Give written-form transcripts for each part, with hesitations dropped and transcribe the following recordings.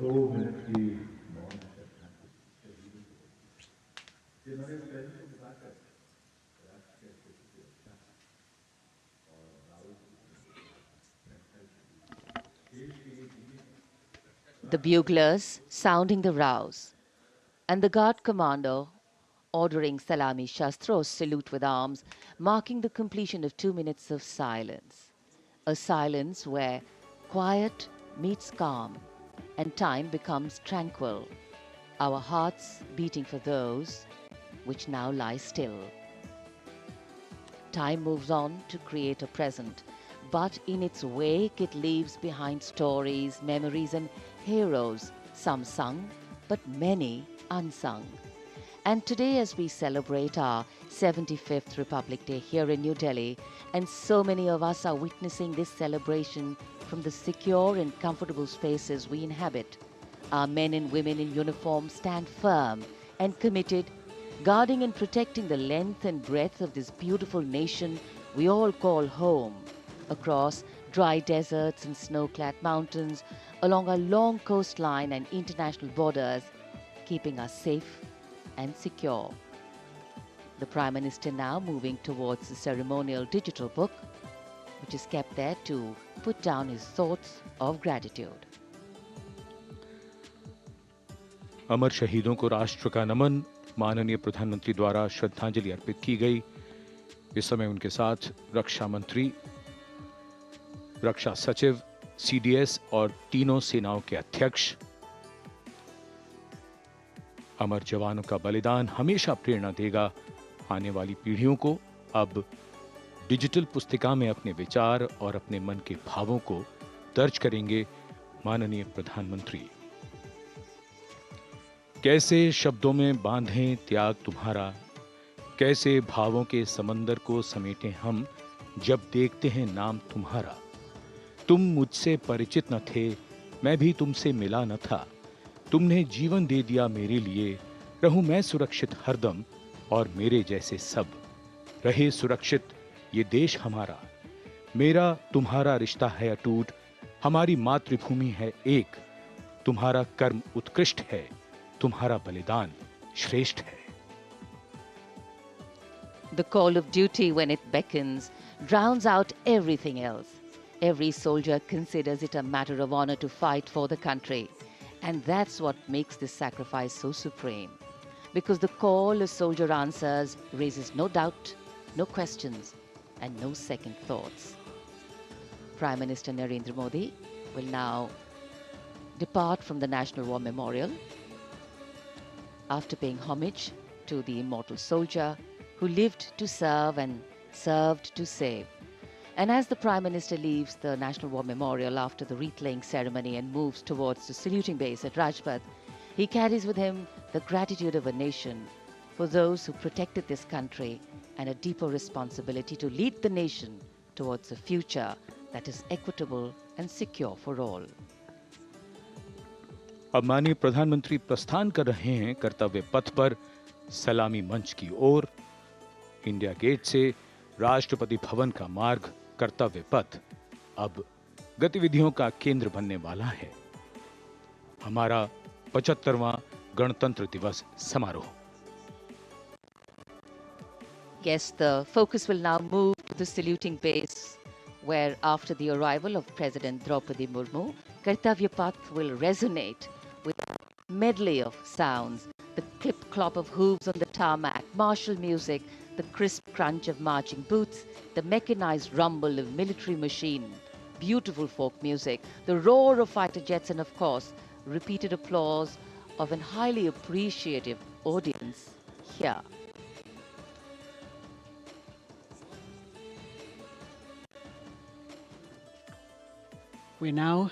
The buglers sounding the rouse, and the guard commander ordering Salami Shastros salute with arms, marking the completion of 2 minutes of silence. A silence where quiet meets calm and time becomes tranquil, our hearts beating for those which now lie still. Time moves on to create a present, but in its wake it leaves behind stories, memories and heroes, some sung, but many unsung. And today, as we celebrate our 75th Republic Day here in New Delhi, and so many of us are witnessing this celebration from the secure and comfortable spaces we inhabit, our men and women in uniform stand firm and committed, guarding and protecting the length and breadth of this beautiful nation we all call home, across dry deserts and snow-clad mountains, along our long coastline and international borders, keeping us safe and secure. The Prime Minister now moving towards the ceremonial digital book, which is kept there to put down his thoughts of gratitude. अमर शहीदों को राष्ट्र का नमन, माननीय प्रधानमंत्री द्वारा श्रद्धांजलि अर्पित की गई। इस समय उनके साथ रक्षा मंत्री, रक्षा सचिव, सीडीएस और तीनों सेनाओं के अध्यक्ष। अमर जवानों का बलिदान हमेशा प्रेरणा देगा आने वाली पीढ़ियों को। अब डिजिटल पुस्तिका में अपने विचार और अपने मन के भावों को दर्ज करेंगे माननीय प्रधानमंत्री। कैसे शब्दों में बांधें त्याग तुम्हारा, कैसे भावों के समंदर को समेटें हम जब देखते हैं नाम तुम्हारा। तुम मुझसे परिचित न थे, मैं भी तुमसे मिला न था, तुमने जीवन दे दिया मेरे लिए, रहूं मैं सुरक्षित हरदम और मेरे जैसे सब रहे सुरक्षित ये देश हमारा। मेरा तुम्हारा रिश्ता है अटूट, हमारी मातृभूमि है एक, तुम्हारा कर्म उत्कृष्ट है, तुम्हारा बलिदान श्रेष्ठ है। The call of duty, when it beckons, drowns out everything else. Every soldier considers it a matter of honor to fight for the country. And that's what makes this sacrifice so supreme. Because the call a soldier answers raises no doubt, no questions, and no second thoughts. Prime Minister Narendra Modi will now depart from the National War Memorial after paying homage to the immortal soldier who lived to serve and served to save. And as the Prime Minister leaves the National War Memorial after the wreath-laying ceremony and moves towards the saluting base at Rajpath, he carries with him the gratitude of a nation for those who protected this country and a deeper responsibility to lead the nation towards a future that is equitable and secure for all. अब माननीय प्रधानमंत्री प्रस्थान कर रहे हैं कर्तव्य पथ पर सलामी मंच की ओर। इंडिया गेट से राष्ट्रपति भवन का मार्ग कर्तव्य पथ अब गतिविधियों का केंद्र बनने वाला है। हमारा 75वां गणतंत्र दिवस समारोह। Yes, the focus will now move to the saluting base, where after the arrival of President Draupadi Murmu, Kartavya Path will resonate with a medley of sounds, the clip-clop of hooves on the tarmac, martial music, the crisp crunch of marching boots, the mechanized rumble of military machine, beautiful folk music, the roar of fighter jets, and of course, repeated applause of an highly appreciative audience here. We're now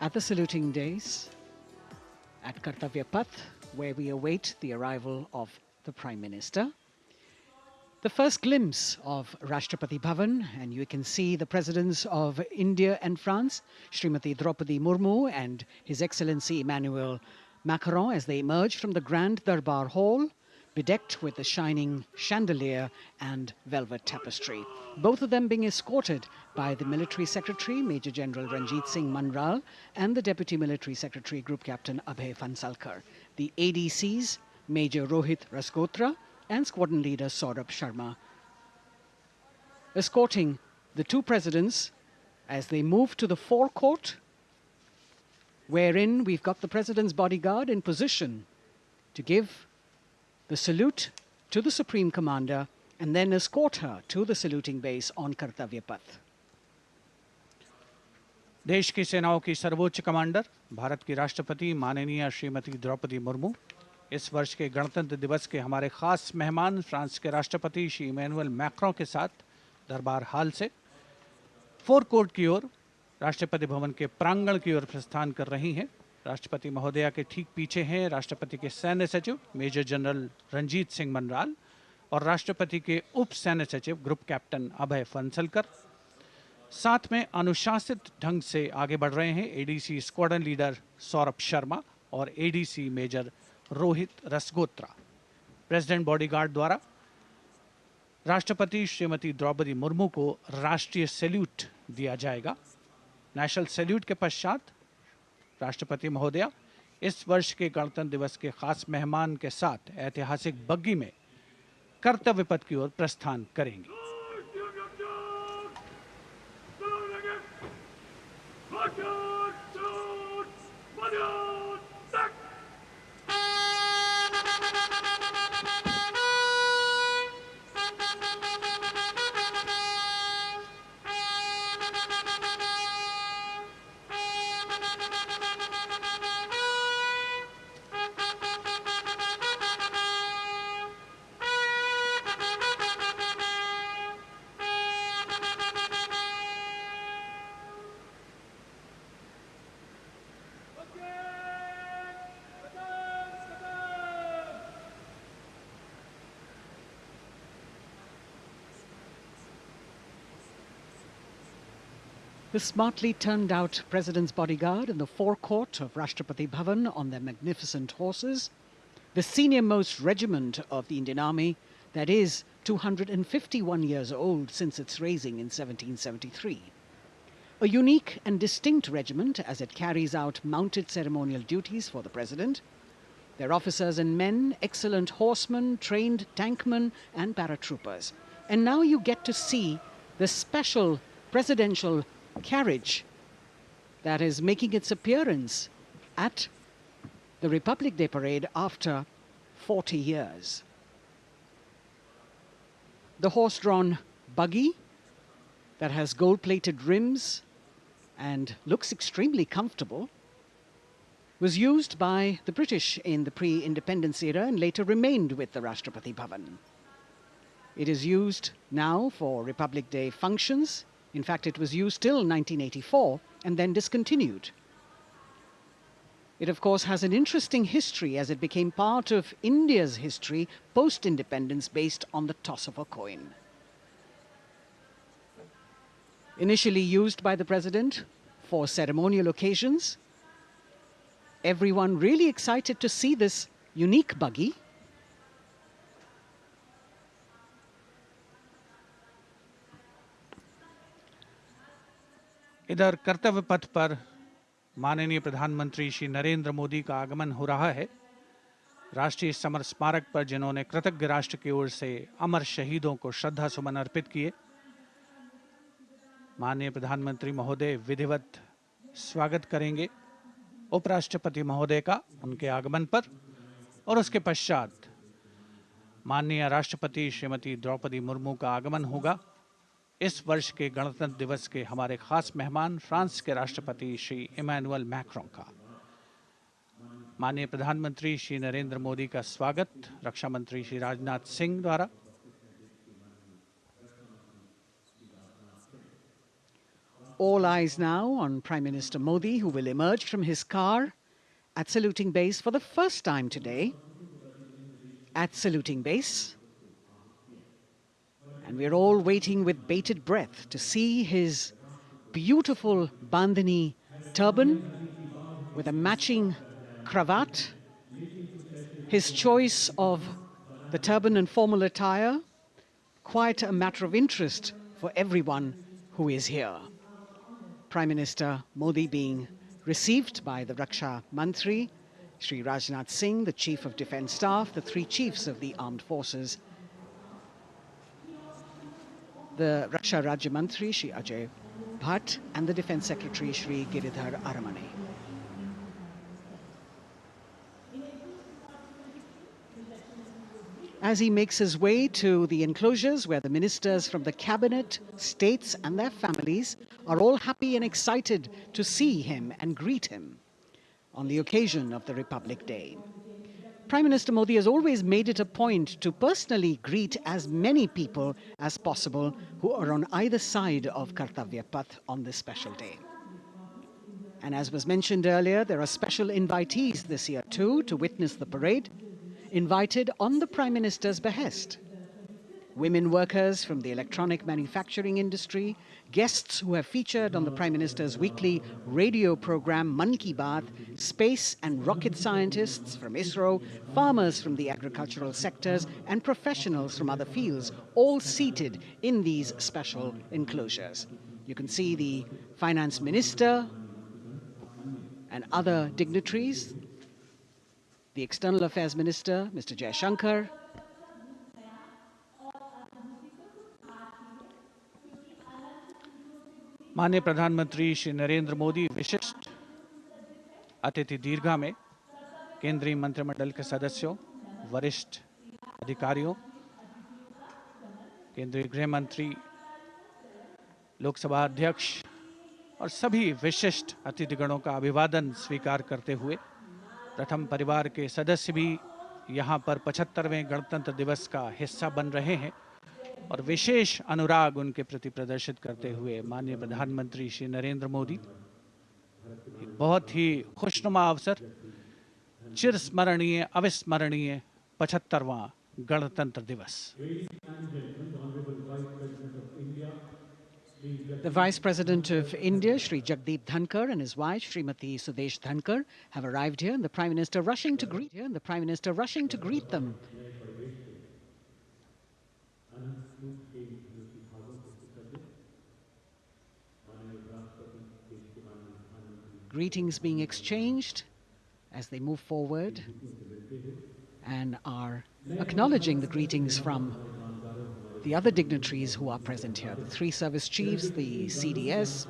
at the saluting days at Kartavya Path, where we await the arrival of the Prime Minister. The first glimpse of Rashtrapati Bhavan, and you can see the presidents of India and France, Srimati Draupadi Murmu and His Excellency Emmanuel Macron, as they emerge from the Grand Darbar Hall bedecked with the shining chandelier and velvet tapestry. Both of them being escorted by the Military Secretary, Major General Ranjit Singh Manral, and the Deputy Military Secretary, Group Captain Abhay Fansalkar. The ADCs, Major Rohit Rasgotra and Squadron Leader Saurabh Sharma, escorting the two presidents as they move to the forecourt, wherein we've got the President's bodyguard in position to give the salute to the Supreme Commander and then escort her to the saluting base on Kartavya Path. देश की सेनाओं की सर्वोच्च commander Bharat की राष्ट्रपति माननीय श्रीमती द्रौपदी मुर्मू, इस वर्ष के गणतंत्र दिवस के हमारे खास मेहमान फ्रांस के राष्ट्रपति श्री इमैनुअल मैक्रों के साथ दरबार हाल से फोर कोर्ट की ओर राष्ट्रपति भवन के प्रांगण की ओर प्रस्थान कर रही हैं। राष्ट्रपति महोदया के ठीक पीछे हैं राष्ट्रपति के सैन्य सचिव मेजर जनरल रंजीत सिंह मनराल और राष्ट्रपति के उप सैन्य सचिव ग्रुप कैप्टन अभय फंसलकर। साथ में अनुशासित ढंग से आगे बढ़ रहे हैं ADC squadron leader Saurabh Sharma और ADC major Rohit Rasgotra. President bodyguard द्वारा राष्ट्रपति श्रीमती द्रौपदी मुर्मू को राष्ट्रीय सैल्यूट दिया जाएगा। नेशनल सैल्यूट के पश्चात राष्ट्रपति महोदया इस वर्ष के गणतंत्र दिवस के खास मेहमान के साथ ऐतिहासिक बग्गी में कर्तव्य पथ की ओर प्रस्थान करेंगी। The smartly turned out President's bodyguard in the forecourt of Rashtrapati Bhavan on their magnificent horses, the senior-most regiment of the Indian Army that is 251 years old since its raising in 1773. A unique and distinct regiment as it carries out mounted ceremonial duties for the President. Their officers and men, excellent horsemen, trained tankmen and paratroopers. And now you get to see the special presidential carriage that is making its appearance at the Republic Day Parade after 40 years. The horse-drawn buggy that has gold-plated rims and looks extremely comfortable was used by the British in the pre-independence era and later remained with the Rashtrapati Bhavan. It is used now for Republic Day functions. In fact, it was used till 1984 and then discontinued. It, of course, has an interesting history as it became part of India's history post-independence based on the toss of a coin. Initially used by the President for ceremonial occasions, everyone really excited to see this unique buggy. इधर कर्तव्य पथ पर माननीय प्रधानमंत्री श्री नरेंद्र मोदी का आगमन हो रहा है। राष्ट्रीय समर स्मारक पर जिन्होंने कृतज्ञ राष्ट्र की ओर से अमर शहीदों को श्रद्धा सुमन अर्पित किए, माननीय प्रधानमंत्री महोदय विधिवत स्वागत करेंगे उपराष्ट्रपति महोदय का उनके आगमन पर और उसके पश्चात माननीय राष्ट्रपति श्रीमती द्रौपदी मुर्मू का आगमन होगा। इस वर्ष के गणतंत्र दिवस के हमारे खास मेहमान फ्रांस के राष्ट्रपति श्री इमैनुअल मैक्रों का माननीय प्रधानमंत्री श्री नरेंद्र मोदी का स्वागत रक्षा मंत्री श्री राजनाथ सिंह द्वारा। All eyes now on Prime Minister Modi, who will emerge from his car at saluting base for the first time today. At saluting base. And we're all waiting with bated breath to see his beautiful bandhani turban with a matching cravat, his choice of The turban and formal attire, quite a matter of interest for everyone who is here. Prime Minister Modi being received by the Raksha Mantri, Shri Rajnath Singh, the Chief of Defence Staff, the three chiefs of the armed forces, the Raksha Rajya Mantri, Shri Ajay Bhatt, and the Defence Secretary, Shri Giridhar Aramane. As he makes his way to the enclosures where the ministers from the cabinet, states and their families are all happy and excited to see him and greet him on the occasion of the Republic Day. Prime Minister Modi has always made it a point to personally greet as many people as possible who are on either side of Kartavya Path on this special day. And as was mentioned earlier, there are special invitees this year too to witness the parade, invited on the Prime Minister's behest. Women workers from the electronic manufacturing industry, guests who have featured on the Prime Minister's weekly radio program Mann Ki Baat, space and rocket scientists from ISRO, farmers from the agricultural sectors and professionals from other fields, all seated in these special enclosures. You can see the Finance Minister and other dignitaries, the External Affairs Minister, Mr. Jaishankar, माननीय प्रधानमंत्री श्री नरेंद्र मोदी विशिष्ट अतिथि दीर्घा में केंद्रीय मंत्रिमंडल के सदस्यों, वरिष्ठ अधिकारियों, केंद्रीय गृह मंत्री, लोकसभा अध्यक्ष और सभी विशिष्ट अतिथिगणों का अभिवादन स्वीकार करते हुए प्रथम परिवार के सदस्य भी यहां पर 75वें गणतंत्र दिवस का हिस्सा बन रहे हैं और विशेष अनुराग उनके प्रति प्रदर्शित करते हुए माननीय प्रधानमंत्री श्री नरेंद्र मोदी एक बहुत ही खुशनुमा अवसर, चिरस्मरणीय अविस्मरणीय 75वां गणतंत्र दिवस। The Vice President of India, Shri Jagdeep Dhankar, and his wife, Srimati Sudesh Dhankar, have arrived here, and the Prime Minister rushing to greet them. Greetings being exchanged as they move forward and are acknowledging the greetings from the other dignitaries who are present here, the three service chiefs, the CDS.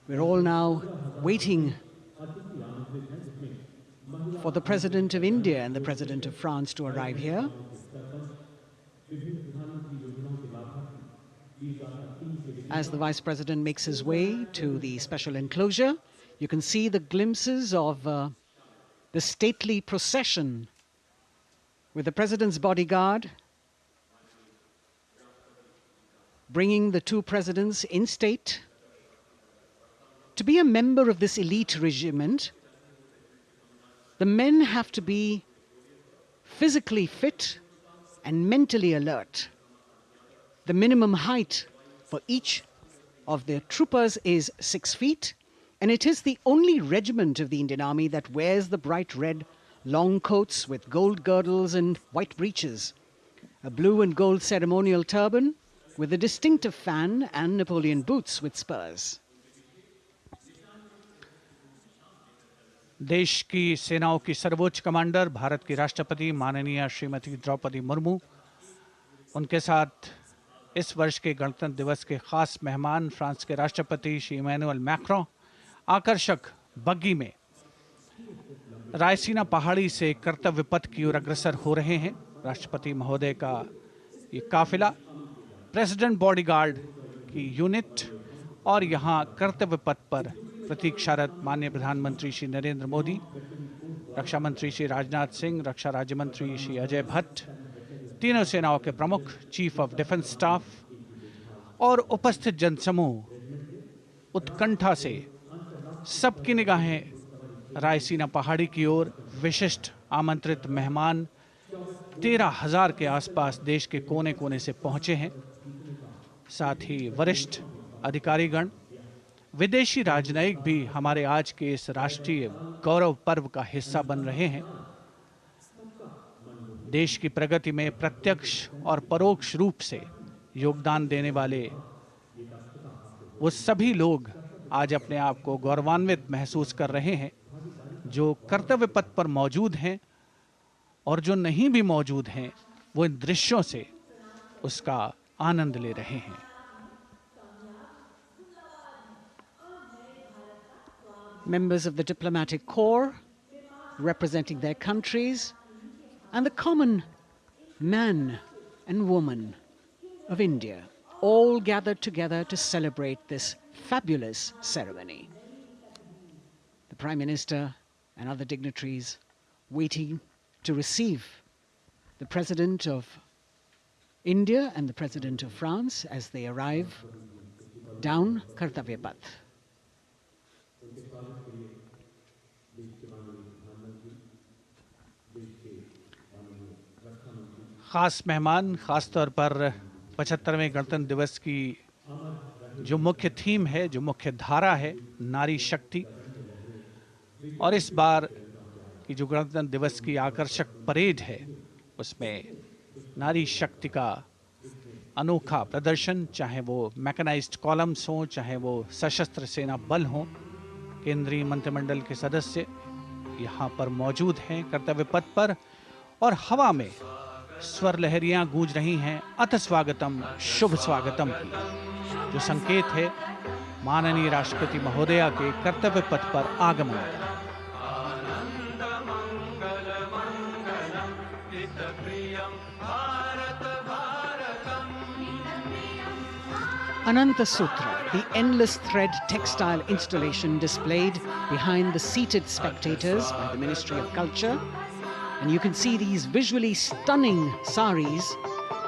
We're all now waiting for the President of India and the President of France to arrive here. As the Vice President makes his way to the special enclosure, you can see the glimpses of the stately procession with the President's bodyguard bringing the two presidents in state. To be a member of this elite regiment, the men have to be physically fit and mentally alert. The minimum height for each of the troopers is 6 feet, and it is the only regiment of the Indian Army that wears the bright red long coats with gold girdles and white breeches, a blue and gold ceremonial turban with a distinctive fan and Napoleon boots with spurs. देश की सेनाओं की सर्वोच्च commander Bharat की राष्ट्रपति माननीय श्रीमती द्रौपदी मुर्मू, उनके साथ इस वर्ष के गणतंत्र दिवस के खास मेहमान फ्रांस के राष्ट्रपति श्री इमैनुअल मैक्रों आकर्षक बग्गी में रायसीना पहाड़ी से कर्तव्य पथ की ओर अग्रसर हो रहे हैं। राष्ट्रपति महोदय का ये काफिला प्रेसिडेंट बॉडीगार्ड की यूनिट और यहाँ कर्तव्य पथ पर प्रतीक्षारत माननीय प्रधानमंत्री श्री नरेंद्र मोदी, रक्षा मंत्री श्री राजनाथ सिंह, रक्षा राज्य मंत्री श्री अजय भट्ट, तीनों सेनाओं के प्रमुख, चीफ ऑफ डिफेंस स्टाफ और उपस्थित जनसमूह उत्कंठा से सबकी निगाहें रायसीना पहाड़ी की ओर। विशिष्ट आमंत्रित मेहमान 13,000 के आसपास देश के कोने कोने से पहुंचे हैं। साथ ही वरिष्ठ अधिकारीगण, विदेशी राजनयिक भी हमारे आज के इस राष्ट्रीय गौरव पर्व का हिस्सा बन रहे हैं। देश की प्रगति में प्रत्यक्ष और परोक्ष रूप से योगदान देने वाले वो सभी लोग आज अपने आप को गौरवान्वित महसूस कर रहे हैं, जो कर्तव्य पथ पर मौजूद हैं, और जो नहीं भी मौजूद हैं वो इन दृश्यों से उसका आनंद ले रहे हैं। Members of the diplomatic corps representing their countries and the common man and woman of India all gathered together to celebrate this fabulous ceremony. The Prime Minister and other dignitaries waiting to receive the President of India and the President of France as they arrive down Kartavya Path. खास मेहमान, खास तौर पर 75वें गणतंत्र दिवस की जो मुख्य थीम है, जो मुख्य धारा है, नारी शक्ति, और इस बार की जो गणतंत्र दिवस की आकर्षक परेड है उसमें नारी शक्ति का अनोखा प्रदर्शन, चाहे वो मैकेनाइज्ड कॉलम्स हों, चाहे वो सशस्त्र सेना बल हों, केंद्रीय मंत्रिमंडल के सदस्य यहाँ पर मौजूद हैं कर्तव्य पथ पर, और हवा में स्वर लहरियां गूंज रही हैं अथ स्वागतम, शुभ स्वागतम की, जो संकेत है माननीय राष्ट्रपति महोदया के कर्तव्य पथ पर आगमन का। Ananta Sutra, the endless thread textile installation displayed behind the seated spectators by the Ministry of Culture. And you can see these visually stunning saris,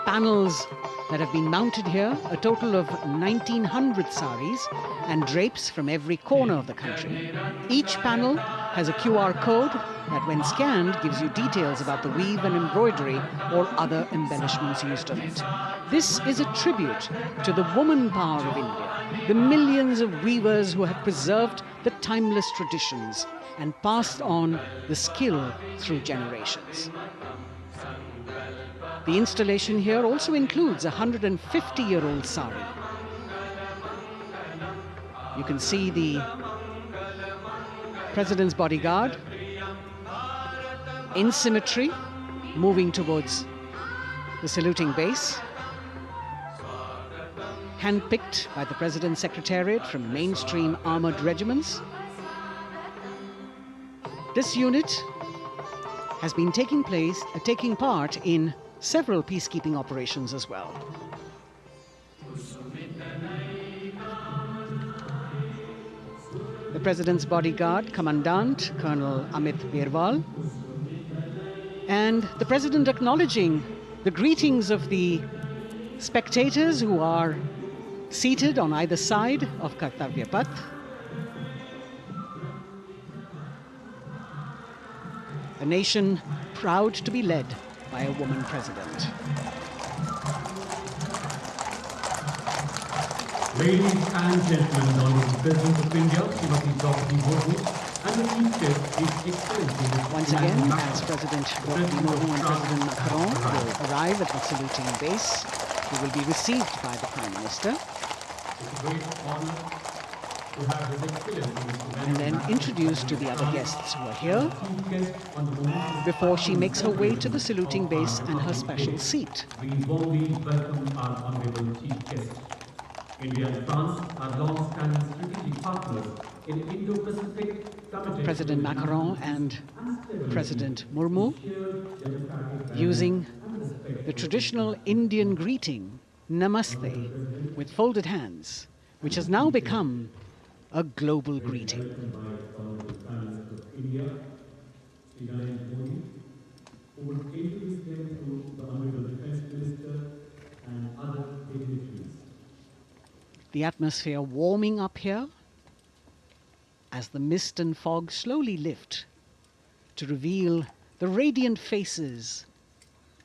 panels that have been mounted here, a total of 1900 saris and drapes from every corner of the country. Each panel has a QR code that when scanned gives you details about the weave and embroidery or other embellishments used on it. This is a tribute to the woman power of India, the millions of weavers who have preserved the timeless traditions and passed on the skill through generations. The installation here also includes a 150-year-old sari. You can see the President's bodyguard in symmetry moving towards the saluting base, handpicked by the President's Secretariat from mainstream armored regiments. This unit has been taking part in several peacekeeping operations as well. The President's bodyguard, Commandant Colonel Amit Birwal, and the President acknowledging the greetings of the spectators who are seated on either side of Kartavya Path. A nation proud to be led by a woman president. Ladies and gentlemen, Honorable President of India, Srimati Draupadi Murmu, and the Chief Guest, His Excellency Once again, as President Draupadi Murmu and President Macron will arrive at the saluting base, they will be received by the Prime Minister. It's a great honor to have His Excellency And then introduced to the other guests who are here before she makes her way to the saluting base and her special seat. We warmly welcome our Honorable Chief Guest. India and France are long-standing strategic partners in Indo-Pacific. President Macron and President Murmu using the traditional Indian greeting, Namaste, with folded hands, which has now become a global greeting. The atmosphere warming up here as the mist and fog slowly lift to reveal the radiant faces,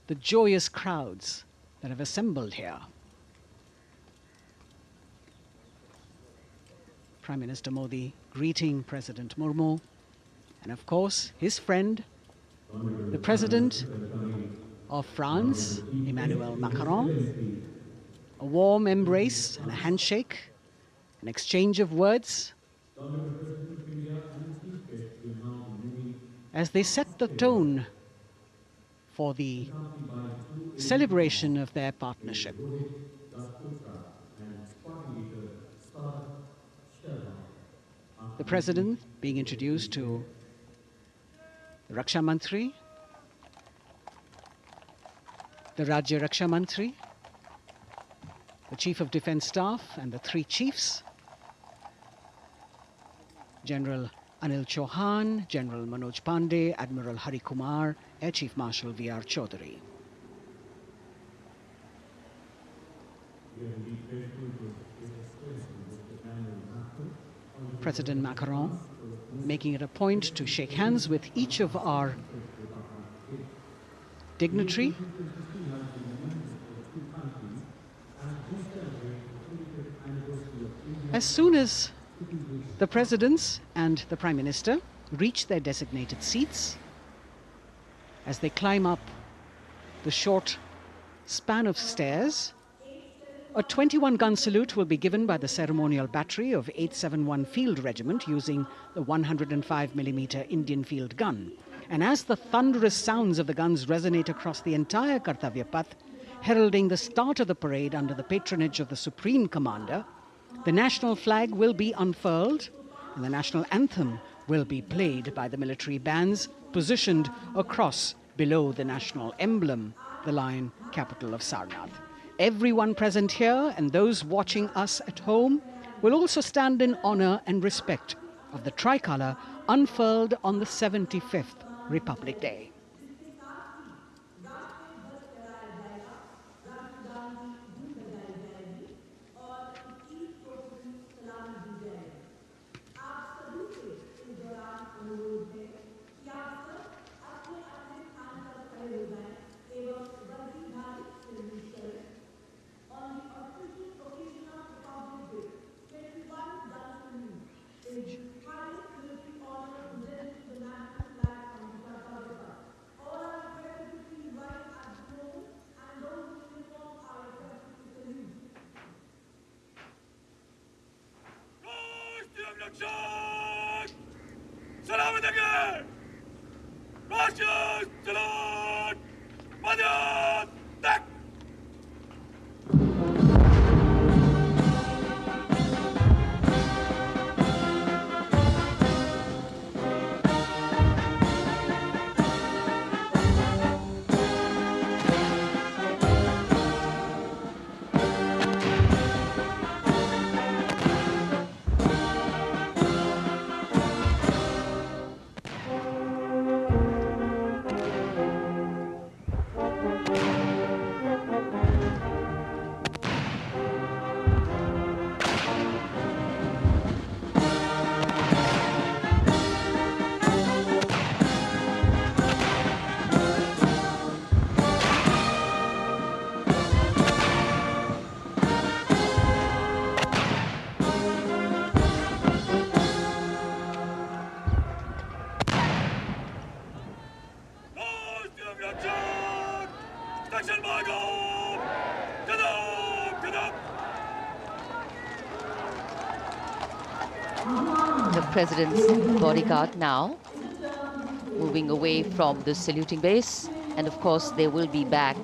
the joyous crowds that have assembled here. Prime Minister Modi greeting President Murmu, and of course his friend, the President of France, Emmanuel Macron. A warm embrace and a handshake, an exchange of words as they set the tone for the celebration of their partnership. The President being introduced to the Raksha Mantri, the Rajya Raksha Mantri, the Chief of Defence Staff and the three chiefs, General Anil Chauhan, General Manoj Pandey, Admiral Hari Kumar, Air Chief Marshal V.R. Chaudhary. President Macron making it a point to shake hands with each of our dignitary. As soon as the presidents and the Prime Minister reach their designated seats, as they climb up the short span of stairs, a 21-gun salute will be given by the ceremonial battery of 871 Field Regiment using the 105mm Indian field gun. And as the thunderous sounds of the guns resonate across the entire Kartavya Path, heralding the start of the parade under the patronage of the Supreme Commander, the national flag will be unfurled and the national anthem will be played by the military bands positioned across below the national emblem, the lion capital of Sarnath. Everyone present here and those watching us at home will also stand in honor and respect of the tricolour unfurled on the 75th Republic Day. The President's bodyguard now moving away from the saluting base, and of course they will be back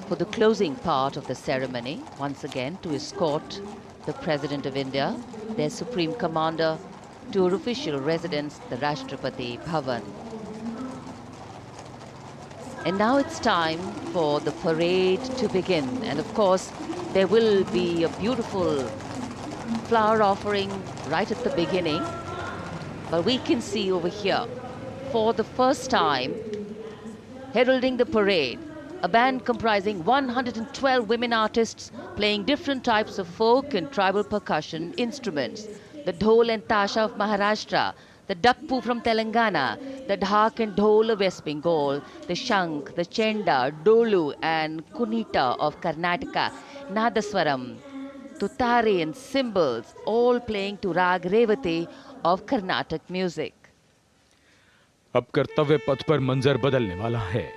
for the closing part of the ceremony once again to escort the President of India, their Supreme Commander, to her official residence, the Rashtrapati Bhavan. And now it's time for the parade to begin, and of course there will be a beautiful flower offering right at the beginning. But we can see over here, for the first time, heralding the parade, a band comprising 112 women artists playing different types of folk and tribal percussion instruments. The dhol and tasha of Maharashtra, the dakpu from Telangana, the dhak and dhol of West Bengal, the shank, the chenda, dolu and kunita of Karnataka, nadaswaram, tutari and cymbals, all playing to Rag Revati of Carnatic music. अब कर्तव्य पथ पर मंजर बदलने वाला है।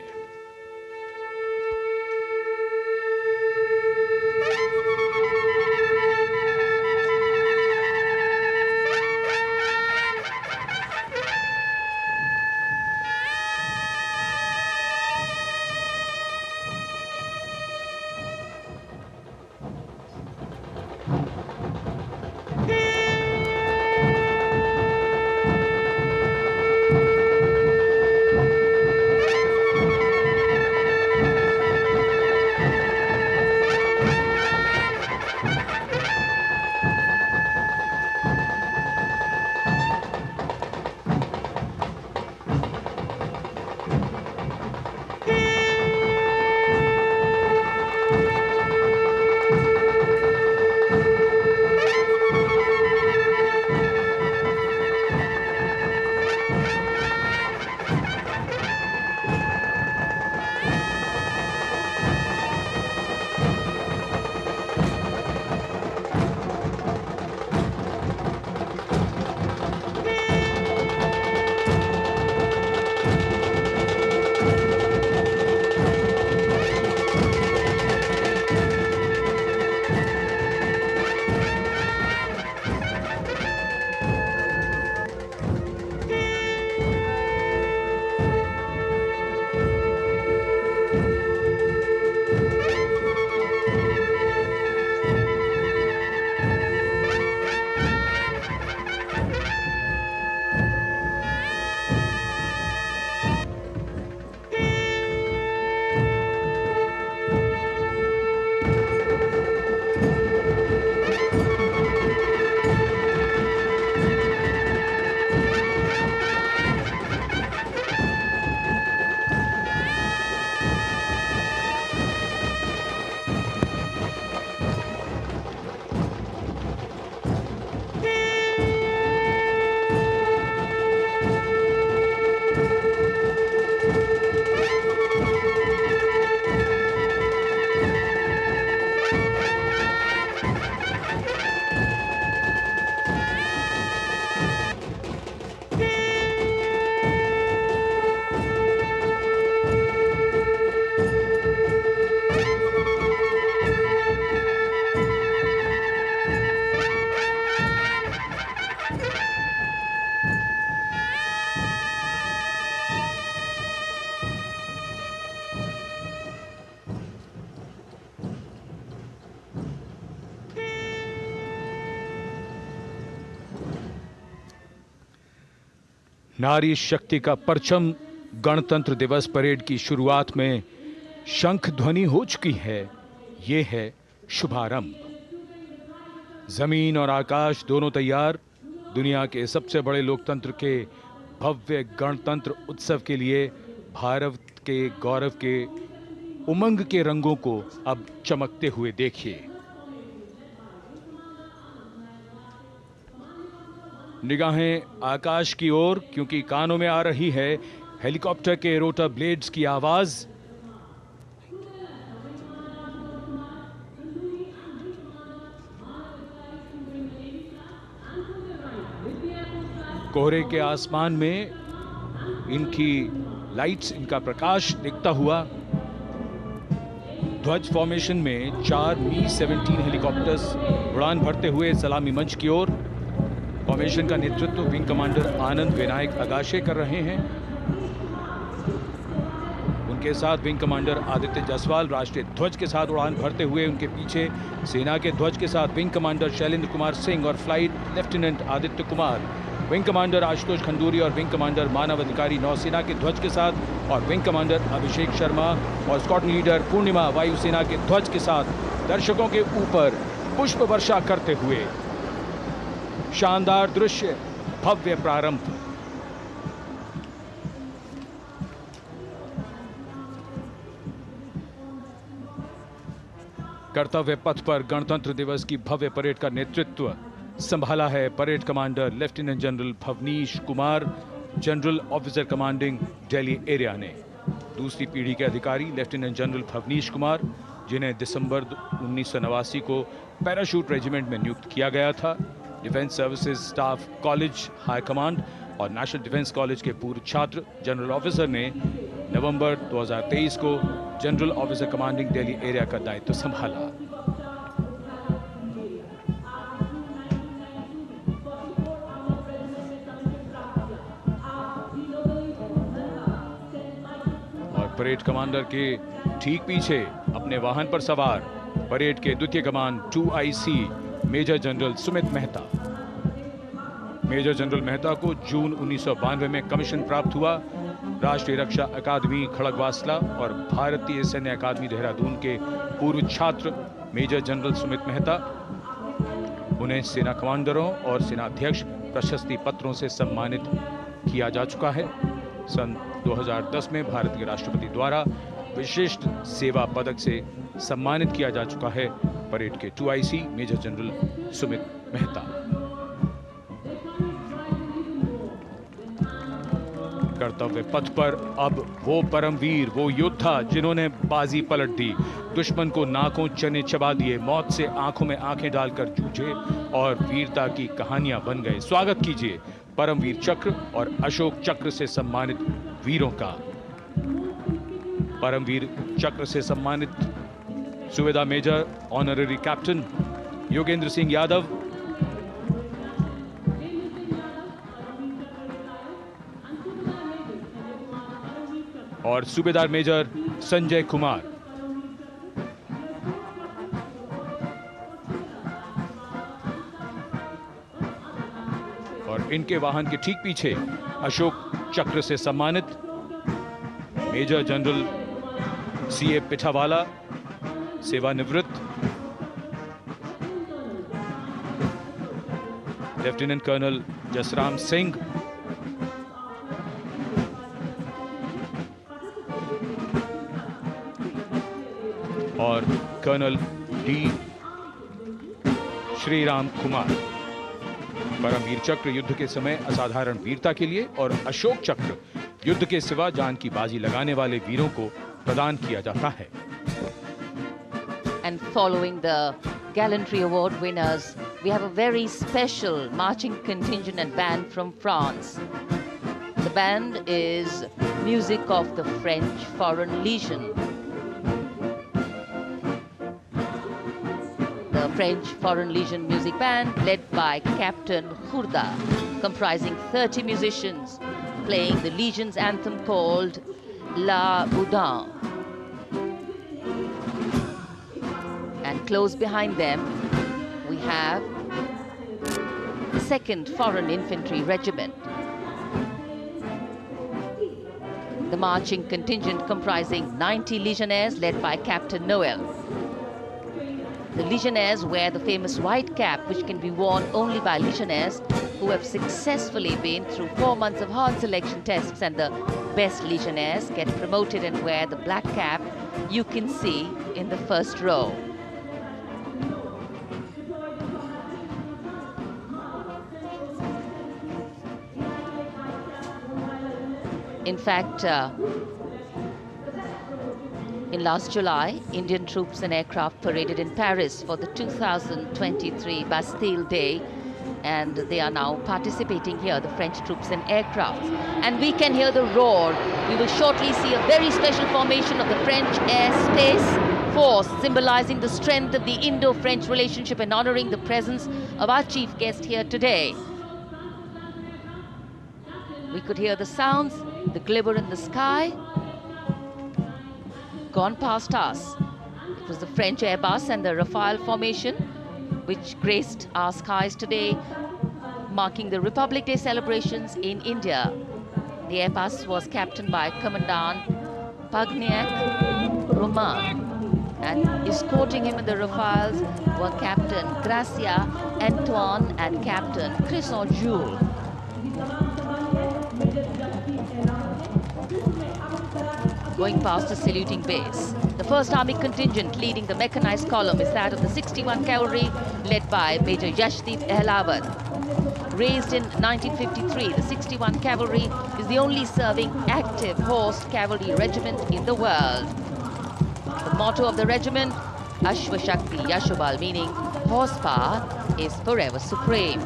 नारी शक्ति का परचम गणतंत्र दिवस परेड की शुरुआत में शंख ध्वनि हो चुकी है। यह है शुभारंभ। जमीन और आकाश दोनों तैयार दुनिया के सबसे बड़े लोकतंत्र के भव्य गणतंत्र उत्सव के लिए भारत के गौरव के उमंग के रंगों को अब चमकते हुए देखिए। निगाहें आकाश की ओर, क्योंकि कानों में आ रही है हेलीकॉप्टर के रोटर ब्लेड्स की आवाज। कोहरे के आसमान में इनकी लाइट्स, इनका प्रकाश दिखता हुआ। ध्वज फॉर्मेशन में 4 मी-17 हेलीकॉप्टर्स उड़ान भरते हुए सलामी मंच की ओर। फॉर्मेशन का नेतृत्व विंग कमांडर आनंद विनायक अगाशे कर रहे हैं। उनके साथ विंग कमांडर आदित्य जायसवाल राष्ट्रीय ध्वज के साथ उड़ान भरते हुए। उनके पीछे सेना के ध्वज के साथ विंग कमांडर शैलेंद्र कुमार सिंह और flight lieutenant Aditya Kumar, wing commander Ashutosh Khanduri और विंग कमांडर मानव अधिकारी नौसेना के ध्वज के साथ, और विंग कमांडर अभिषेक शर्मा और स्क्वाड्रन लीडर पूर्णिमा वायुसेना के ध्वज के साथ दर्शकों के ऊपर पुष्प वर्षा करते हुए। शानदार दृश्य, भव्य प्रारंभ। कर्तव्य पथ पर गणतंत्र दिवस की भव्य परेड का नेतृत्व संभाला है parade commander lieutenant general Bhavnish Kumar, general officer commanding Delhi area ने। दूसरी पीढ़ी के अधिकारी लेफ्टिनेंट जनरल भवनीश कुमार, जिन्हें दिसंबर 1989 को पैराशूट रेजिमेंट में नियुक्त किया गया था। Defence services staff college high command और नेशनल डिफेंस कॉलेज के पूर्व छात्र जनरल ऑफिसर ने नवंबर 2023 को general officer commanding Delhi area का दायित्व संभाला। और परेड कमांडर के ठीक पीछे अपने वाहन पर सवार परेड के द्वितीय कमान 2IC major general Sumit Mehta. Major general Mehta को जून 1992 में कमीशन प्राप्त हुआ। राष्ट्रीय रक्षा अकादमी खड़गवासला और भारतीय सैन्य अकादमी देहरादून के पूर्व छात्र मेजर जनरल सुमित मेहता, उन्हें सेना कमांडरों और सेनाध्यक्ष प्रशस्ति पत्रों से सम्मानित किया जा चुका है। सन 2010 में भारत के राष्ट्रपति द्वारा विशिष्ट सेवा पदक से सम्मानित किया जा चुका है परेड के 2IC major general Sumit Mehta. कर्तव्य पथ पर अब वो परमवीर, वो योद्धा जिन्होंने बाजी पलट दी, दुश्मन को नाकों चने चबा दिए, मौत से आंखों में आंखें डालकर जूझे और वीरता की कहानियां बन गए। स्वागत कीजिए परमवीर चक्र और अशोक चक्र से सम्मानित वीरों का। परमवीर चक्र से सम्मानित Subedar major honorary captain Yogendra Singh Yadav, और सूबेदार मेजर संजय कुमार। और इनके वाहन के ठीक पीछे अशोक चक्र से सम्मानित मेजर जनरल CA पिठावाला, सेवानिवृत्त, लेफ्टिनेंट कर्नल जसराम सिंह, और कर्नल D श्रीराम कुमार। परमवीर चक्र युद्ध के समय असाधारण वीरता के लिए और अशोक चक्र युद्ध के सिवा जान की बाजी लगाने वाले वीरों को प्रदान किया जाता है। And following the Gallantry Award winners, we have a very special marching contingent and band from France. The band is music of the French Foreign Legion. The French Foreign Legion music band led by Captain Khurda, comprising 30 musicians, playing the Legion's anthem called La Boudin. And close behind them, we have the 2nd Foreign Infantry Regiment. The marching contingent comprising 90 Legionnaires led by Captain Noel. The Legionnaires wear the famous white cap, which can be worn only by Legionnaires who have successfully been through 4 months of hard selection tests, and the best Legionnaires get promoted and wear the black cap you can see in the first row. In fact, in last July, Indian troops and aircraft paraded in Paris for the 2023 Bastille Day, and they are now participating here, the French troops and aircrafts. And we can hear the roar. We will shortly see a very special formation of the French Air Space Force, symbolizing the strength of the Indo-French relationship and honoring the presence of our chief guest here today. We could hear the sounds, the glimmer in the sky. Gone past us. It was the French Airbus and the Rafale formation which graced our skies today, marking the Republic Day celebrations in India. The Airbus was captained by Commandant Pagniak Roman, and escorting him in the Rafales were Captain Gracia Antoine and Captain Crisson Jules. Going past the saluting base. The 1st Army contingent leading the mechanized column is that of the 61 Cavalry, led by Major Yashdeep Ehlawat. Raised in 1953, the 61 Cavalry is the only serving active horsed cavalry regiment in the world. The motto of the regiment, Ashwa Shakti Yashobal, meaning horsepower is forever supreme.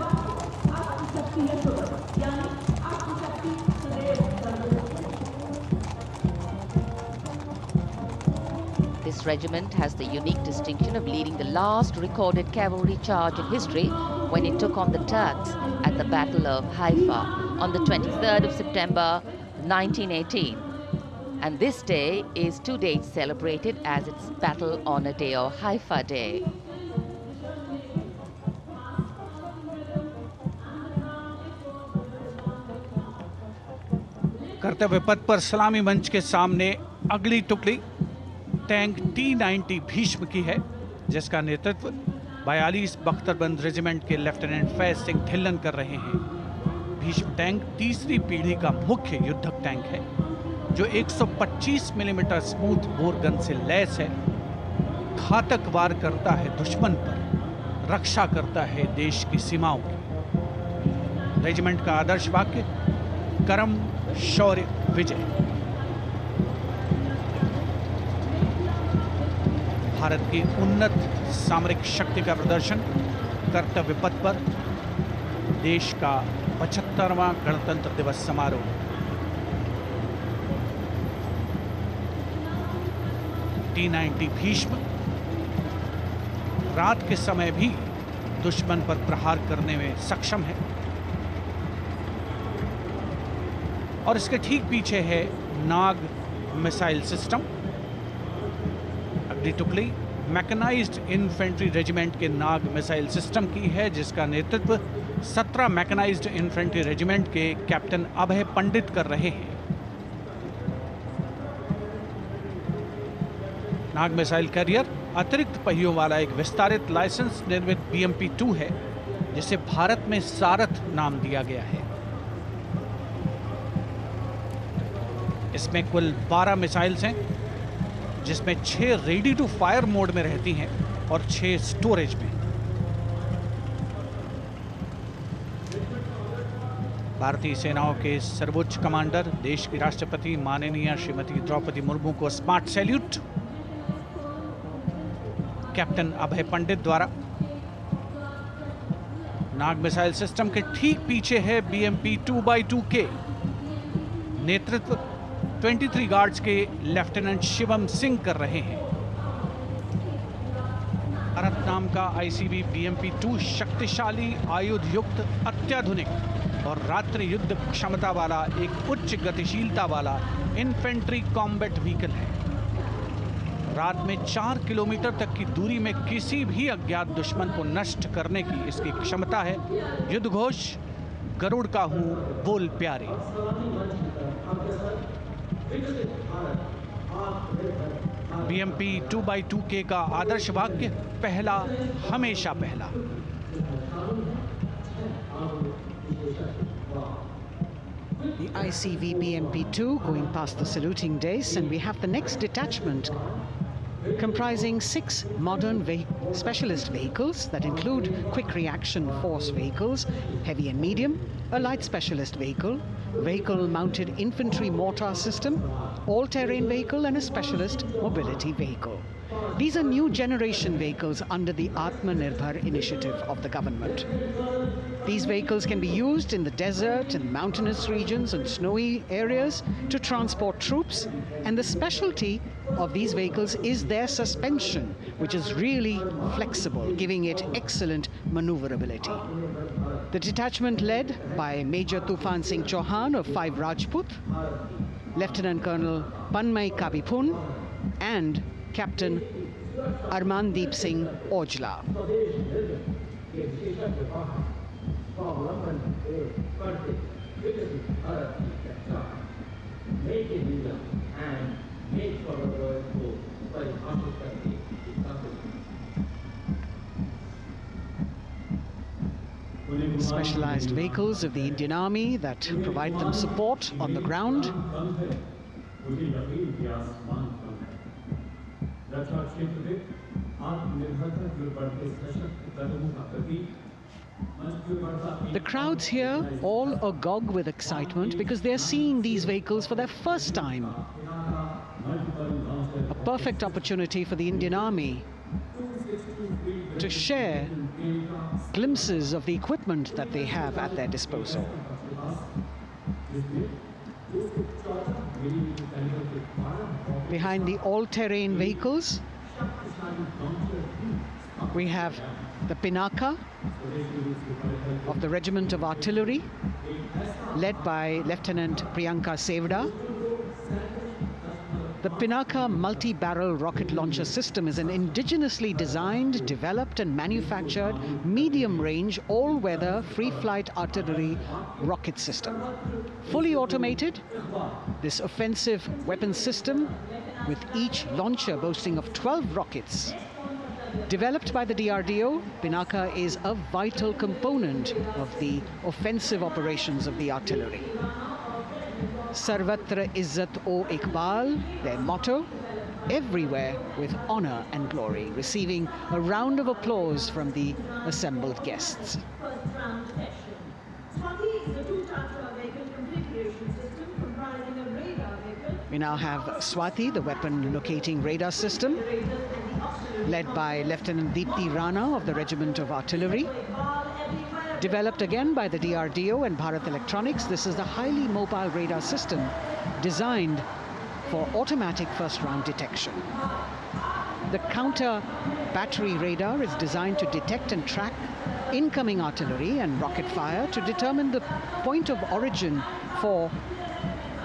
This regiment has the unique distinction of leading the last recorded cavalry charge in history when it took on the Turks at the Battle of Haifa on the 23rd of September 1918. And this day is to date celebrated as its Battle Honor Day or Haifa Day. कर्तव्य पथ पर सलामी मंच के सामने अगली टुकड़ी tank T-90 Bhishma की है, जिसका नेतृत्व 42 बख्तरबंद रेजिमेंट के लेफ्टिनेंट फैज सिंह ढिल्लन कर रहे हैं। भीष्म टैंक तीसरी पीढ़ी का मुख्य युद्धक टैंक है, जो 125 मिलीमीटर स्मूथ बोर गन से लैस है, घातक वार करता है दुश्मन पर, रक्षा करता है देश की सीमाओं की। रेजिमेंट का आदर्श वाक्य कर्म शौर्य विजय। भारत की उन्नत सामरिक शक्ति का प्रदर्शन कर्तव्य पथ पर देश का 75वां गणतंत्र दिवस समारोह। T-90 भीष्म रात के समय भी दुश्मन पर प्रहार करने में सक्षम है और इसके ठीक पीछे है नाग मिसाइल सिस्टम। अगली टुकड़ी मैकेनाइज्ड इन्फेंट्री रेजिमेंट के नाग मिसाइल सिस्टम की है, जिसका नेतृत्व 17 मैकेनाइज्ड इन्फेंट्री रेजिमेंट के कैप्टन अभय पंडित कर रहे हैं। नाग मिसाइल कैरियर अतिरिक्त पहियों वाला एक विस्तारित लाइसेंस निर्मित BMP-2 है, जिसे भारत में सारथ नाम दिया गया है। इसमें कुल 12 मिसाइल्स हैं, जिसमें 6 रेडी टू फायर मोड में रहती हैं और 6 स्टोरेज में। भारतीय सेनाओं के सर्वोच्च कमांडर देश की राष्ट्रपति माननीय श्रीमती द्रौपदी मुर्मू को स्मार्ट सैल्यूट कैप्टन अभय पंडित द्वारा। नाग मिसाइल सिस्टम के ठीक पीछे है BMP-2x2K। नेतृत्व 23 गार्ड्स के लेफ्टिनेंट शिवम सिंह कर रहे हैं। भारत नाम का ICV BMP-2 शक्तिशाली आयुध युक्त अत्याधुनिक और रात्रि युद्ध क्षमता वाला एक उच्च गतिशीलता वाला इन्फेंट्री कॉम्बैट व्हीकल है। रात में 4 किलोमीटर तक की दूरी में किसी भी अज्ञात दुश्मन को नष्ट करने की इसकी क्षमता है। युद्ध घोष गरुड़ का हूं बोल प्यारे। BMP-2x2K का आदर्श वाक्य पहला हमेशा पहला। The ICV BMP-2 going past the saluting days, and we have the next detachment comprising 6 modern specialist vehicles that include quick reaction force vehicles, heavy and medium, a light specialist vehicle, vehicle-mounted infantry mortar system, all-terrain vehicle, and a specialist mobility vehicle. These are new generation vehicles under the Atmanirbhar initiative of the government. These vehicles can be used in the desert and mountainous regions and snowy areas to transport troops, and the specialty of these vehicles is their suspension, which is really flexible, giving it excellent maneuverability. The detachment led by Major Tufan Singh Chauhan of 5 Rajput, Lieutenant Colonel Panmay Kabipun, and Captain Armandeep Singh Ojla. Specialized vehicles of the Indian Army that provide them support on the ground. The crowds here all agog with excitement because they're seeing these vehicles for their first time. A perfect opportunity for the Indian Army to share glimpses of the equipment that they have at their disposal. Behind the all-terrain vehicles, we have the Pinaka of the Regiment of Artillery, led by Lieutenant Priyanka Sevda. The Pinaka multi-barrel rocket launcher system is an indigenously designed, developed and manufactured medium-range, all-weather, free-flight artillery rocket system. Fully automated, this offensive weapon system, with each launcher boasting of 12 rockets, developed by the DRDO, Pinaka is a vital component of the offensive operations of the artillery. Sarvatra Izzat o Iqbal, their motto, everywhere with honor and glory, receiving a round of applause from the assembled guests. We now have Swati, the weapon locating radar system, led by Lieutenant Deepthi Rana of the Regiment of Artillery. Developed again by the DRDO and Bharat Electronics, this is the highly mobile radar system designed for automatic first-round detection. The counter battery radar is designed to detect and track incoming artillery and rocket fire to determine the point of origin for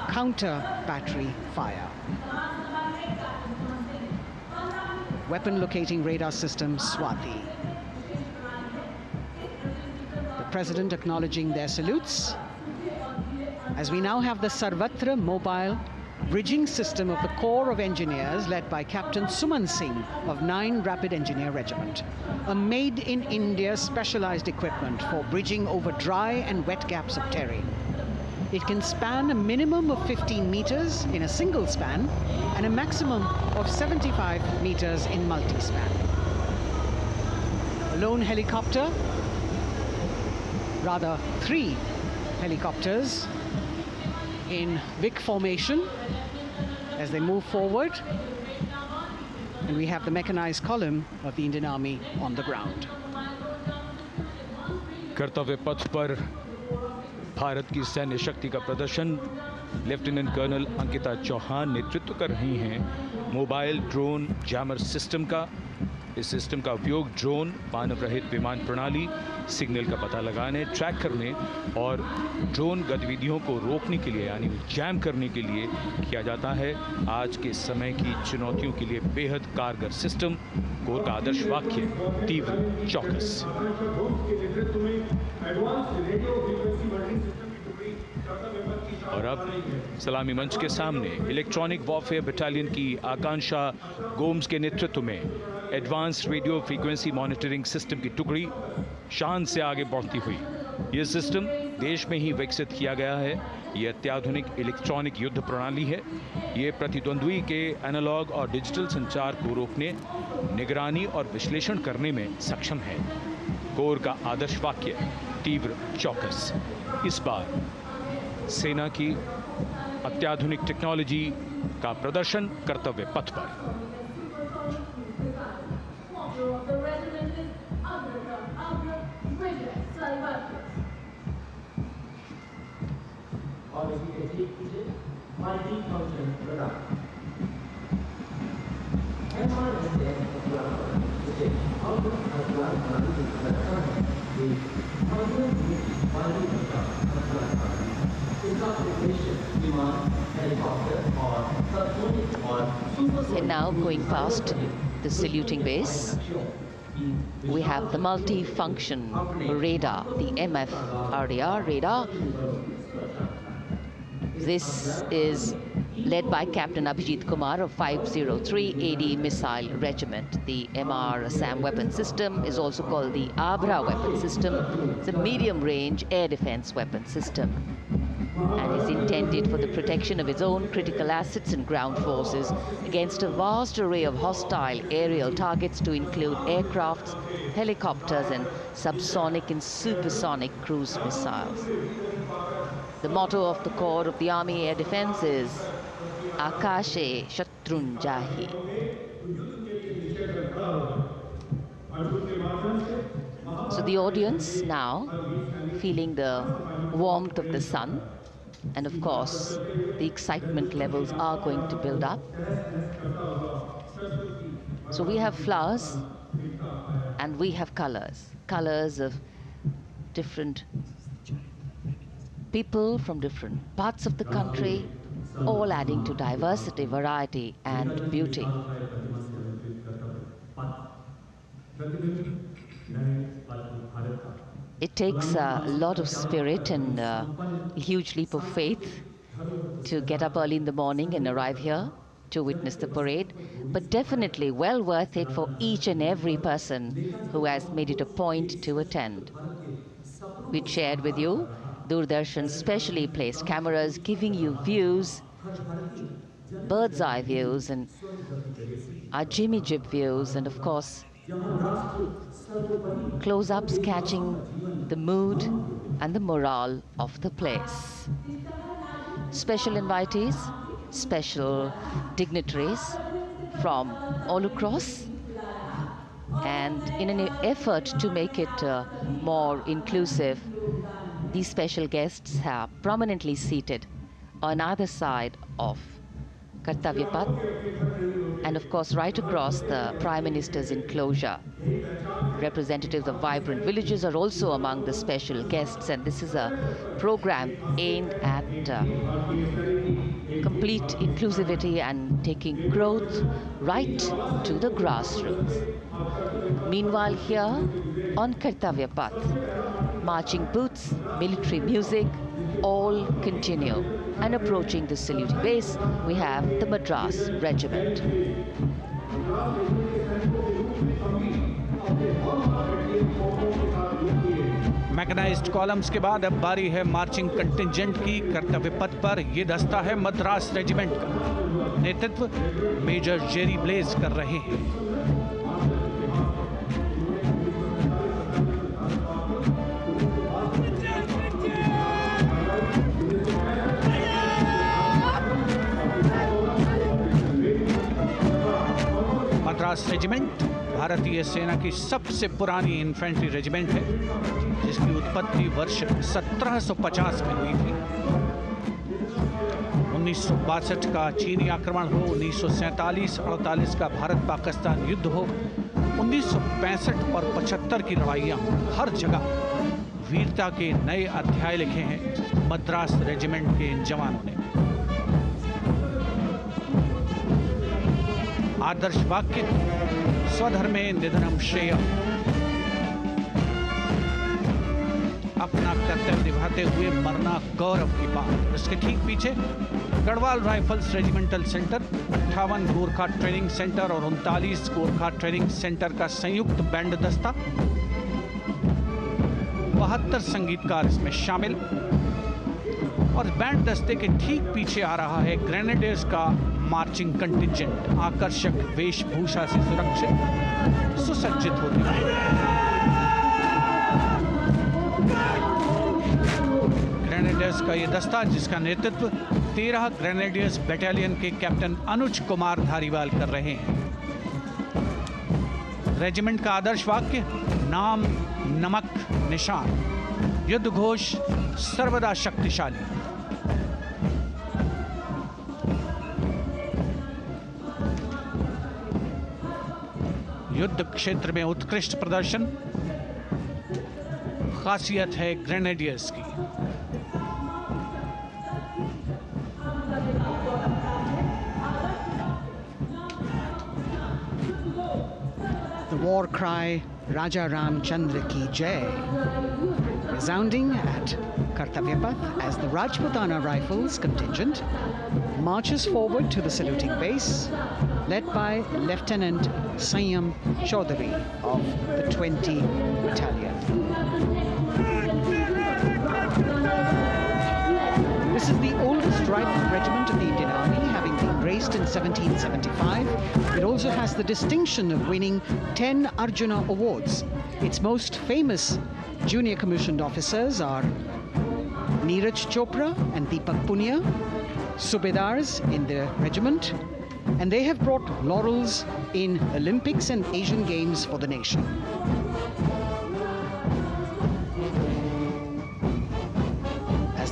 counter battery fire. Weapon locating radar system Swati. The President acknowledging their salutes, as we now have the Sarvatra mobile bridging system of the Corps of Engineers, led by Captain Suman Singh of 9 Rapid Engineer Regiment, a made-in-India specialized equipment for bridging over dry and wet gaps of terrain. It can span a minimum of 15 meters in a single span and a maximum of 75 meters in multi-span. A lone helicopter, rather 3 helicopters in Vic formation as they move forward, and we have the mechanized column of the Indian Army on the ground. कर्तव्य पथ पर भारत की सैन्य शक्ति का प्रदर्शन lieutenant colonel Ankita Chauhan नेतृत्व कर रही हैं मोबाइल ड्रोन जैमर सिस्टम का। इस सिस्टम का उपयोग ड्रोन, मानव रहित विमान प्रणाली, सिग्नल का पता लगाने, ट्रैक करने और ड्रोन गतिविधियों को रोकने के लिए यानी जैम करने के लिए किया जाता है। आज के समय की चुनौतियों के लिए बेहद कारगर सिस्टम। कोर का आदर्श वाक्य तीव्र चौकस। और अब सलामी मंच के सामने इलेक्ट्रॉनिक वॉरफेयर बटालियन की आकांक्षा गोम्स के नेतृत्व में advance radio frequency monitoring system की टुकड़ी शान से आगे बढ़ती हुई। यह सिस्टम देश में ही विकसित किया गया है। यह अत्याधुनिक इलेक्ट्रॉनिक युद्ध प्रणाली है। यह प्रतिद्वंद्वी के एनालॉग और डिजिटल संचार को रोकने, निगरानी और विश्लेषण करने में सक्षम है। कोर का आदर्श वाक्य तीव्र चौकस। इस बार सेना की अत्याधुनिक टेक्नोलॉजी का प्रदर्शन कर्तव्य पथ पर। And now going past the saluting base, we have the multi-function radar, the MFRDR radar. This is led by Captain Abhijit Kumar of 503 AD Missile Regiment. The MR SAM weapon system is also called the Abra weapon system. It's a medium-range air defense weapon system and is intended for the protection of its own critical assets and ground forces against a vast array of hostile aerial targets to include aircrafts, helicopters and subsonic and supersonic cruise missiles. The motto of the Corps of the Army Air Defense is Akashe Shatrunjahi. The audience now feeling the warmth of the sun, and of course the excitement levels are going to build up. So we have flowers and we have colors of different people from different parts of the country, all adding to diversity, variety and beauty. It takes a lot of spirit and a huge leap of faith to get up early in the morning and arrive here to witness the parade, but definitely well worth it for each and every person who has made it a point to attend. We shared with you Doordarshan's specially placed cameras giving you views, bird's eye views and our Jimmy Jib views, and of course close-ups catching the mood and the morale of the place. Special invitees, special dignitaries from all across, and in an effort to make it more inclusive, these special guests are prominently seated on either side of Kartavya Path, and of course right across the Prime Minister's enclosure. Representatives of vibrant villages are also among the special guests, and this is a program aimed at complete inclusivity and taking growth right to the grassroots. Meanwhile, here on Kartavya Path, marching boots, military music, all continue. And approaching the saluting base, we have the Madras Regiment. Mechanised columns के बाद अब बारी है marching contingent की। कर्तव्य पथ पर ये दस्ता है मद्रास रेजिमेंट का। नेतृत्व मेजर जेरी ब्लेज कर रहे हैं। मद्रास रेजिमेंट भारतीय सेना की सबसे पुरानी इन्फेंट्री रेजिमेंट है, जिसकी उत्पत्ति वर्ष 1750 में हुई थी। 1962 का चीनी आक्रमण हो, 1947-48 का भारत पाकिस्तान युद्ध हो, 1965 और 75 की लड़ाइयाँ हो, हर जगह वीरता के नए अध्याय लिखे हैं मद्रास रेजिमेंट के इन जवानों ने। आदर्श वाक्य स्वधर्मे निधनम श्रेय, अपना कर्तव्य निभाते हुए मरना गौरव की बात। इसके ठीक पीछे Garhwal rifles regimental centre, 58 Gorkha training centre और 39 गोरखा ट्रेनिंग सेंटर का संयुक्त बैंड दस्ता, 72 संगीतकार इसमें शामिल। और बैंड दस्ते के ठीक पीछे आ रहा है ग्रेनेडियर्स का मार्चिंग कंटिंजेंट, आकर्षक वेशभूषा से सुरक्षित सुसज्जित होते हुए। ग्रेनेडियर्स का ये दस्ता, जिसका नेतृत्व 13 ग्रेनेडियर्स बटालियन के कैप्टन अनुज कुमार धारीवाल कर रहे हैं। रेजिमेंट का आदर्श वाक्य नाम नमक निशान, युद्ध घोष सर्वदा शक्तिशाली। युद्ध क्षेत्र में उत्कृष्ट प्रदर्शन खासियत है ग्रेनेडियर्स की। The war cry Raja Ram Chandra Ki Jai resounding at Kartavya Path as the Rajputana Rifles contingent marches forward to the saluting base, led by Lieutenant Sanyam Chaudhary of the 20 Battalion. This is the oldest rifle regiment of the Indian Army, having been raised in 1775. It also has the distinction of winning 10 Arjuna Awards. Its most famous junior commissioned officers are Neeraj Chopra and Deepak Punia, Subedars in the regiment, and they have brought laurels in Olympics and Asian Games for the nation.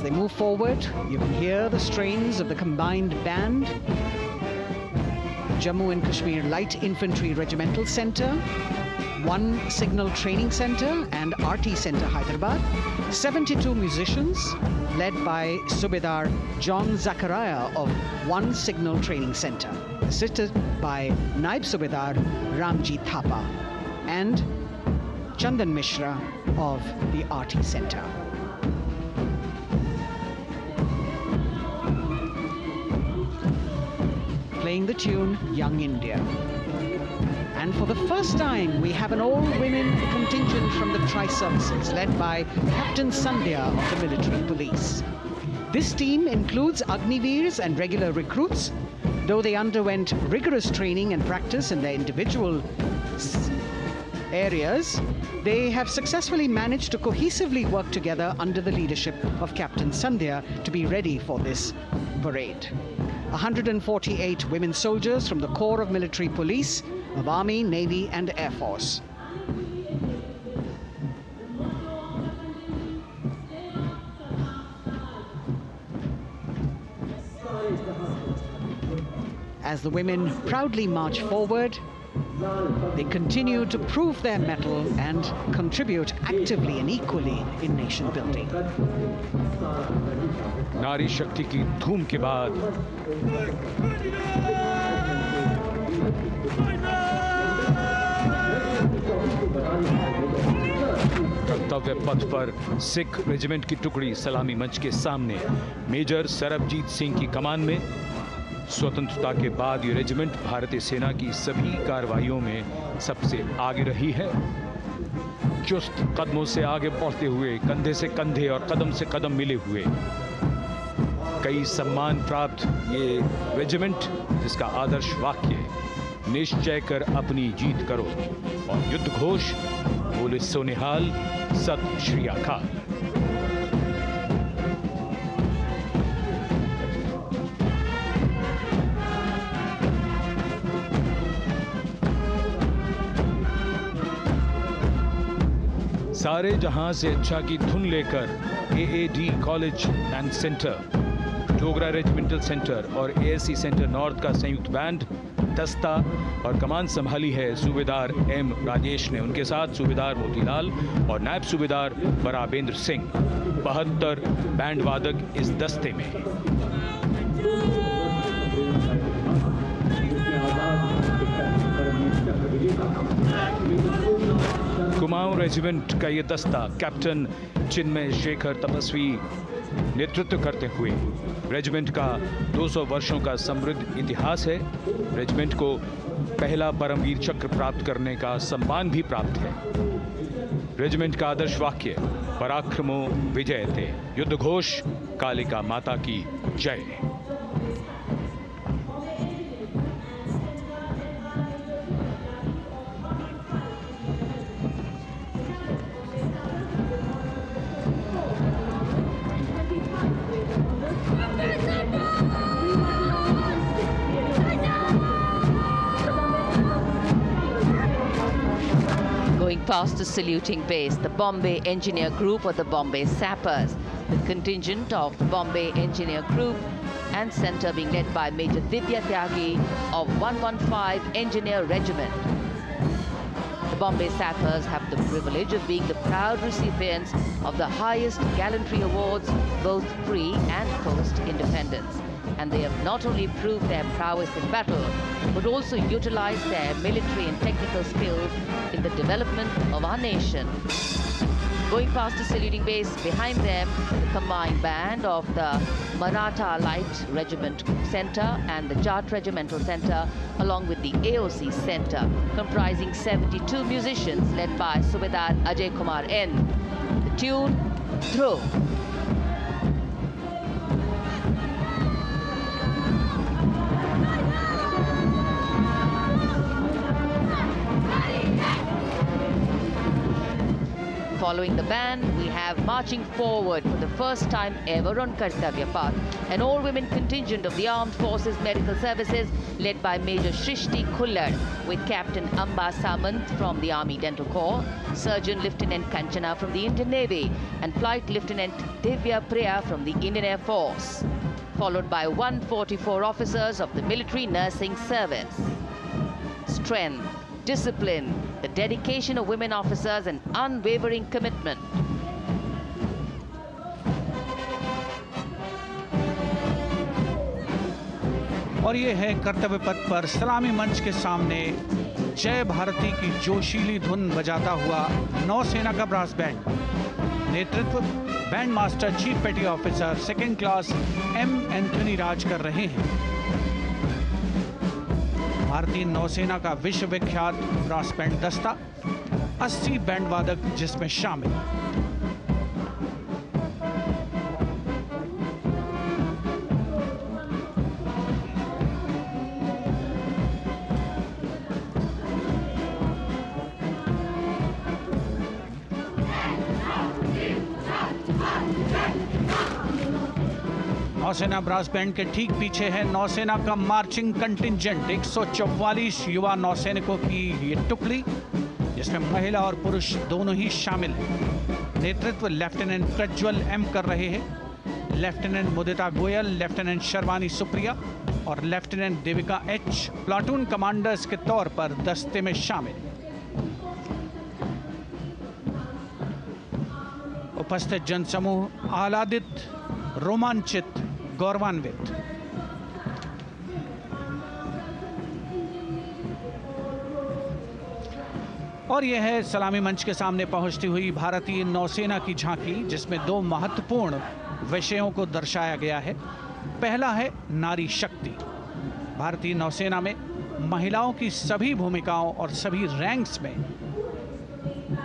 As they move forward, you can hear the strains of the combined band. Jammu and Kashmir Light Infantry Regimental Centre, 1 Signal Training Centre and RT Centre Hyderabad, 72 musicians led by Subedar John Zachariah of 1 Signal Training Centre, assisted by Naib Subedar Ramji Thapa and Chandan Mishra of the RT Centre. Playing the tune Young India. And for the first time, we have an all-women contingent from the Tri-Services, led by Captain Sandhya of the military police. This team includes Agniveers and regular recruits. Though they underwent rigorous training and practice in their individual areas, they have successfully managed to cohesively work together under the leadership of Captain Sandhya to be ready for this parade. 148 women soldiers from the Corps of Military Police of Army, Navy and Air Force. As the women proudly march forward, they continue to prove their mettle and contribute actively and equally in nation building. नारी शक्ति की धूम के बाद कर्तव्य पथ पर Sikh regiment की टुकड़ी सलामी मंच के सामने मेजर सरबजीत सिंह की कमान में। स्वतंत्रता के बाद ये रेजिमेंट भारतीय सेना की सभी कार्रवाइयों में सबसे आगे रही है। चुस्त कदमों से आगे बढ़ते हुए, कंधे से कंधे और कदम से कदम मिले हुए, कई सम्मान प्राप्त ये रेजिमेंट, जिसका आदर्श वाक्य निश्चय कर अपनी जीत करो और युद्ध घोष बोले सोनिहाल सत श्री अकाल। सारे जहां से अच्छा की धुन लेकर AAD college and centre, Dogra regimental centre और एएससी सेंटर नॉर्थ का संयुक्त बैंड, दस्ता और कमान संभाली है सूबेदार एम राजेश ने। उनके साथ सूबेदार मोतीलाल और नायब सूबेदार बराबेंद्र सिंह। 72 बैंड वादक इस दस्ते में। कुमाऊं रेजिमेंट का ये दस्ता कैप्टन चिन्मय शेखर तपस्वी नेतृत्व करते हुए, रेजिमेंट का 200 वर्षों का समृद्ध इतिहास है। रेजिमेंट को पहला परमवीर चक्र प्राप्त करने का सम्मान भी प्राप्त है। रेजिमेंट का आदर्श वाक्य पराक्रमो विजयते, युद्ध घोष कालिका माता की जय। Going past the saluting base, the Bombay Engineer Group or the Bombay Sappers, the contingent of the Bombay Engineer Group and Centre being led by Major Divya Tyagi of 115 Engineer Regiment. The Bombay Sappers have the privilege of being the proud recipients of the highest gallantry awards, both pre and post-independence. And they have not only proved their prowess in battle, but also utilized their military and technical skills in the development of our nation. Going past the saluting base, behind them, the combined band of the Maratha Light Regiment Centre and the Jat Regimental Centre, along with the AOC Centre, comprising 72 musicians led by Subedar Ajay Kumar N. The tune, Dhruv. Following the band, we have marching forward for the first time ever on Kartavya Path, an all-women contingent of the Armed Forces Medical Services led by Major Shrishti Khullar, with Captain Amba Samant from the Army Dental Corps, Surgeon Lieutenant Kanchana from the Indian Navy, and Flight Lieutenant Divya Priya from the Indian Air Force, followed by 144 officers of the Military Nursing Service. Strength, discipline, the dedication of women officers and unwavering commitment. और ये है कर्तव्य पथ पर सलामी मंच के सामने जय भारती की जोशीली धुन बजाता हुआ नौसेना का ब्रास बैंड। नेतृत्व band master chief petty officer second class M Anthony Raj कर रहे हैं। भारतीय नौसेना का विश्व विख्यात ब्रास बैंड दस्ता, 80 बैंड वादक जिसमें शामिल। नौसेना ब्रास बैंड के ठीक पीछे है नौसेना का मार्चिंग कंटिंजेंट, 144 युवा नौसैनिकों की ये टुकड़ी, जिसमें महिला और पुरुष दोनों ही शामिल हैं। नेतृत्व लेफ्टिनेंट प्रज्वल एम कर रहे हैं। लेफ्टिनेंट मुदिता गोयल, लेफ्टिनेंट शर्वानी सुप्रिया और lieutenant Devika H platoon commanders के तौर पर दस्ते में शामिल। उपस्थित जनसमूह आह्लादित, रोमांचित, गौरवान्वित। और यह है सलामी मंच के सामने पहुंचती हुई भारतीय नौसेना की झांकी, जिसमें दो महत्वपूर्ण विषयों को दर्शाया गया है। पहला है नारी शक्ति। भारतीय नौसेना में महिलाओं की सभी भूमिकाओं और सभी रैंक्स में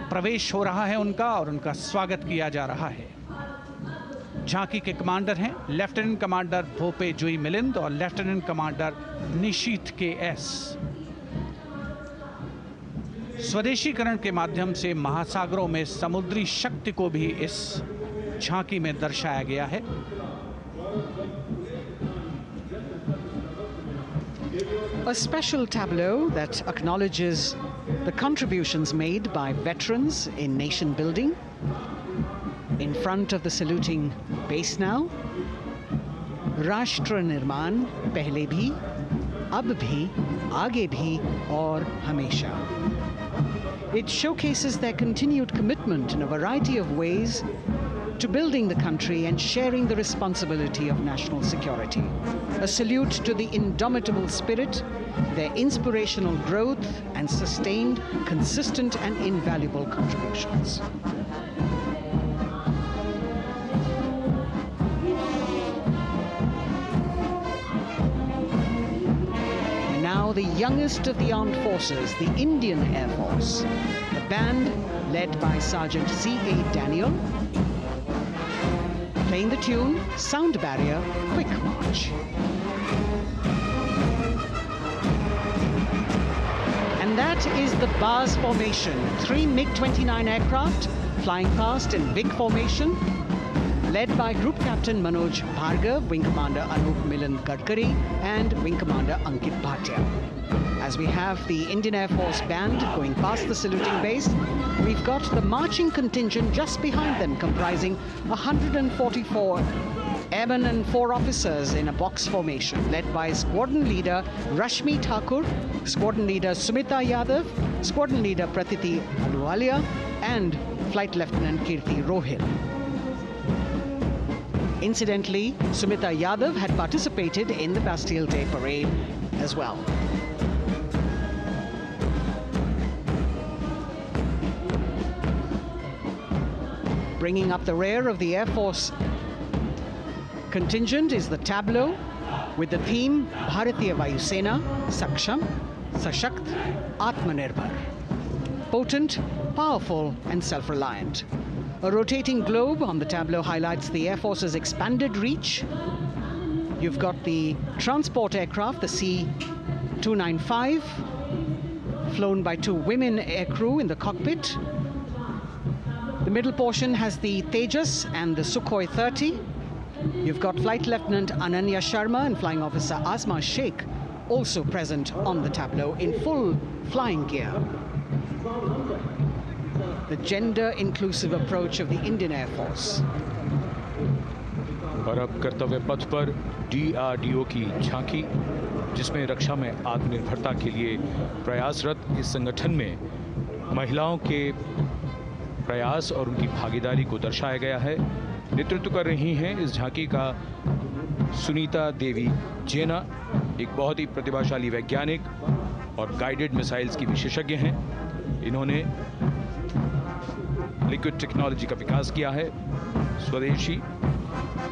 प्रवेश हो रहा है उनका, और उनका स्वागत किया जा रहा है। झांकी के कमांडर हैं लेफ्टिनेंट कमांडर भोपे जुई मिलिंद और लेफ्टिनेंट कमांडर निशीथ के एस। स्वदेशीकरण के माध्यम से महासागरों में समुद्री शक्ति को भी इस झांकी में दर्शाया गया है। A special tableau that acknowledges the contributions made by veterans in nation building. In front of the saluting base now, Rashtra Nirman pehle bhi, ab bhi, aage bhi aur hamesha. It showcases their continued commitment in a variety of ways to building the country and sharing the responsibility of national security. A salute to the indomitable spirit, their inspirational growth and sustained, consistent and invaluable contributions. Now the youngest of the armed forces, the Indian Air Force, the band led by Sergeant C.A. Daniel, playing the tune Sound Barrier Quick March. And that is the bars formation, 3 MiG-29 aircraft flying past in big formation, led by Group Captain Manoj Bhargav, Wing Commander Anup Milind Gadkari, and Wing Commander Ankit Bhatia. As we have the Indian Air Force band going past the saluting base, we've got the marching contingent just behind them, comprising 144 airmen and 4 officers in a box formation, led by Squadron Leader Rashmi Thakur, Squadron Leader Sumita Yadav, Squadron Leader Pratiti Aluwalia, and Flight Lieutenant Kirti Rohil. Incidentally, Sumita Yadav had participated in the Bastille Day Parade as well. Bringing up the rear of the Air Force contingent is the tableau with the theme Bharatiya Vayu Sena, Saksham, Sashakt, Atmanirbhar. Potent, powerful and self-reliant. A rotating globe on the tableau highlights the Air Force's expanded reach. You've got the transport aircraft, the C-295, flown by 2 women aircrew in the cockpit. The middle portion has the Tejas and the Sukhoi 30. You've got Flight Lieutenant Ananya Sharma and Flying Officer Asma Sheikh also present on the tableau in full flying gear. The gender-inclusive approach of the Indian Air Force. और अब कर्तव्य पथ पर DRDO की झांकी, जिसमें रक्षा में आत्मनिर्भरता के लिए प्रयासरत इस संगठन में महिलाओं के प्रयास और उनकी भागीदारी को दर्शाया गया है। नेतृत्व कर रही हैं इस झांकी का सुनीता देवी जेना, एक बहुत ही प्रतिभाशाली वैज्ञानिक और गाइडेड मिसाइल्स की विशेषज्ञ हैं। इन्होंने लिक्विड टेक्नोलॉजी का विकास किया है, स्वदेशी।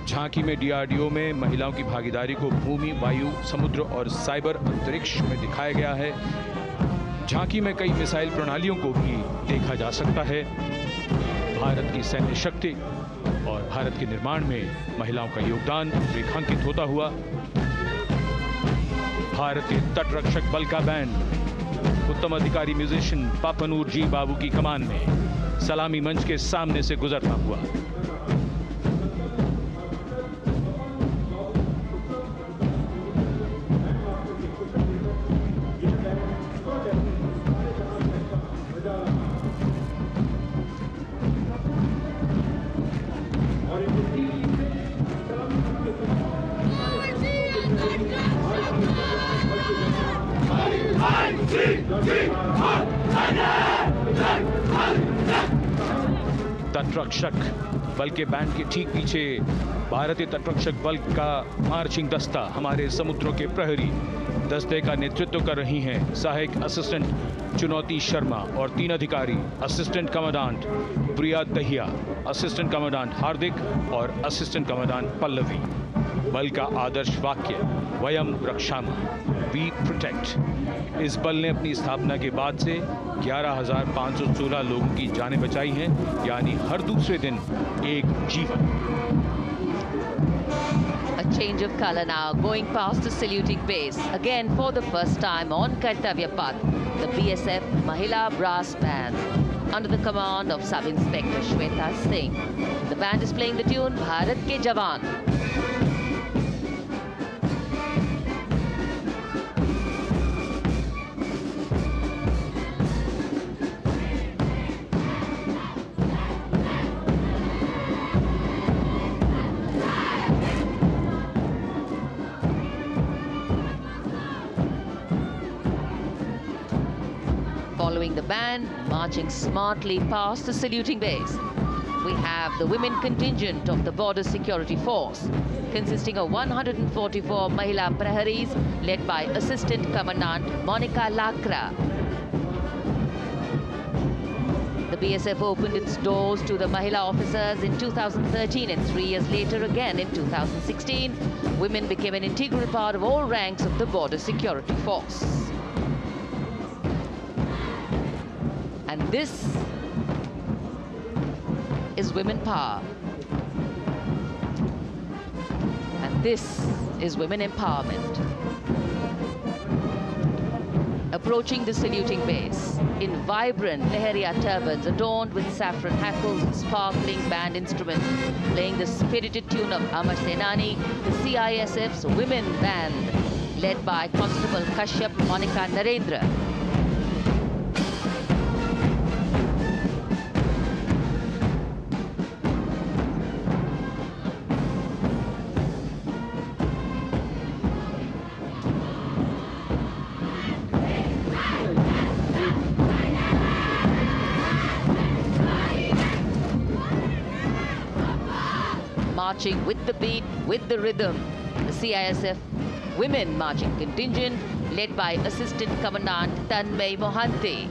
झांकी में DRDO में महिलाओं की भागीदारी को भूमि, वायु, समुद्र और साइबर अंतरिक्ष में दिखाया गया है। झांकी में कई मिसाइल प्रणालियों को भी देखा जा सकता है। भारत की सैन्य शक्ति और भारत के निर्माण में महिलाओं का योगदान रेखांकित होता हुआ। भारतीय तटरक्षक बल का बैंड उत्तम अधिकारी म्यूजिशियन पापनूर जी बाबू की कमान में सलामी मंच के सामने से गुजरता हुआ। तटरक्षक बल के बैंड के ठीक पीछे भारतीय तटरक्षक बल का मार्चिंग दस्ता हमारे समुद्रों के प्रहरी दस्ते का नेतृत्व कर रही हैं सहायक असिस्टेंट चुनौती शर्मा और 3 अधिकारी, असिस्टेंट कमांडेंट प्रिया दहिया, असिस्टेंट कमांडेंट हार्दिक और असिस्टेंट कमांडेंट पल्लवी। बल का आदर्श वाक्य वयम रक्षामः, वी प्रोटेक्ट। इस बल ने अपनी स्थापना के बाद से 11,516 लोगों की जानें बचाई हैं, यानी हर दूसरे दिन एक जीवन। A change of color now, going past the saluting base. Again, for the first time on Kartavya Path, the BSF Mahila Brass Band, under the command of Sub-Inspector Shweta Singh. The band is playing the tune Bharat Ke Jawan. Following the band, marching smartly past the saluting base, we have the women contingent of the Border Security Force, consisting of 144 Mahila Praharis, led by Assistant Commandant Monica Lakra. The BSF opened its doors to the Mahila officers in 2013, and 3 years later again in 2016, women became an integral part of all ranks of the Border Security Force. And this is women power. And this is women empowerment. Approaching the saluting base in vibrant Leheria turbans adorned with saffron hackles and sparkling band instruments, playing the spirited tune of Amar Senani, the CISF's women band, led by Constable Kashyap Monica Narendra. Marching with the beat, with the rhythm, the CISF Women Marching Contingent, led by Assistant Commandant Tanmay Mohanty,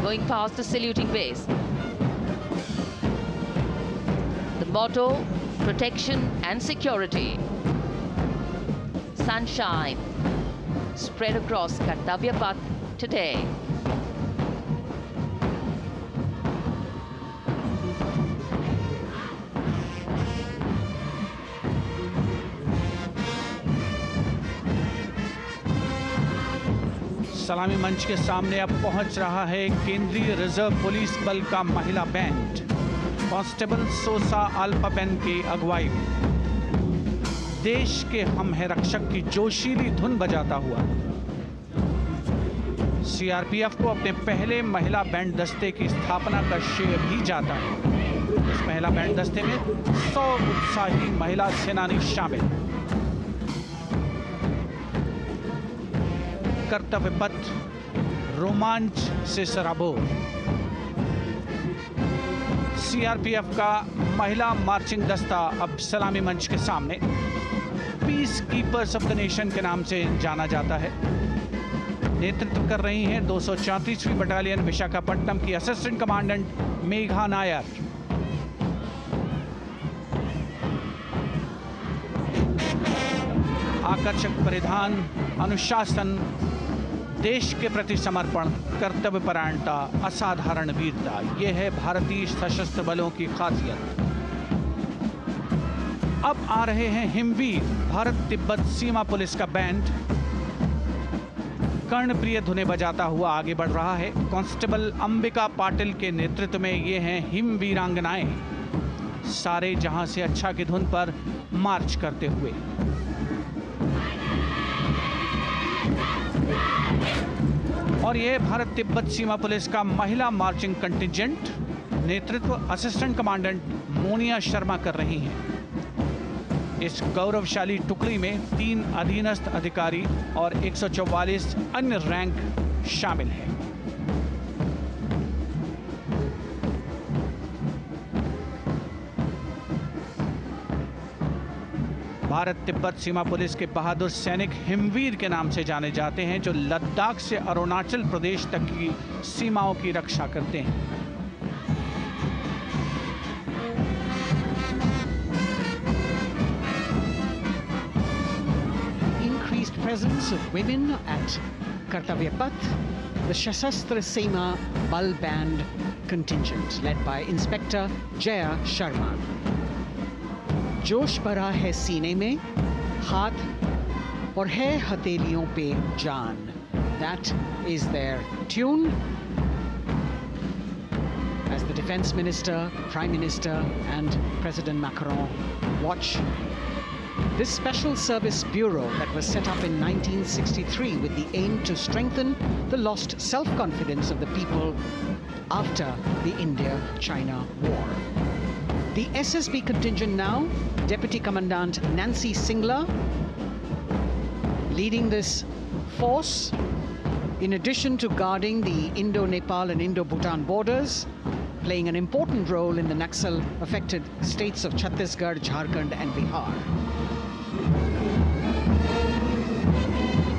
going past the saluting base. The motto, protection and security. Sunshine spread across Kartavya Path today. सलामी मंच के सामने अब पहुंच रहा है केंद्रीय reserve police बल का महिला बैंड। कांस्टेबल सोसा अल्पापेन की अगुवाई में देश के हम है रक्षक की जोशीली धुन बजाता हुआ सीआरपीएफ को अपने पहले महिला बैंड दस्ते की स्थापना का श्रेय भी जाता है। इस महिला बैंड दस्ते में 100 उत्साही महिला सेनानी शामिल। कर्तव्य पथ रोमांच से सराबोर। सीआरपीएफ का महिला मार्चिंग दस्ता अब सलामी मंच के सामने peace keepers of the nation के नाम से जाना जाता है। नेतृत्व कर रही हैं 234वीं बटालियन विशाखापट्टनम की असिस्टेंट कमांडेंट मेघा नायर। आकर्षक परिधान, अनुशासन, देश के प्रति समर्पण, कर्तव्यपरायणता, असाधारण वीरता, यह है भारतीय सशस्त्र बलों की खासियत। अब आ रहे हैं हिमवीर भारत तिब्बत सीमा पुलिस का बैंड कर्णप्रिय धुनें बजाता हुआ आगे बढ़ रहा है। कांस्टेबल अंबिका पाटिल के नेतृत्व में ये हैं हिमवीरांगनाएं, सारे जहां से अच्छा की धुन पर मार्च करते हुए। और यह भारत तिब्बत सीमा पुलिस का महिला मार्चिंग कंटिजेंट, नेतृत्व असिस्टेंट कमांडेंट मोनिया शर्मा कर रही हैं। इस गौरवशाली टुकड़ी में 3 अधीनस्थ अधिकारी और 144 अन्य रैंक शामिल हैं। भारत तिब्बत सीमा पुलिस के बहादुर सैनिक हिमवीर के नाम से जाने जाते हैं, जो लद्दाख से अरुणाचल प्रदेश तक की सीमाओं की रक्षा करते हैं। Increased presence of women at Kartavya Path, the Sashastra Seema Bal Band contingent led by Inspector Jaya Sharma. जोश भरा है सीने में, हाथ और है हथेलियों पे जान. That is their tune. As the Defense Minister, Prime Minister and President Macron watch this Special Service Bureau that was set up in 1963 with the aim to strengthen the lost self-confidence of the people after the India-China War. The SSB contingent now, Deputy Commandant Nancy Singla, leading this force, in addition to guarding the Indo-Nepal and Indo-Bhutan borders, playing an important role in the Naxal-affected states of Chhattisgarh, Jharkhand and Bihar.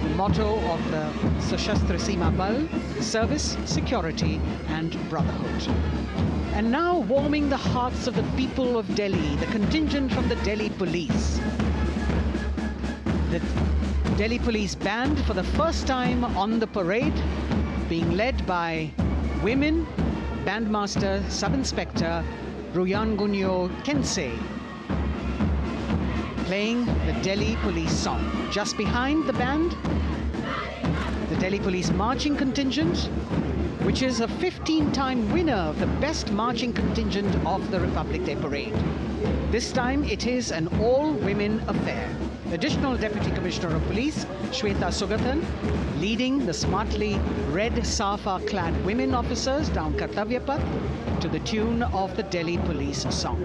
The motto of the Sashastra Seema Bal, service, security and brotherhood. And now warming the hearts of the people of Delhi, the contingent from the Delhi Police. The Delhi Police Band for the first time on the parade, being led by women, Bandmaster Sub-Inspector Ruyangunyo Kensei, playing the Delhi Police song. Just behind the band, the Delhi Police Marching Contingent, which is a 15-time winner of the best marching contingent of the Republic Day Parade. This time it is an all-women affair. Additional Deputy Commissioner of Police, Shweta Sugathan, leading the smartly red safa-clad women officers down Kartavya Path to the tune of the Delhi Police song.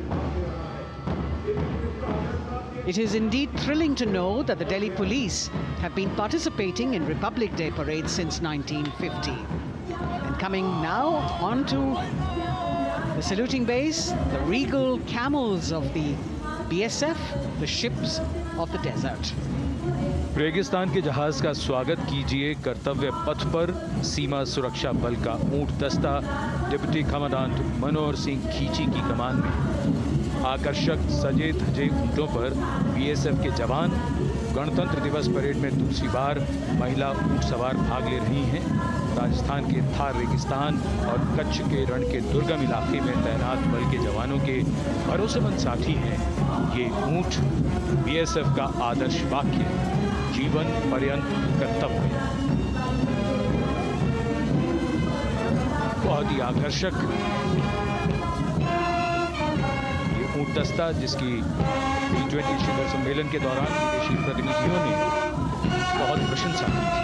It is indeed thrilling to know that the Delhi Police have been participating in Republic Day Parade since 1950. And coming now onto the saluting base, the regal camels of the BSF, the ships of the desert. रेगिस्तान के जहाज का स्वागत कीजिए कर्तव्य पथ पर सीमा सुरक्षा बल का ऊंट दस्ता डिप्टी कमांडेंट मनोहर सिंह खींची की कमान में। आकर्षक सजे धजे ऊंटों पर बीएसएफ के जवान। गणतंत्र दिवस परेड में दूसरी बार महिला ऊंट सवार भाग ले रही हैं। राजस्थान के थार रेगिस्तान और कच्छ के रण के दुर्गम इलाके में तैनात बल के जवानों के भरोसेमंद साथी हैं। ये ऊंट बीएसएफ का आदर्श वाक्य, जीवन पर्यंत कर्तव्य। बहुत ही आकर्षक संयुक्त दस्ता जिसकी G20 शिखर सम्मेलन के दौरान विदेशी प्रतिनिधियों ने बहुत प्रशंसा की थी।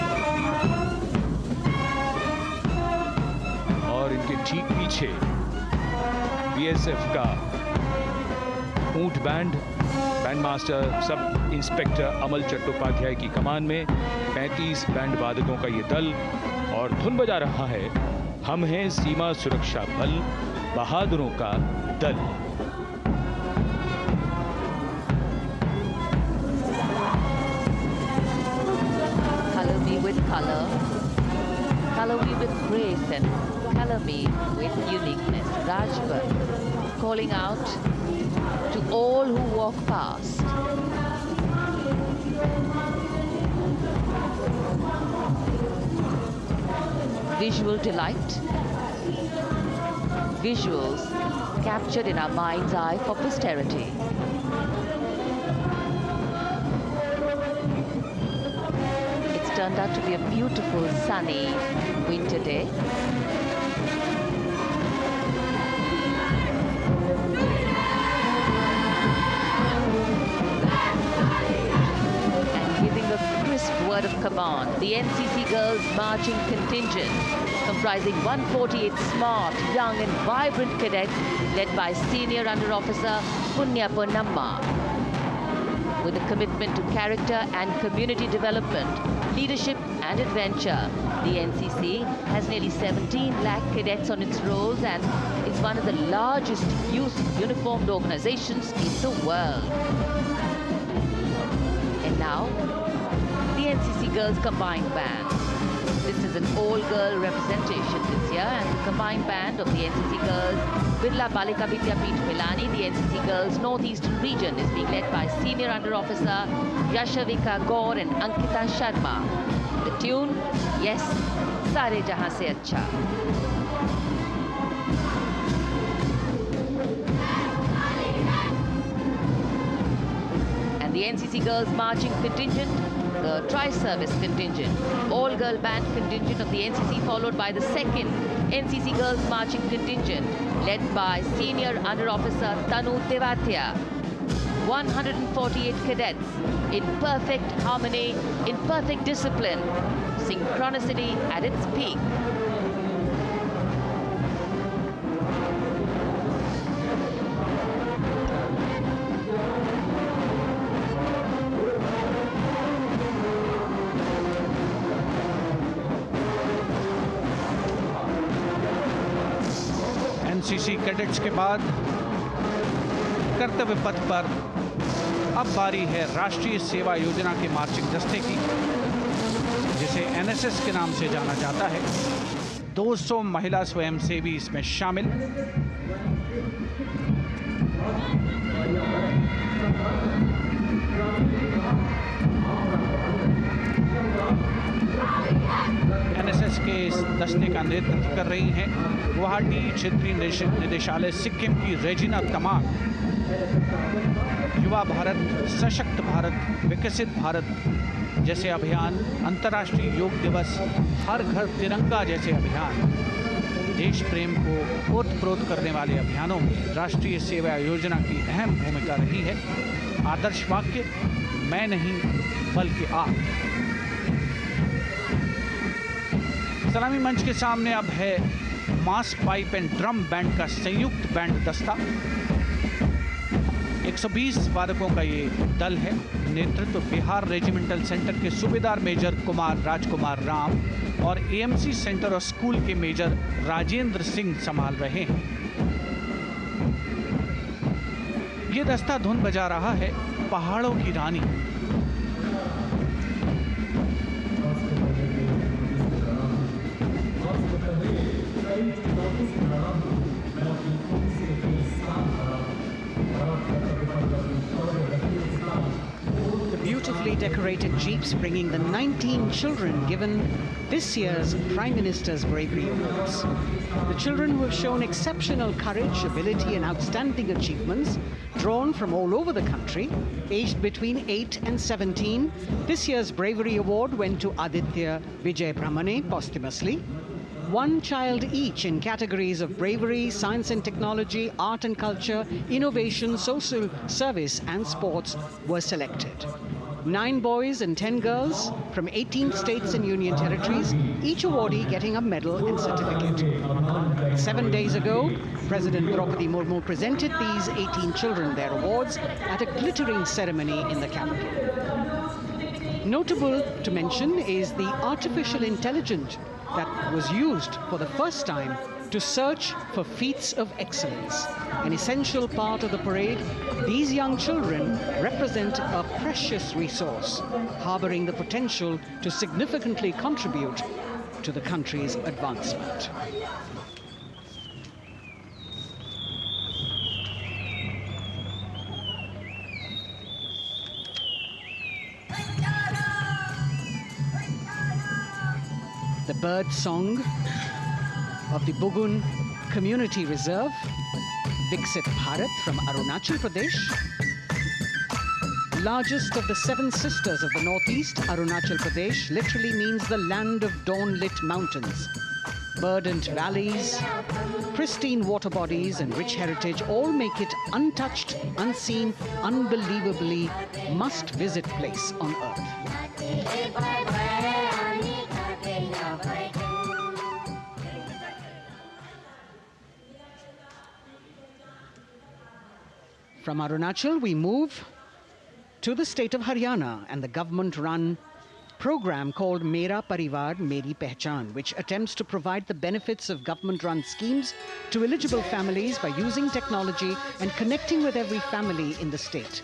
और इनके ठीक पीछे बीएसएफ का ऊंट बैंड मास्टर सब इंस्पेक्टर अमल चट्टोपाध्याय की कमान में 35 बैंड वादकों का ये दल और धुन बजा रहा है हम हैं सीमा सुरक्षा बल बहादुरों का दल। Color me with color, color me with grace, and color me with uniqueness. Rajpat, calling out to all who walk past. Visual delight, visuals captured in our mind's eye for posterity. It's turned out to be a beautiful sunny winter day. Word of command, the NCC Girls Marching Contingent, comprising 148 smart, young and vibrant cadets led by Senior Under Officer Punya Ponnamma. With a commitment to character and community development, leadership and adventure, the NCC has nearly 17 lakh cadets on its rolls and is one of the largest youth uniformed organizations in the world. And now, the NCC Girls Combined Band. This is an all-girl representation this year, and the combined band of the NCC Girls Birla Balika Vidyapeeth Milani, the NCC Girls Northeastern region, is being led by Senior Under Officer Yashavika Gaur and Ankita Sharma. The tune, yes, Sare Jahan Se Acha. The NCC Girls Marching Contingent, the Tri-Service Contingent, all-girl band contingent of the NCC, followed by the second NCC Girls Marching Contingent, led by Senior Under Officer Tanu Tewatia. 148 cadets in perfect harmony, in perfect discipline, synchronicity at its peak. NCC cadets के बाद कर्तव्य पथ पर अब बारी है राष्ट्रीय सेवा योजना के मार्चिंग दस्ते की, जिसे एनएसएस के नाम से जाना जाता है। 200 महिला स्वयंसेवी इसमें शामिल। एनएसएस के इस दस्ते का नेतृत्व कर रही हैं गुवाहाटी क्षेत्रीय निदेशालय सिक्किम की रेजिना तमांग। युवा भारत, सशक्त भारत, विकसित भारत जैसे अभियान, अंतर्राष्ट्रीय योग दिवस, हर घर तिरंगा जैसे अभियान, देश प्रेम को ओतप्रोत करने वाले अभियानों में राष्ट्रीय सेवा योजना की अहम भूमिका रही है। आदर्श वाक्य, मैं नहीं बल्कि आप। सलामी मंच के सामने अब है मास पाइप एंड ड्रम बैंड का संयुक्त बैंड दस्ता। 120 वादकों का ये दल है। नेतृत्व बिहार रेजिमेंटल सेंटर के सूबेदार मेजर कुमार राजकुमार राम और एएमसी सेंटर और स्कूल के मेजर राजेंद्र सिंह संभाल रहे हैं। ये दस्ता धुन बजा रहा है पहाड़ों की रानी। Beautifully decorated jeeps bringing the 19 children given this year's Prime Minister's Bravery Awards. The children who have shown exceptional courage, ability and outstanding achievements, drawn from all over the country, aged between 8 and 17. This year's Bravery Award went to Aditya Vijay Brahmane posthumously. 1 child each in categories of bravery, science and technology, art and culture, innovation, social service and sports were selected. 9 boys and 10 girls from 18 states and union territories, each awardee getting a medal and certificate. 7 days ago, President Draupadi Murmu presented these 18 children their awards at a glittering ceremony in the capital. Notable to mention is the artificial intelligence that was used for the first time to search for feats of excellence. An essential part of the parade, these young children represent a precious resource, harboring the potential to significantly contribute to the country's advancement. The bird song of the Bugun Community Reserve, Viksit Bharat from Arunachal Pradesh. Largest of the 7 sisters of the northeast, Arunachal Pradesh literally means the land of dawn-lit mountains. Verdant valleys, pristine water bodies and rich heritage all make it untouched, unseen, unbelievably must-visit place on earth. From Arunachal, we move to the state of Haryana and the government-run program called Mera Parivar Meri Pehchan, which attempts to provide the benefits of government-run schemes to eligible families by using technology and connecting with every family in the state.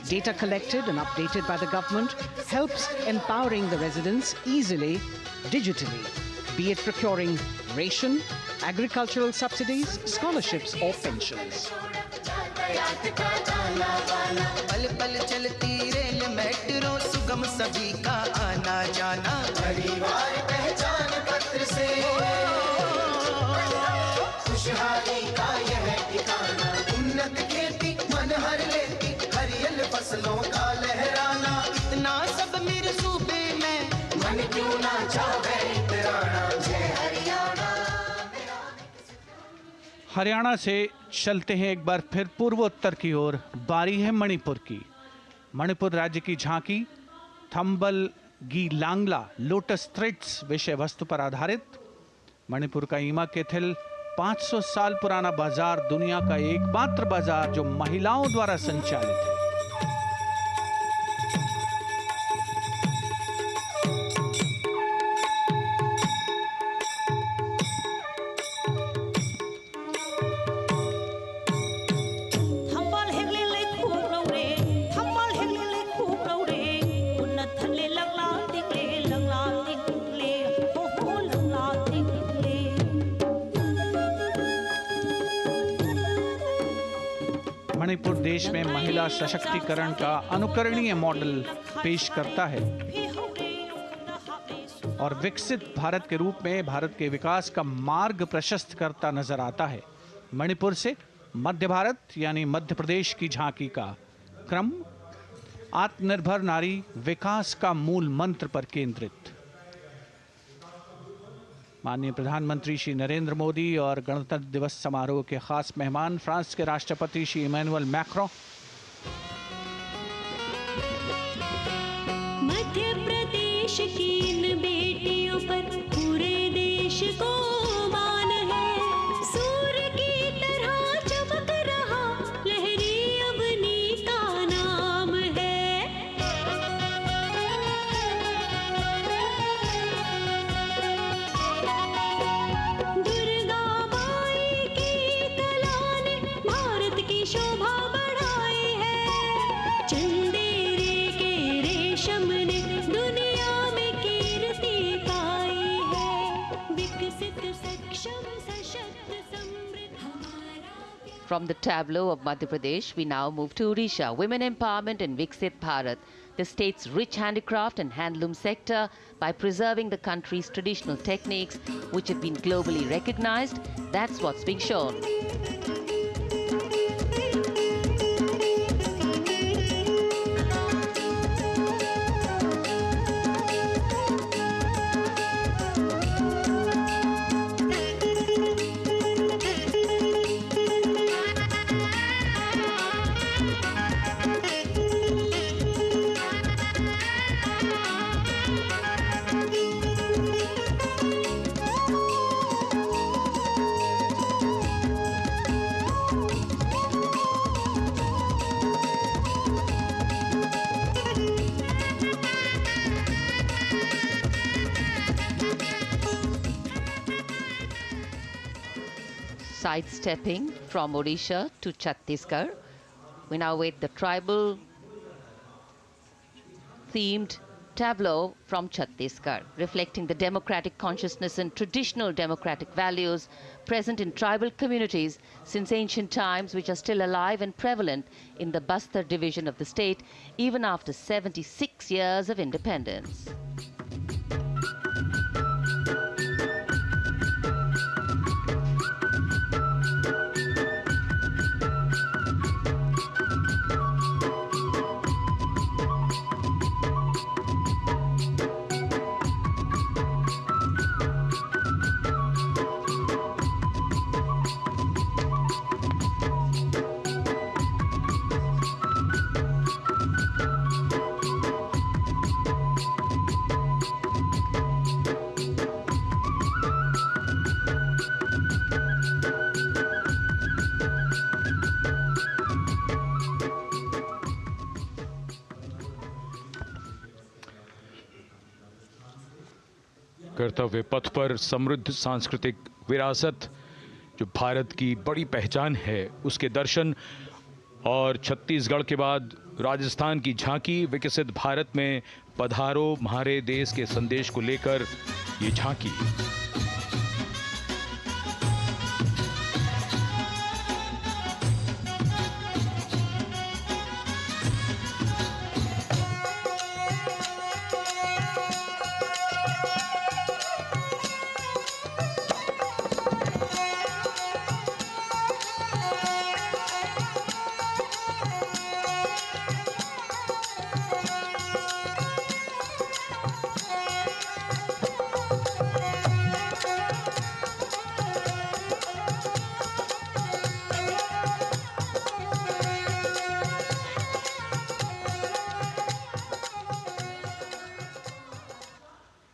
Data collected and updated by the government helps empowering the residents easily, digitally, be it procuring ration, agricultural subsidies, scholarships or pensions. पल पल चलती rail metro सुगम सभी का आना जाना परिवार पहचान पत्र से खुशहाली का यह ठिकाना उन्नत खेती मन हर लेती हरियल फसलों का लहराना इतना सब मेरे सूबे में मन क्यों ना चाहे इतराना जय हरियाणा। हरियाणा से चलते हैं एक बार फिर पूर्वोत्तर की ओर। बारी है मणिपुर की। मणिपुर राज्य की झांकी थंबल गी लांगला लोटस थ्रेड्स विषय वस्तु पर आधारित। मणिपुर का ईमा केथिल 500 साल पुराना बाजार, दुनिया का एकमात्र बाजार जो महिलाओं द्वारा संचालित है। मणिपुर देश में महिला सशक्तिकरण का अनुकरणीय मॉडल पेश करता है और विकसित भारत के रूप में भारत के विकास का मार्ग प्रशस्त करता नजर आता है। मणिपुर से मध्य भारत यानी मध्य प्रदेश की झांकी का क्रम आत्मनिर्भर नारी विकास का मूल मंत्र पर केंद्रित। माननीय प्रधानमंत्री श्री नरेंद्र मोदी और गणतंत्र दिवस समारोह के खास मेहमान फ्रांस के राष्ट्रपति श्री इमैनुअल मैक्रों। मध्य प्रदेश की इन बेटियों पर पूरे देश को मान है। सूर्य की तरह चमक रहा लहरी अवनी का नाम है। दुर्गा माई की कला ने भारत की शोभा बढ़ाई है। चंदेरे के रेशम ने दुनिया में कीर्ति पाई है। विकसित सक्षम सशक्त समृद्ध हमारा। From the tableau of Madhya Pradesh, we now move to Odisha. Women empowerment in Viksit Bharat, the state's rich handicraft and handloom sector, by preserving the country's traditional techniques, which have been globally recognized. That's what's being shown. Sidestepping from Odisha to Chhattisgarh, we now wait the tribal themed tableau from Chhattisgarh, reflecting the democratic consciousness and traditional democratic values present in tribal communities since ancient times, which are still alive and prevalent in the Bastar division of the state, even after 76 years of independence. कर्तव्य पथ पर समृद्ध सांस्कृतिक विरासत जो भारत की बड़ी पहचान है उसके दर्शन, और छत्तीसगढ़ के बाद राजस्थान की झांकी विकसित भारत में पधारो म्हारे देश के संदेश को लेकर ये झांकी।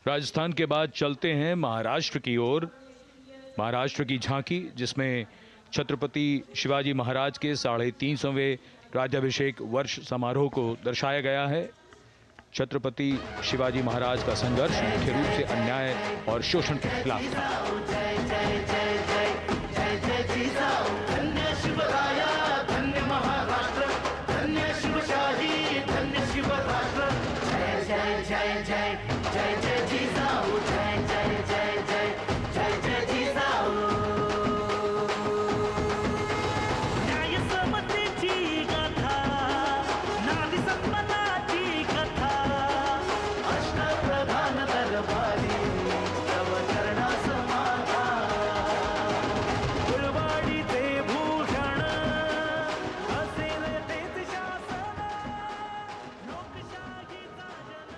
राजस्थान के बाद चलते हैं महाराष्ट्र की ओर। महाराष्ट्र की झांकी जिसमें छत्रपति शिवाजी महाराज के 350वें राज्याभिषेक वर्ष समारोह को दर्शाया गया है। छत्रपति शिवाजी महाराज का संघर्ष मुख्य रूप से अन्याय और शोषण के खिलाफ था।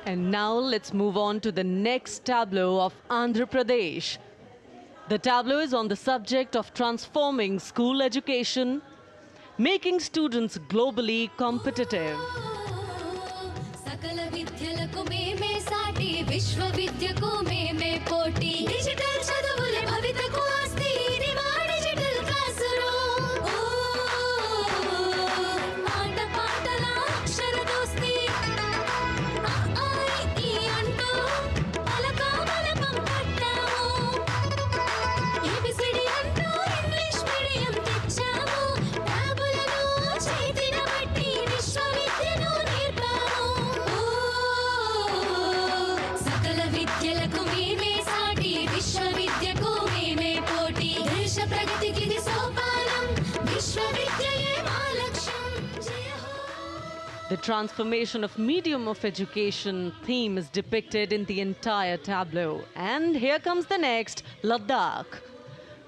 And now let's move on to the next tableau of Andhra Pradesh. The tableau is on the subject of transforming school education, making students globally competitive. सकल विद्यలకు మేమే సాటి విశ్వ విద్యకు మేమే పోటీ డిజిటల్ చదువుల భవితకు ఆస్తి ఇది మా డిజిటల్ క్లాసురూమ్ మాట పాటల అక్షర దోస్తి ఆ ఈ అంటూ పలక బలపం పట్టాము ఏబిసిడి అంటూ ఇంగ్లీష్ మీడియం తెచ్చాము ట్యాబులను చేతిన బట్టి విశ్వ విద్యను నేర్పాము సకల విద్యలకు మేమే సాటి విశ్వ విద్యకు మేమే పోటీ దేశ ప్రగతికి ఇది సోపానం విశ్వ విద్యయే మా లక్ష్యం జయ హో. The transformation of medium of education theme is depicted in the entire tableau. And here comes the next, Ladakh.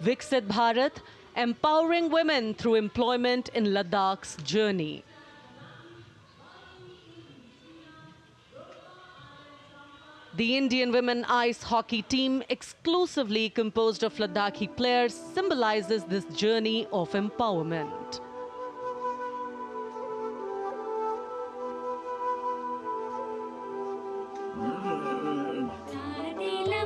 Viksit Bharat, empowering women through employment in Ladakh's journey. The Indian women ice hockey team, exclusively composed of Ladakhi players, symbolizes this journey of empowerment. Kartavya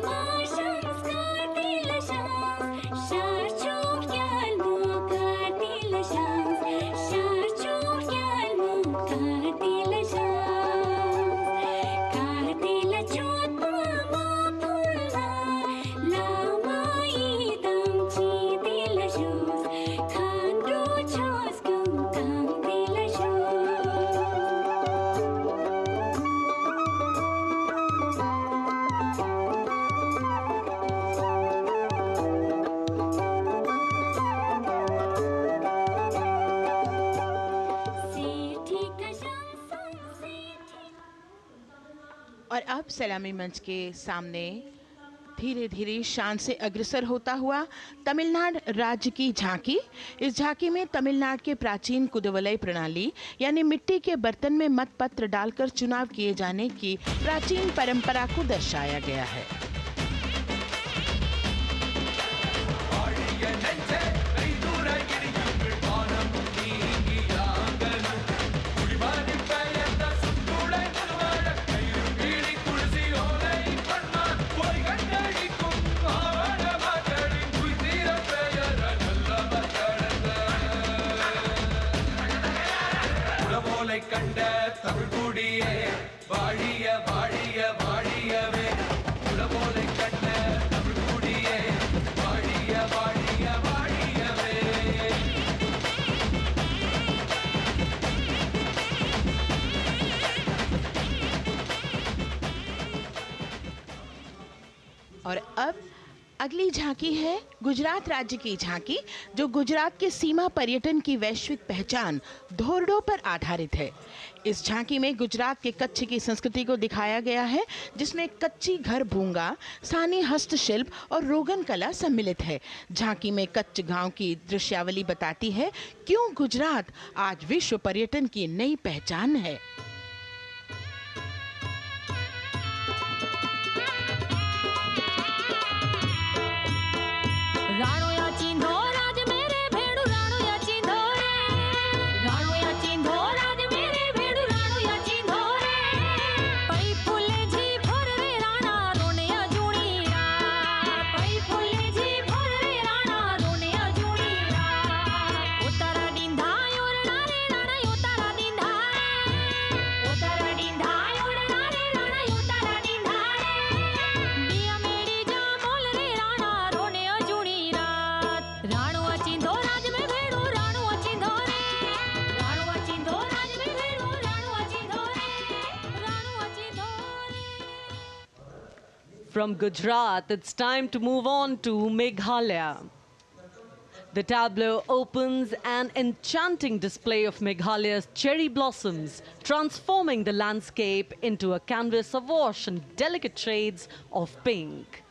Path सलामी मंच के सामने धीरे धीरे शान से अग्रसर होता हुआ तमिलनाडु राज्य की झांकी। इस झांकी में तमिलनाडु के प्राचीन कुदवलय प्रणाली यानी मिट्टी के बर्तन में मतपत्र डालकर चुनाव किए जाने की प्राचीन परंपरा को दर्शाया गया है। और अब अगली झांकी है गुजरात राज्य की झांकी, जो गुजरात के सीमा पर्यटन की वैश्विक पहचान धोरडो पर आधारित है। इस झांकी में गुजरात के कच्छ की संस्कृति को दिखाया गया है, जिसमें कच्ची घर भूंगा, स्थानीय हस्तशिल्प और रोगन कला सम्मिलित है। झांकी में कच्छ गांव की दृश्यावली बताती है क्यों गुजरात आज विश्व पर्यटन की नई पहचान है। From Gujarat, it's time to move on to Meghalaya. The tableau opens an enchanting display of Meghalaya's cherry blossoms, transforming the landscape into a canvas awash in delicate shades of pink.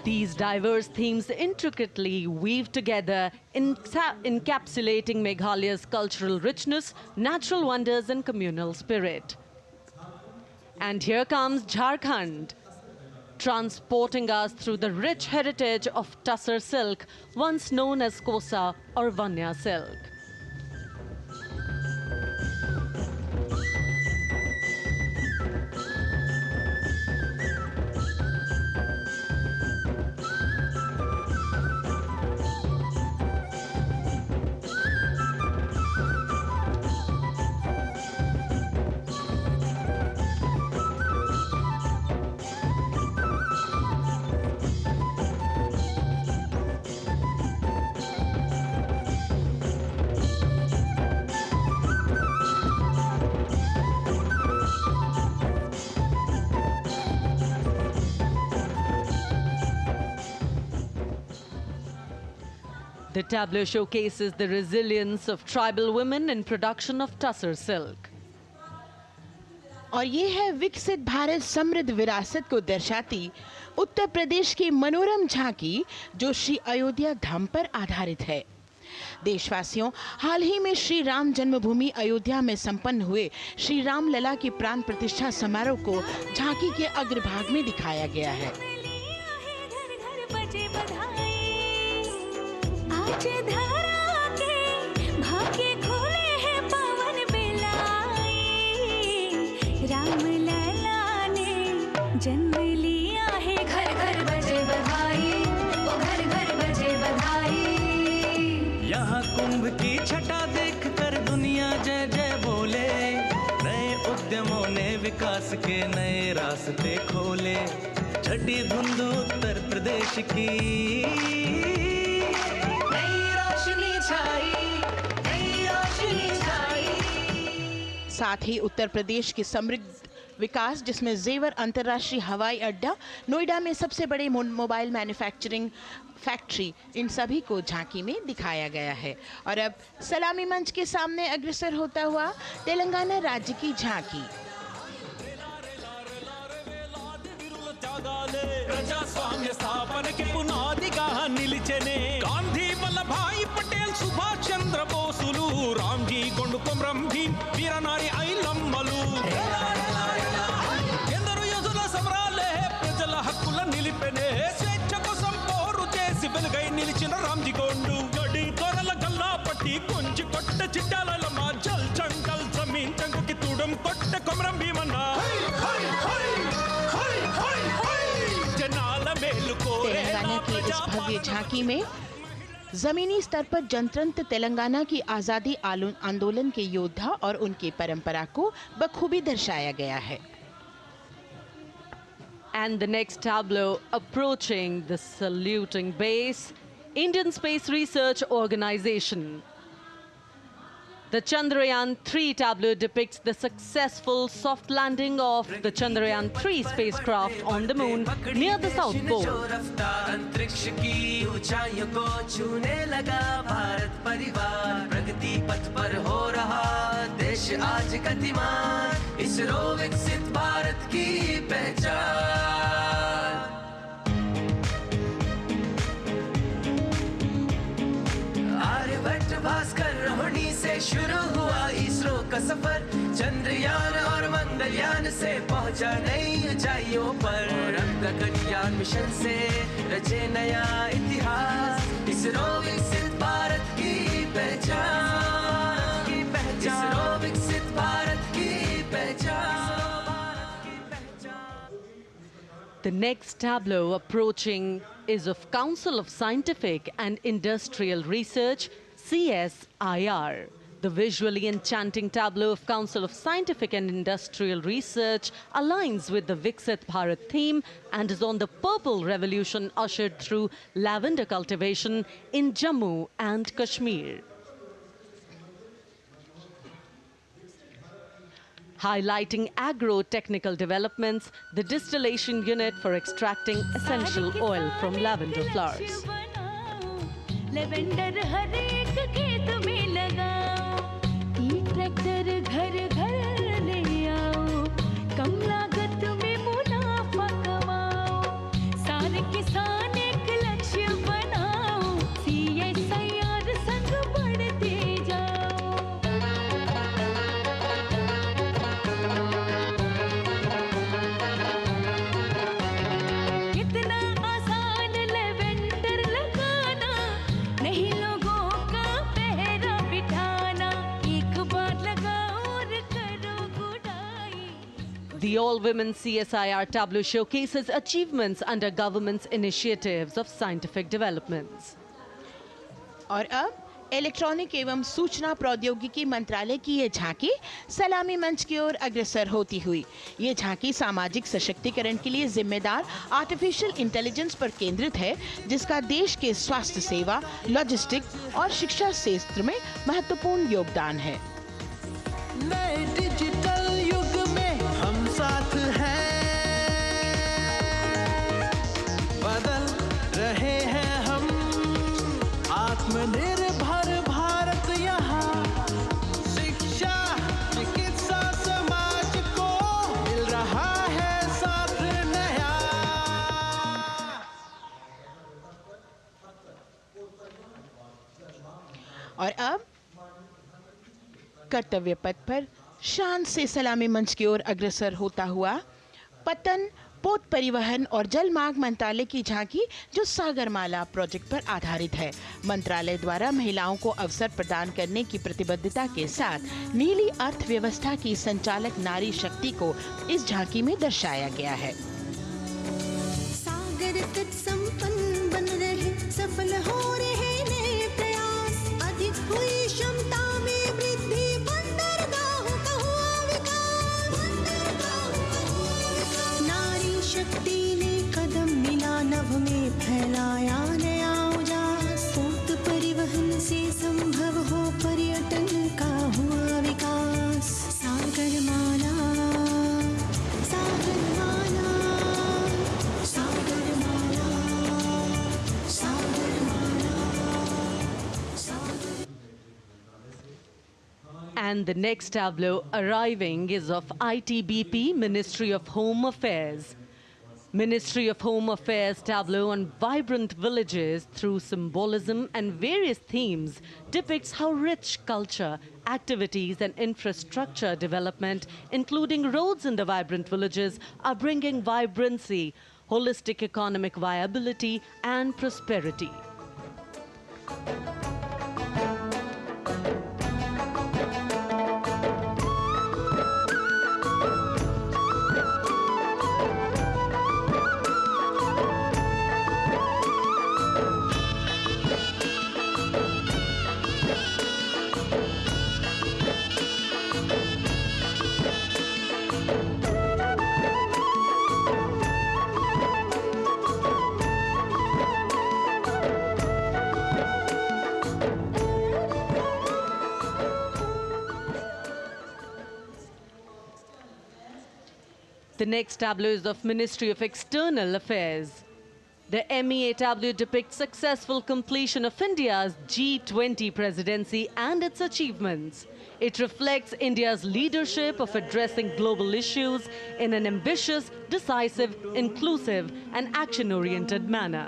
These diverse themes intricately weave together, encapsulating Meghalaya's cultural richness, natural wonders, and communal spirit. And here comes Jharkhand, transporting us through the rich heritage of Tussar silk, once known as Kosa or Vanya silk. The tableau showcases the resilience of tribal women in production of Tussar silk. और ये है विकसित भारत समृद्ध विरासत को दर्शाती उत्तर प्रदेश की मनोरम झांकी, जो श्री अयोध्या धाम पर आधारित है। देशवासियों, हाल ही में श्री राम जन्मभूमि अयोध्या में संपन्न हुए श्री राम लला की प्राण प्रतिष्ठा समारोह को झांकी के अग्रभाग में दिखाया गया है। आज धरा के जन्म लिया है, घर घर बजे बधाई, ओ घर घर बजे बधाई। यहाँ कुंभ की छटा देख कर दुनिया जय जय बोले, नए उद्यमों ने विकास के नए रास्ते खोले। छठी धुंध उत्तर प्रदेश की, नई रोशनी छाई, नई रोशनी छाई। साथ ही उत्तर प्रदेश की समृद्ध विकास, जिसमें जेवर अंतर्राष्ट्रीय हवाई अड्डा, नोएडा में सबसे बड़े मोबाइल मैन्युफैक्चरिंग फैक्ट्री, इन सभी को झांकी में दिखाया गया है। और अब सलामी मंच के सामने अग्रसर होता हुआ तेलंगाना राज्य की झांकी। ప్రజాస్వామ్య స్థాపనకి పునాదిగా నిలిచెనే గాంధీ వల్లభాయ్ పటేల్ సుభాష్ చంద్ర బోసులు రామ్జీ గొండు కొమరం భీం వీరనారి ఐలమ్మలు ఎందరో యోధుల సమరాలే ప్రజల హక్కుల నిలిపెనే స్వేచ్ఛ కోసం పోరు చేసి వెలుగై నిలిచిన రామ్జీ గొండు గడి దొరల గల్లా పట్టి కొంచి కొట్ట చిట్టాలమ్మ జల్ జంగల్ జమీన్ జంగుకి తూడం కొట్ట కొమరం భీమన్న तेलंगाना की इस भव्य झांकी में जमीनी स्तर पर जनतंत्र तेलंगाना की आजादी आंदोलन के योद्धा और उनकी परंपरा को बखूबी दर्शाया गया है। And the next tableau approaching the saluting base, Indian Space Research Organization. The Chandrayaan-3 tableau depicts the successful soft landing of the Chandrayaan-3 spacecraft on the moon near the South Pole. अंतरिक्ष की ऊंचाइयों को छूने लगा भारत परिवार, प्रगति पथ पर हो रहा देश आज गतिमान, इसरो विकसित भारत की पहचान। आर्यभट्ट भास्कर रोहिणी से शुरू हुआ इसरो का सफर, चंद्रयान और मंगलयान से पहुंचा नई ऊंचाइयों पर, गगनयान मिशन से रचे नया इतिहास, इसरो विकसित भारत की पहचान, इसरो विकसित भारत की पहचान। The next tableau approaching is of Council of Scientific and Industrial Research, CSIR. The visually enchanting tableau of Council of Scientific and Industrial Research aligns with the Viksit Bharat theme and is on the Purple Revolution ushered through lavender cultivation in Jammu and Kashmir. Highlighting agro-technical developments, the distillation unit for extracting essential oil from lavender flowers. Lavender हर एक खेत में लगाओ, ई tractor घर घर ले आओ, कम लागत में मुनाफा कमाओ, सारे किसान एक लक्ष्य बनाओ, CSIR संग बढ़ते जाओ। कितना आसान लेवेंडर लगाना, नहीं लोगों का पहरा बिठाना, एक बार लगाओ और करो गुडाई। The all-women CSIR tableau showcases achievements under government's initiatives of scientific developments. और अब इलेक्ट्रॉनिक एवं सूचना प्रौद्योगिकी मंत्रालय की ये झांकी सलामी मंच की ओर अग्रसर होती हुई। ये झांकी सामाजिक सशक्तिकरण के लिए जिम्मेदार आर्टिफिशियल इंटेलिजेंस पर केंद्रित है, जिसका देश के स्वास्थ्य सेवा, लॉजिस्टिक्स और शिक्षा क्षेत्र में महत्वपूर्ण योगदान है। नए डिजिटल युग में हम साथ हैं, बदल रहे हैं हम, आत्मनिर्भर भारत यहाँ, शिक्षा चिकित्सा समाज को मिल रहा है साथ नया। और अब कर्तव्य पथ पर शान से सलामी मंच की ओर अग्रसर होता हुआ पतन, पोत परिवहन और जल मार्ग मंत्रालय की झांकी, जो सागरमाला प्रोजेक्ट पर आधारित है। मंत्रालय द्वारा महिलाओं को अवसर प्रदान करने की प्रतिबद्धता के साथ नीली अर्थव्यवस्था की संचालक नारी शक्ति को इस झांकी में दर्शाया गया है। संकट संपन्न बन रहे, सफल हो रहे नए प्रयास, अधिक हुई क्षमता में वृद्धि, बंदरगाहों का हुआ विकास, नारी शक्ति ने कदम मिला नभ में फैलाया नया उजास, पोत परिवहन से संभव हो पर्यटन का हुआ विकास, सागरमाला सागरमाला सागरमाला सागरमाला सागर। And the next tableau arriving is of ITBP, Ministry of Home Affairs. Ministry of Home Affairs tableau on vibrant villages through symbolism and various themes depicts how rich culture, activities and infrastructure development, including roads in the vibrant villages, are bringing vibrancy, holistic economic viability and prosperity. The next tableau is of Ministry of External Affairs. The MEA tableau depicts successful completion of India's G20 presidency and its achievements. It reflects India's leadership of addressing global issues in an ambitious, decisive, inclusive and action-oriented manner.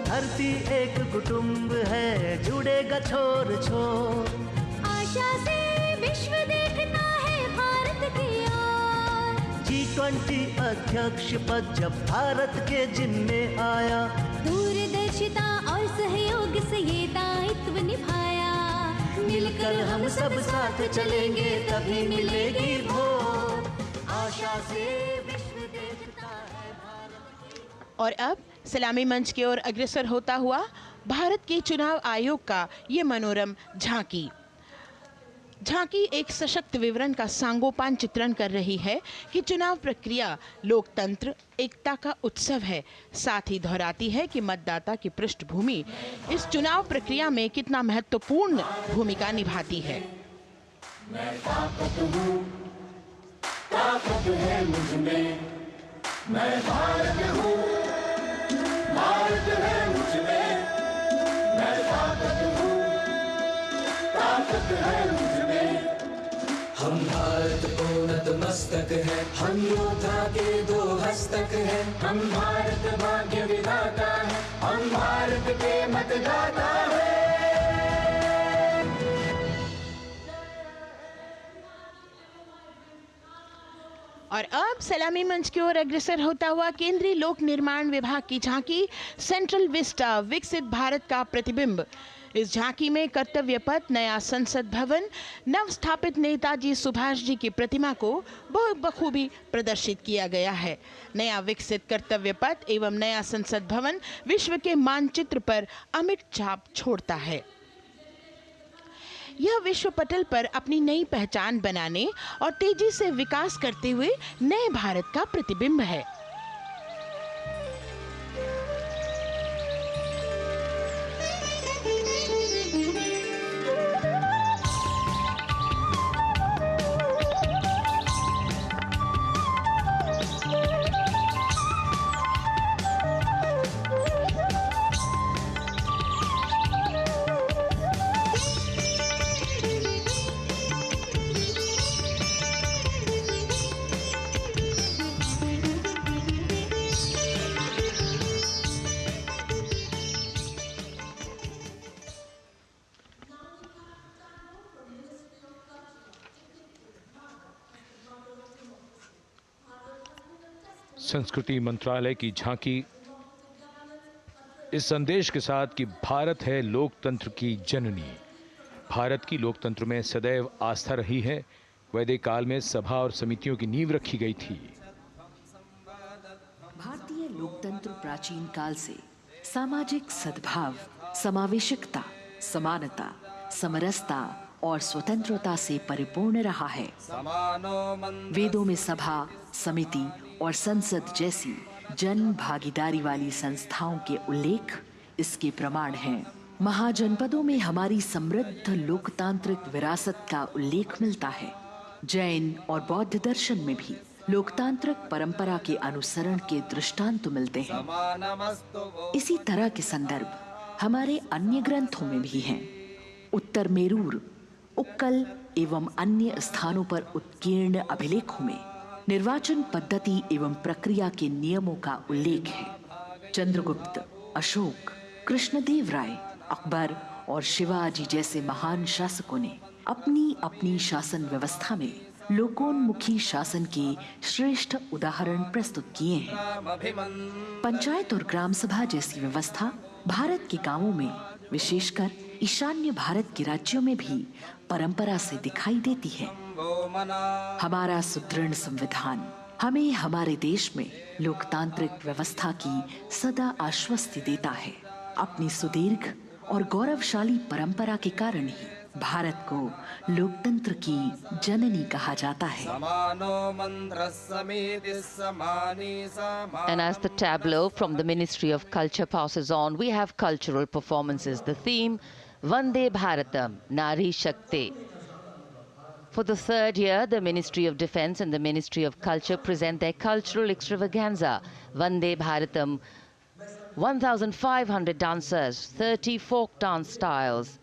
धरती एक कुटुंब है, जुड़ेगा छोर छोर, आशा से विश्व देखता है भारत की ओर, G20 अध्यक्ष पद जब भारत के जिम्मे आया, दूरदर्शिता और सहयोग से ये दायित्व निभाया, मिलकर हम सब साथ चलेंगे तभी मिलेगी भोर, आशा से विश्व देखता है भारत। और अब सलामी मंच की ओर अग्रसर होता हुआ भारत के चुनाव आयोग का ये मनोरम झांकी। झांकी एक सशक्त विवरण का सांगोपान चित्रण कर रही है कि चुनाव प्रक्रिया लोकतंत्र एकता का उत्सव है, साथ ही दोहराती है कि मतदाता की पृष्ठभूमि इस चुनाव प्रक्रिया में कितना महत्वपूर्ण भूमिका निभाती है। मैं ताकत हूँ, ताकत है मुझ में, मैं भारत हूँ, भारत है मुझ में, मैं ताकत हूँ, ताकत है मुझ में। हम भारत को नतमस्तक है, हम योद्धा के दो हस्तक है, हम भारत भाग्य विधाता है, हम भारत के मतदाता है। और अब सलामी मंच की ओर अग्रसर होता हुआ केंद्रीय लोक निर्माण विभाग की झांकी सेंट्रल विस्टा, विकसित भारत का प्रतिबिंब। इस झांकी में कर्तव्य पथ, नया संसद भवन, नव स्थापित नेताजी सुभाष जी की प्रतिमा को बहुत बखूबी प्रदर्शित किया गया है। नया विकसित कर्तव्य पथ एवं नया संसद भवन विश्व के मानचित्र पर अमिट छाप छोड़ता है। यह विश्व पटल पर अपनी नई पहचान बनाने और तेजी से विकास करते हुए नए भारत का प्रतिबिंब है। संस्कृति मंत्रालय की झांकी इस संदेश के साथ कि भारत है लोकतंत्र की जननी। भारत की लोकतंत्र में सदैव आस्था रही है। वैदिक काल में सभा और समितियों की नींव रखी गई थी। लोकतंत्र प्राचीन काल से सामाजिक सद्भाव, समावेशिकता, समानता, समरसता और स्वतंत्रता से परिपूर्ण रहा है। वेदों में सभा, समिति और संसद जैसी जन भागीदारी वाली संस्थाओं के उल्लेख इसके प्रमाण हैं। महाजनपदों में हमारी समृद्ध लोकतांत्रिक विरासत का उल्लेख मिलता है। जैन और बौद्ध दर्शन में भी लोकतांत्रिक परंपरा के अनुसरण के दृष्टांत मिलते हैं। इसी तरह के संदर्भ हमारे अन्य ग्रंथों में भी हैं। उत्तर मेरूर, उक्कल एवं अन्य स्थानों पर उत्कीर्ण अभिलेखों में निर्वाचन पद्धति एवं प्रक्रिया के नियमों का उल्लेख है। चंद्रगुप्त, अशोक, कृष्णदेव राय, अकबर और शिवाजी जैसे महान शासकों ने अपनी अपनी शासन व्यवस्था में लोकोन्मुखी शासन के श्रेष्ठ उदाहरण प्रस्तुत किए हैं। पंचायत और ग्राम सभा जैसी व्यवस्था भारत के गांवों में, विशेषकर ईशान्य भारत के राज्यों में भी परंपरा से दिखाई देती है। हमारा सुदृढ़ संविधान हमें हमारे देश में लोकतांत्रिक व्यवस्था की सदा आश्वस्ति देता है। अपनी सुदीर्घ और गौरवशाली परंपरा के कारण ही भारत को लोकतंत्र की जननी कहा जाता है। And as the tableau from the Ministry of Culture passes on, we have cultural performances. The theme, Vande Bharatam, Nari Shakti. For the third year, the Ministry of Defence and the Ministry of Culture present their cultural extravaganza, Vande Bharatam. 1,500 dancers, 30 folk dance styles.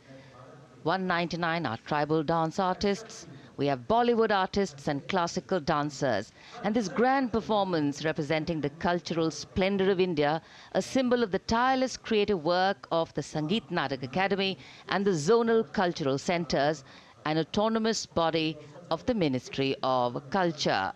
199 are tribal dance artists. We have Bollywood artists and classical dancers. And this grand performance representing the cultural splendor of India, a symbol of the tireless creative work of the Sangeet Natak Academy and the zonal cultural centers, an autonomous body of the Ministry of Culture.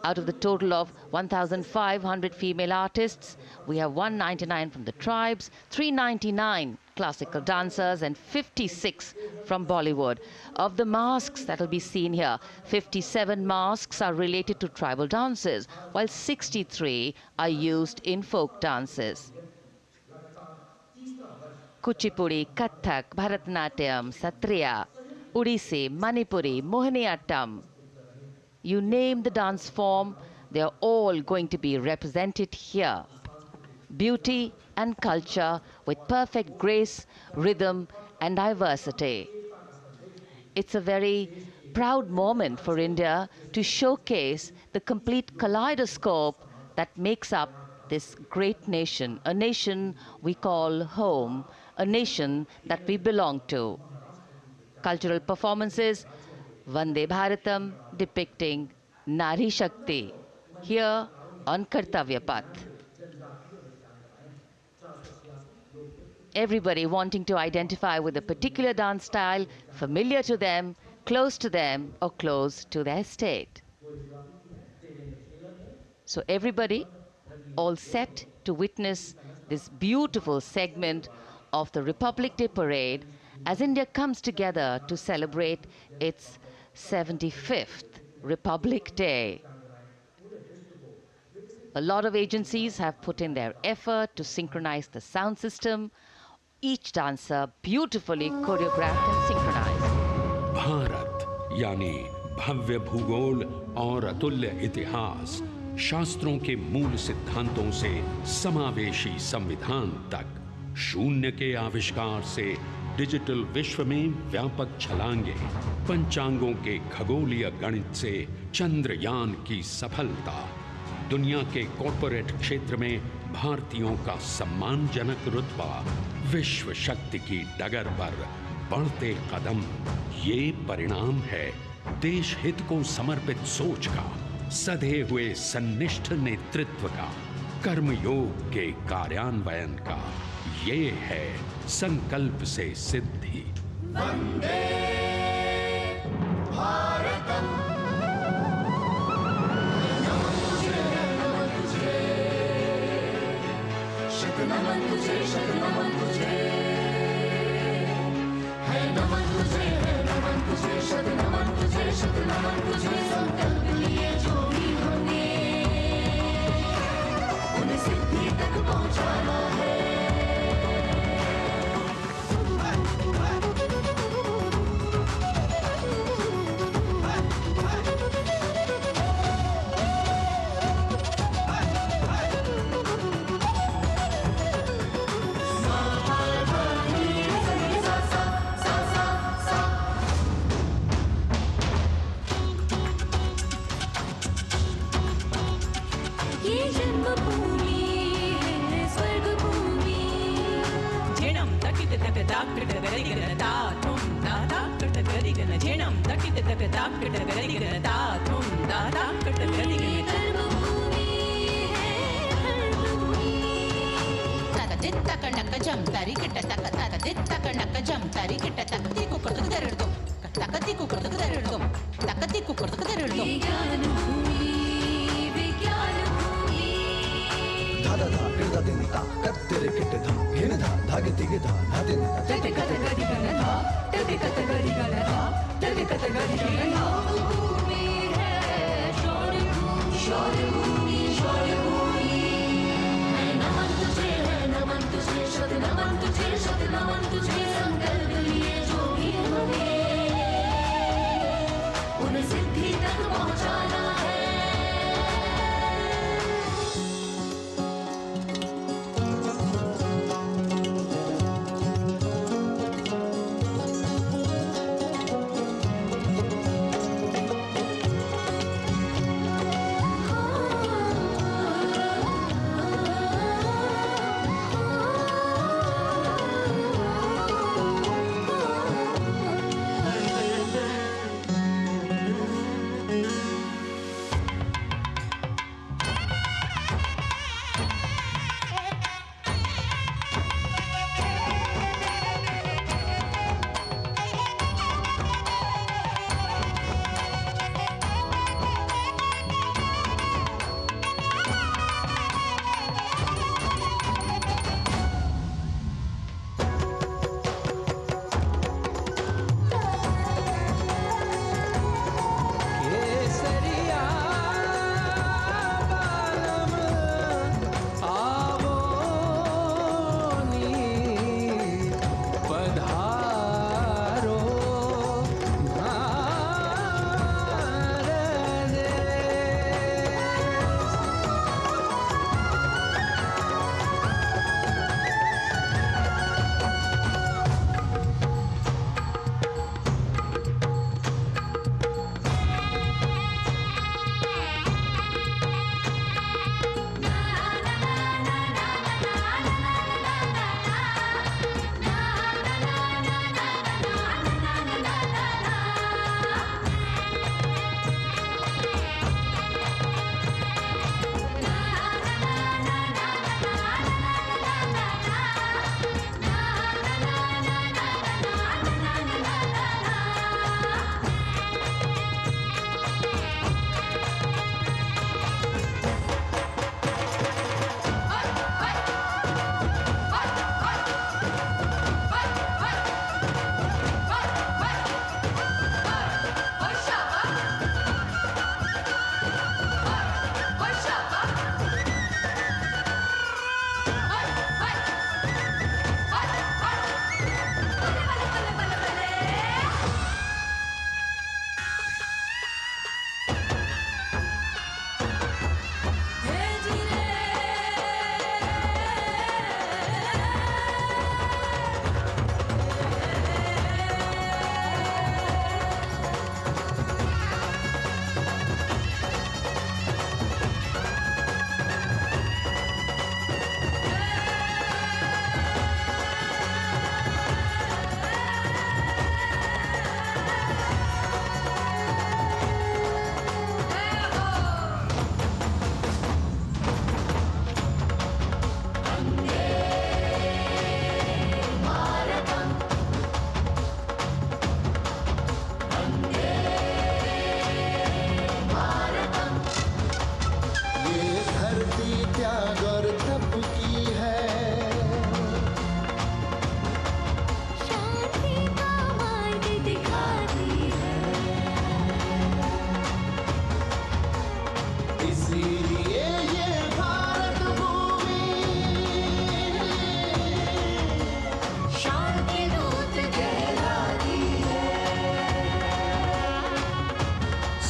Out of the total of 1,500 female artists, we have 199 from the tribes, 399 classical dancers and 56 from Bollywood. Of the masks that will be seen here, 57 masks are related to tribal dances, while 63 are used in folk dances. Kuchipudi, Kathak, Bharatanatyam, Satriya, Odissi, Manipuri, Mohiniyattam. You name the dance form, they are all going to be represented here. Beauty and culture with perfect grace, rhythm and diversity. It's a very proud moment for India to showcase the complete kaleidoscope that makes up this great nation, a nation we call home, a nation that we belong to. Cultural performances, Vande Bharatam depicting Nari Shakti here on Kartavya Path. Everybody wanting to identify with a particular dance style, familiar to them, close to them, or close to their state. So everybody all set to witness this beautiful segment of the Republic Day Parade as India comes together to celebrate its 75th Republic Day. A lot of agencies have put in their effort to synchronize the sound system. Each dancer beautifully choreographed and synchronized. Bharat यानी भव्य भूगोल और अतुल्य इतिहास, शास्त्रों के मूल सिद्धांतों से समावेशी संविधान तक, शून्य के आविष्कार से डिजिटल विश्व में व्यापक छलांगे, पंचांगों के खगोलीय गणित से चंद्रयान की सफलता, दुनिया के कॉर्पोरेट क्षेत्र में भारतीयों का सम्मानजनक रुतबा, विश्व शक्ति की डगर पर बढ़ते कदम, ये परिणाम है देश हित को समर्पित सोच का, सधे हुए सन्निष्ठ नेतृत्व का, कर्मयोग के कार्यान्वयन का। ये है संकल्प से सिद्धि। वंदे भारतम, नमन तुझे, नमन तुझे, शत नमन तुझे, शत नमन तुझे, है नमन तुझे, है नमन तुझे, शत नमन तुझे, शत नमन तुझे, संकल्प लिए जो भी हमने भूमि है स्वर्ग भूमि झेणम तकित तक ताक टगरी गनता तुम दादा कटगरी गन झेणम तकित तक ताक टगरी गनता तुम दादा कटगरी गन धर्म भूमि है धर्म भूमि तक दित तक नक जम तारी किट तक तक दित तक नक जम तारी किट तक ती को करतक दरड़दो तकती को करतक दरड़दो तकती को करतक दरड़दो विज्ञान भूमि विज्ञान भूमि धादा धा किरदा दिनता कत्तेरे किट धा घेन धा धागे तिगे धा धाते धा तटे कतगरी गणधा तटे कतगरी गणधा तटे कतगरी गणधा भूमि है शौर्य भूमि शौर्य भूमि शौर्य भूमि है नमन तुझे शत नमन तुझे शत नमन तुझे संकल्प लिए जो भी हमें उन्हें सिद्धि तक पहुंचाना है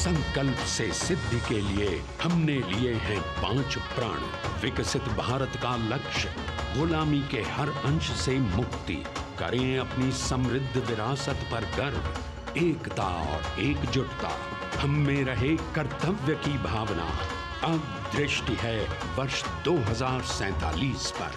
संकल्प से सिद्धि के लिए हमने लिए हैं 5 प्राण। विकसित भारत का लक्ष्य, गुलामी के हर अंश से मुक्ति। करें अपनी समृद्ध विरासत पर गर्व। एकता और एकजुटता, हम में रहे कर्तव्य की भावना। अब दृष्टि है वर्ष 2047 पर।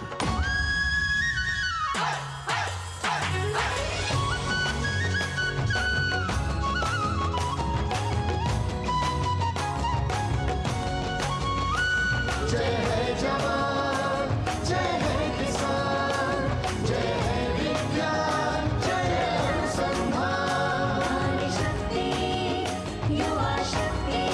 जय है जवान, जय है किसान, जय है विज्ञान, जय है अनुसंधान। नारी शक्ति, युवा शक्ति,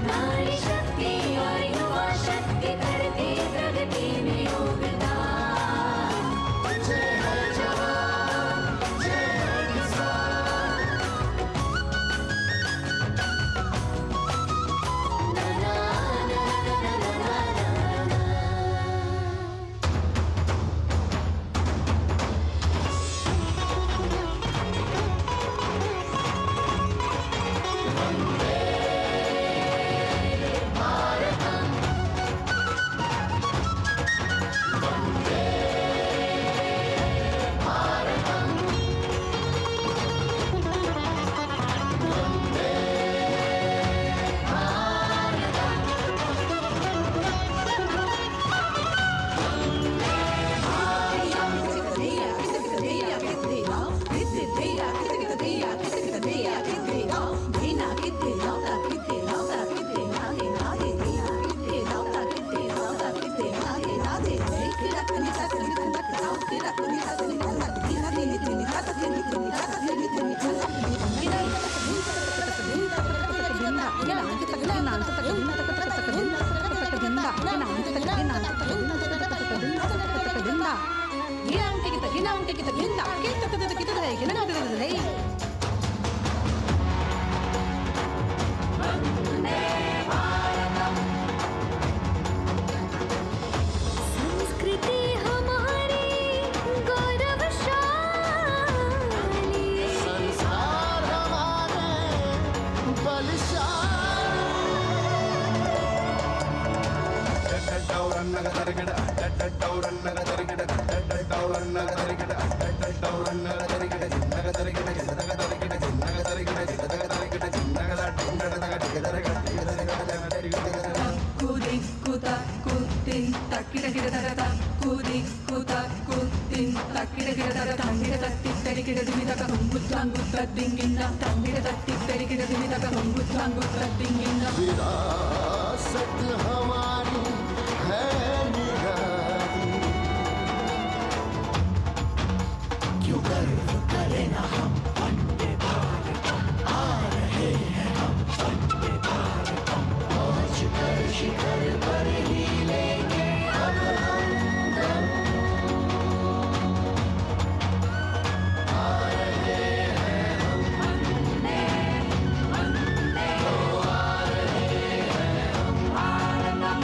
नारी शक्ति और युवा शक्ति करती प्रगति में योगदान। जय है जवान, जय है किसान। संस्कृति हमारी गौरवशाली, संस्कार हमारे विरासत हमारी है निराली। क्यों गर्व करें ना हम वंदे भारतम, आ रहे हैं हम वंदे भारतम। पहुंच कर शिखर पर ही लेंगे अब हम दम। आ रहे हैं हम वंदे, वंदे, ओ आ रहे हैं हम भारतम,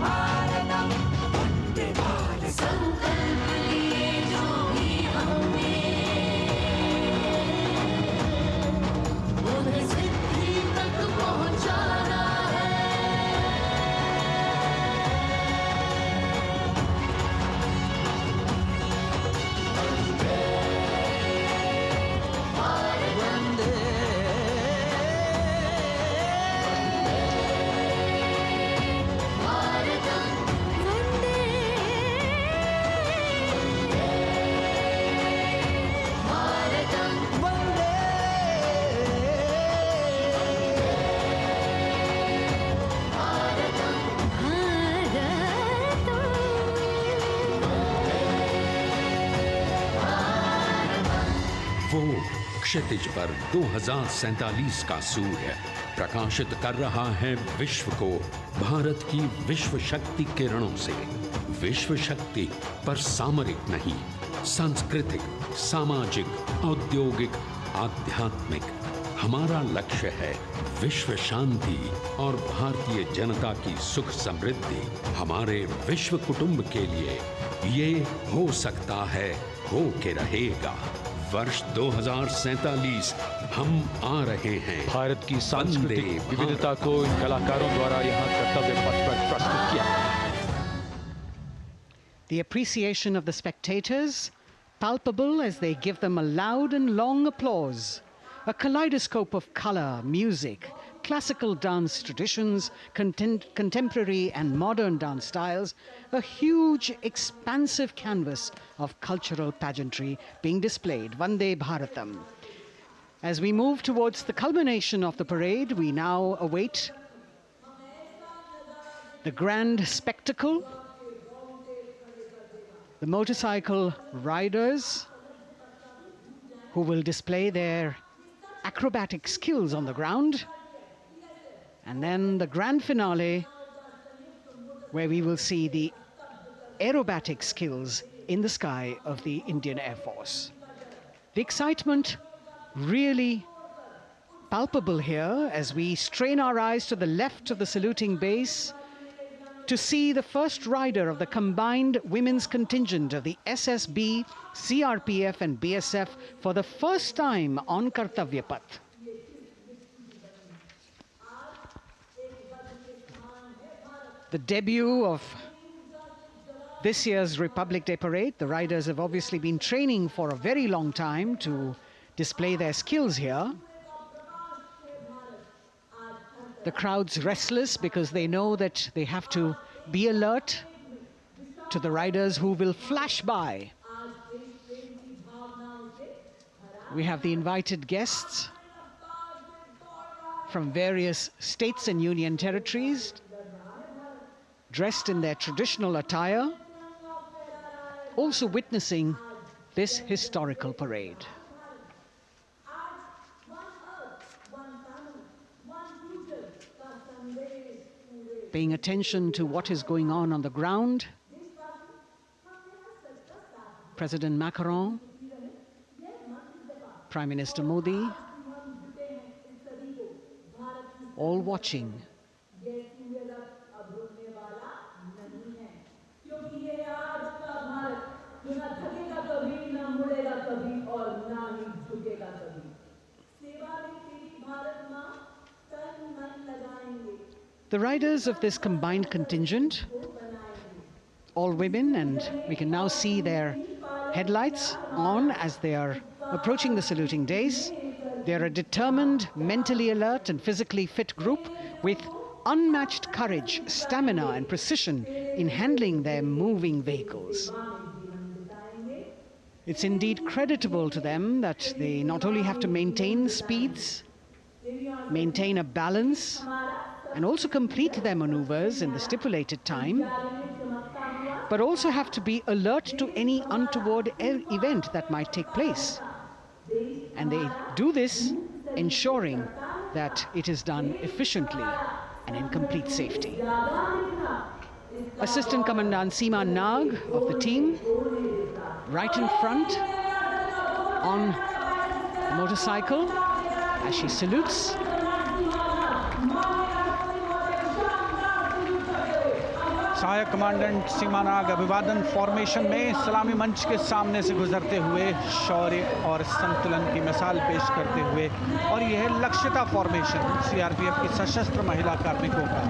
भारतम, वंदे भारतम। संकल्प लिए जो भी हमने, उन्हें सिद्धि तक पहुंचाना है। वंदे भारत, वंदे, भारतम, वंदे, भारतम, वंदे, भारतम, वो क्षितिज पर 2047 का सूर्य प्रकाशित कर रहा है विश्व को भारत की विश्व शक्ति किरणों से। विश्व शक्ति पर सामरिक नहीं, सांस्कृतिक, सामाजिक, औद्योगिक, आध्यात्मिक। हमारा लक्ष्य है विश्व शांति और भारतीय जनता की सुख समृद्धि। हमारे विश्व कुटुंब के लिए ये हो सकता है, हो के रहेगा। वर्ष 2047 हम आ रहे हैं। भारत की सांस्कृतिक विविधता को इन कलाकारों द्वारा यहाँ कर्तव्य पथ पर प्रस्तुत किया। The appreciation of the spectators, palpable as they give them a loud and long applause. A kaleidoscope of color, music, classical dance traditions, contemporary and modern dance styles, a huge, expansive canvas of cultural pageantry being displayed, Vande Bharatam. As we move towards the culmination of the parade, we now await the grand spectacle, the motorcycle riders who will display their acrobatic skills on the ground, and then the grand finale where we will see the aerobatic skills in the sky of the Indian Air Force. The excitement really palpable here as we strain our eyes to the left of the saluting base to see the first rider of the combined women's contingent of the SSB, CRPF and BSF for the first time on Kartavya Path. The debut of this year's Republic Day Parade. The riders have obviously been training for a very long time to display their skills here. The crowd's restless because they know that they have to be alert to the riders who will flash by. We have the invited guests from various states and union territories, dressed in their traditional attire, also witnessing this historical parade. Paying attention to what is going on the ground, President Macron, Prime Minister Modi, all watching. The riders of this combined contingent, all women, and we can now see their headlights on as they are approaching the saluting days. They're a determined, mentally alert and physically fit group with unmatched courage, stamina and precision in handling their moving vehicles. It's indeed creditable to them that they not only have to maintain speeds, maintain a balance, and also complete their maneuvers in the stipulated time, but also have to be alert to any untoward event that might take place. And they do this ensuring that it is done efficiently and in complete safety. Assistant Commandant Seema Nag of the team, right in front on the motorcycle as she salutes. सहायक commandant सीमा नाग अभिवादन formation में सलामी मंच के सामने से गुजरते हुए शौर्य और संतुलन की मिसाल पेश करते हुए, और यह लक्ष्यता फॉर्मेशन सीआरपीएफ की सशस्त्र महिला कार्मिकों का,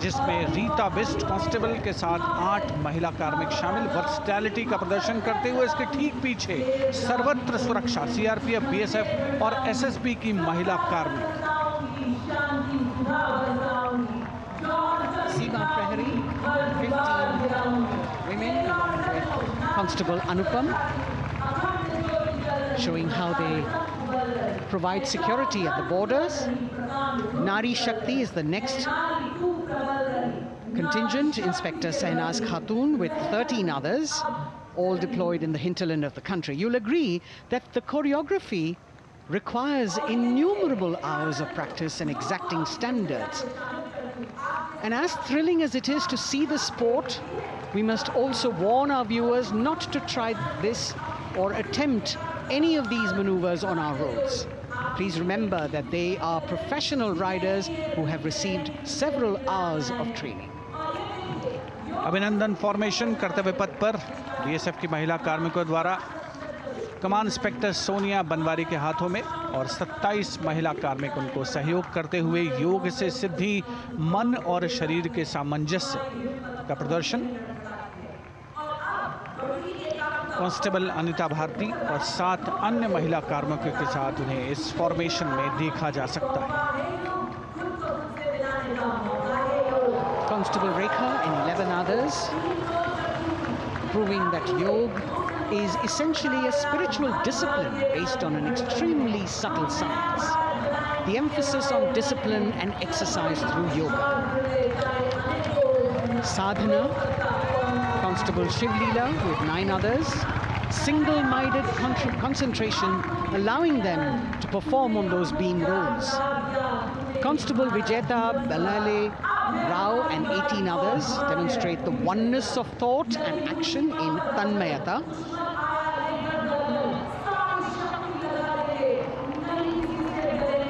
जिसमें रीता बिस्ट कांस्टेबल के साथ 8 महिला कार्मिक शामिल, वर्सटैलिटी का प्रदर्शन करते हुए इसके ठीक पीछे सर्वत्र सुरक्षा सीआरपीएफ, बीएसएफ और एसएसबी की महिला कार्मिक। Seema Prahari, 15 women along with Constable Anupam, showing how they provide security at the borders. Nari Shakti is the next contingent, Inspector Sainaz Khatun with 13 others, all deployed in the hinterland of the country. You'll agree that the choreography requires innumerable hours of practice and exacting standards. And as thrilling as it is to see the sport, we must also warn our viewers not to try this or attempt any of these maneuvers on our roads. Please remember that they are professional riders who have received several hours of training. अभिनंदन formation कर्तव्य पथ पर BSF की महिला कार्मिकों द्वारा कमान inspector Sonia Banwari के हाथों में, और 27 महिला कार्मिक उनको सहयोग करते हुए योग से सिद्धि, मन और शरीर के सामंजस्य का प्रदर्शन। कांस्टेबल अनिता भारती और 7 अन्य महिला कार्मिकों के साथ उन्हें इस फॉर्मेशन में देखा जा सकता है। Constable Rekha and 11 others, proving that yoga is essentially a spiritual discipline based on an extremely subtle science. The emphasis on discipline and exercise through yoga. Sadhana, Constable Shiv Leela with 9 others, single-minded concentration, allowing them to perform on those beam roles. Constable Vijeta Balale Rao and 18 others demonstrate the oneness of thought and action in Tanmayata.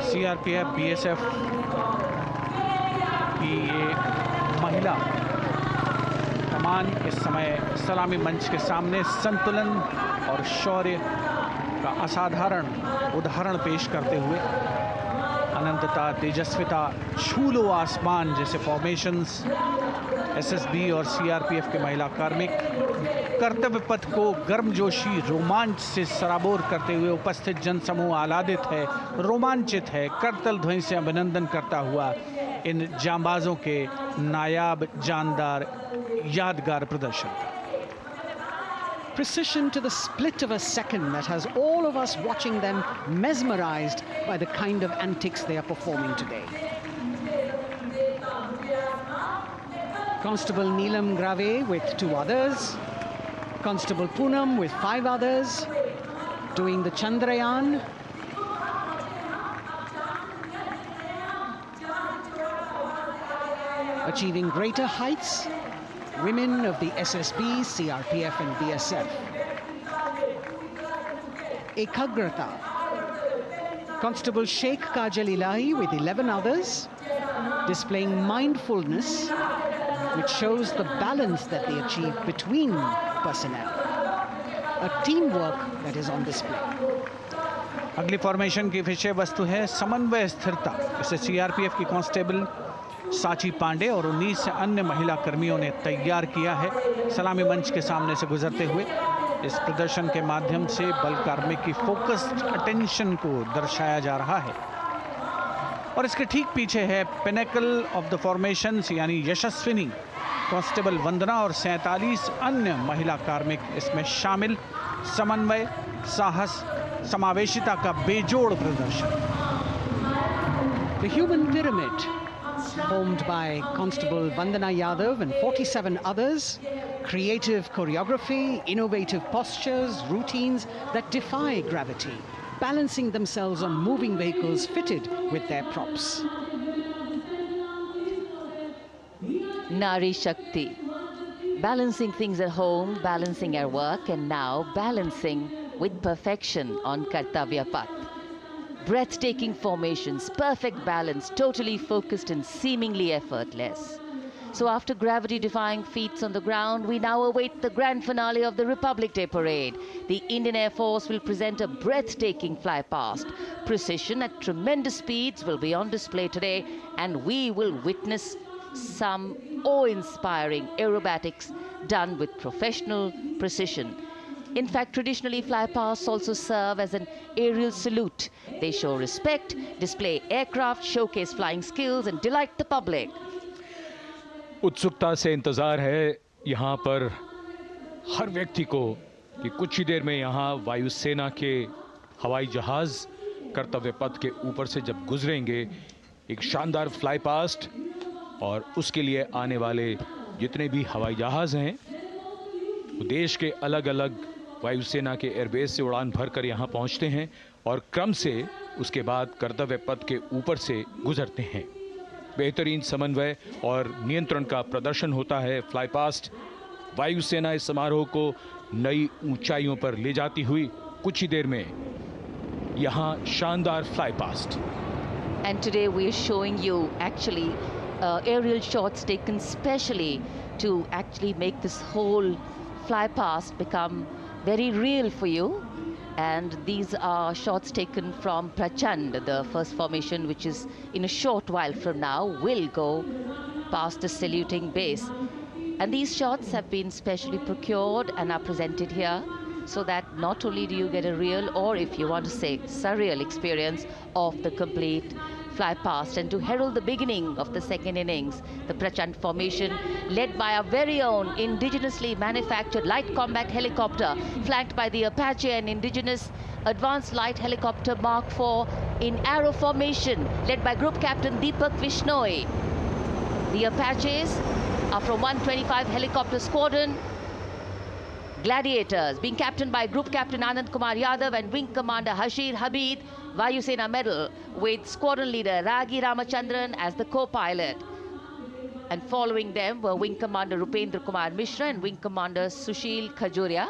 CRPF, BSF की ये महिला कमान इस समय सलामी मंच के सामने संतुलन और शौर्य का असाधारण उदाहरण पेश करते हुए अनंतता, तेजस्विता, छू लो आसमान जैसे फॉर्मेशंस एसएसबी और सीआरपीएफ के महिला कार्मिक कर्तव्य पथ को गर्मजोशी रोमांच से सराबोर करते हुए उपस्थित जनसमूह आह्लादित है, रोमांचित है, करतल ध्वनि से अभिनंदन करता हुआ इन जांबाजों के नायाब, जानदार, यादगार प्रदर्शन। Precision to the split of a second that has all of us watching them mesmerized by the kind of antics they are performing today. Constable Neelam Grave with 2 others, Constable Poonam with 5 others, doing the Chandrayaan. Achieving greater heights, women of the SSB, CRPF and BSF. Ekagrata, Constable Sheikh Kajal Ilahi with 11 others, displaying mindfulness, which shows the balance that they achieve between personnel. A teamwork that is on display. अगली formation की विषय वस्तु है समन्वय स्थिरता। इसे CRPF की constable साची पांडे और 19 अन्य महिला कर्मियों ने तैयार किया है। सलामी मंच के सामने से गुजरते हुए इस प्रदर्शन के माध्यम से बल कार्मिक की फोकस्ड अटेंशन को दर्शाया जा रहा है। और इसके ठीक पीछे है पिनेकल ऑफ द फॉर्मेशंस यानी यशस्विनी कांस्टेबल वंदना और 47 अन्य महिला कार्मिक इसमें शामिल। समन्वय, साहस, समावेशिता का बेजोड़ प्रदर्शन। The human pyramid, formed by Constable Vandana Yadav and 47 others, creative choreography, innovative postures, routines that defy gravity, balancing themselves on moving vehicles fitted with their props. Nari Shakti, balancing things at home, balancing at work, and now balancing with perfection on Kartavya Path. Breathtaking formations, perfect balance, totally focused and seemingly effortless. So after gravity-defying feats on the ground, we now await the grand finale of the Republic Day Parade. The Indian Air Force will present a breathtaking flypast. Precision at tremendous speeds will be on display today, and we will witness some awe-inspiring aerobatics done with professional precision. In fact, traditionally, flypasts also serve as an aerial salute. They show respect, display aircraft, showcase flying skills, and delight the public. उत्सुकता से इंतजार है यहाँ पर हर व्यक्ति को कि कुछ ही देर में यहाँ वायुसेना के हवाई जहाज कर्तव्य पथ के ऊपर से जब गुजरेंगे, एक शानदार फ्लाईपास्ट और उसके लिए आने वाले जितने भी हवाई जहाज हैं वो देश के अलग अलग वायुसेना के एयरबेस से उड़ान भरकर यहाँ पहुँचते हैं और क्रम से उसके बाद कर्तव्य पथ के ऊपर से गुजरते हैं। बेहतरीन समन्वय और नियंत्रण का प्रदर्शन होता है। फ्लाईपास्ट वायुसेना इस समारोह को नई ऊंचाइयों पर ले जाती हुई कुछ ही देर में यहाँ शानदार flypast. And today we are showing you actually aerial shots taken specially to actually make this whole flypast become very real for you. And these are shots taken from Prachand, the first formation, which is in a short while from now will go past the saluting base. And these shots have been specially procured and are presented here so that not only do you get a real, or if you want to say surreal experience of the complete fly past and to herald the beginning of the second innings, the Prachand formation led by our very own indigenously manufactured light combat helicopter, flanked by the Apache and indigenous advanced light helicopter Mark IV in arrow formation, led by Group Captain Deepak Vishnoi. The Apaches are from 125 Helicopter Squadron. Gladiators, being captained by Group Captain Anand Kumar Yadav and Wing Commander Hashir Habib, Vayu Sena Medal, with Squadron Leader Ragi Ramachandran as the co-pilot. And following them were Wing Commander Rupendra Kumar Mishra and Wing Commander Sushil Khajuria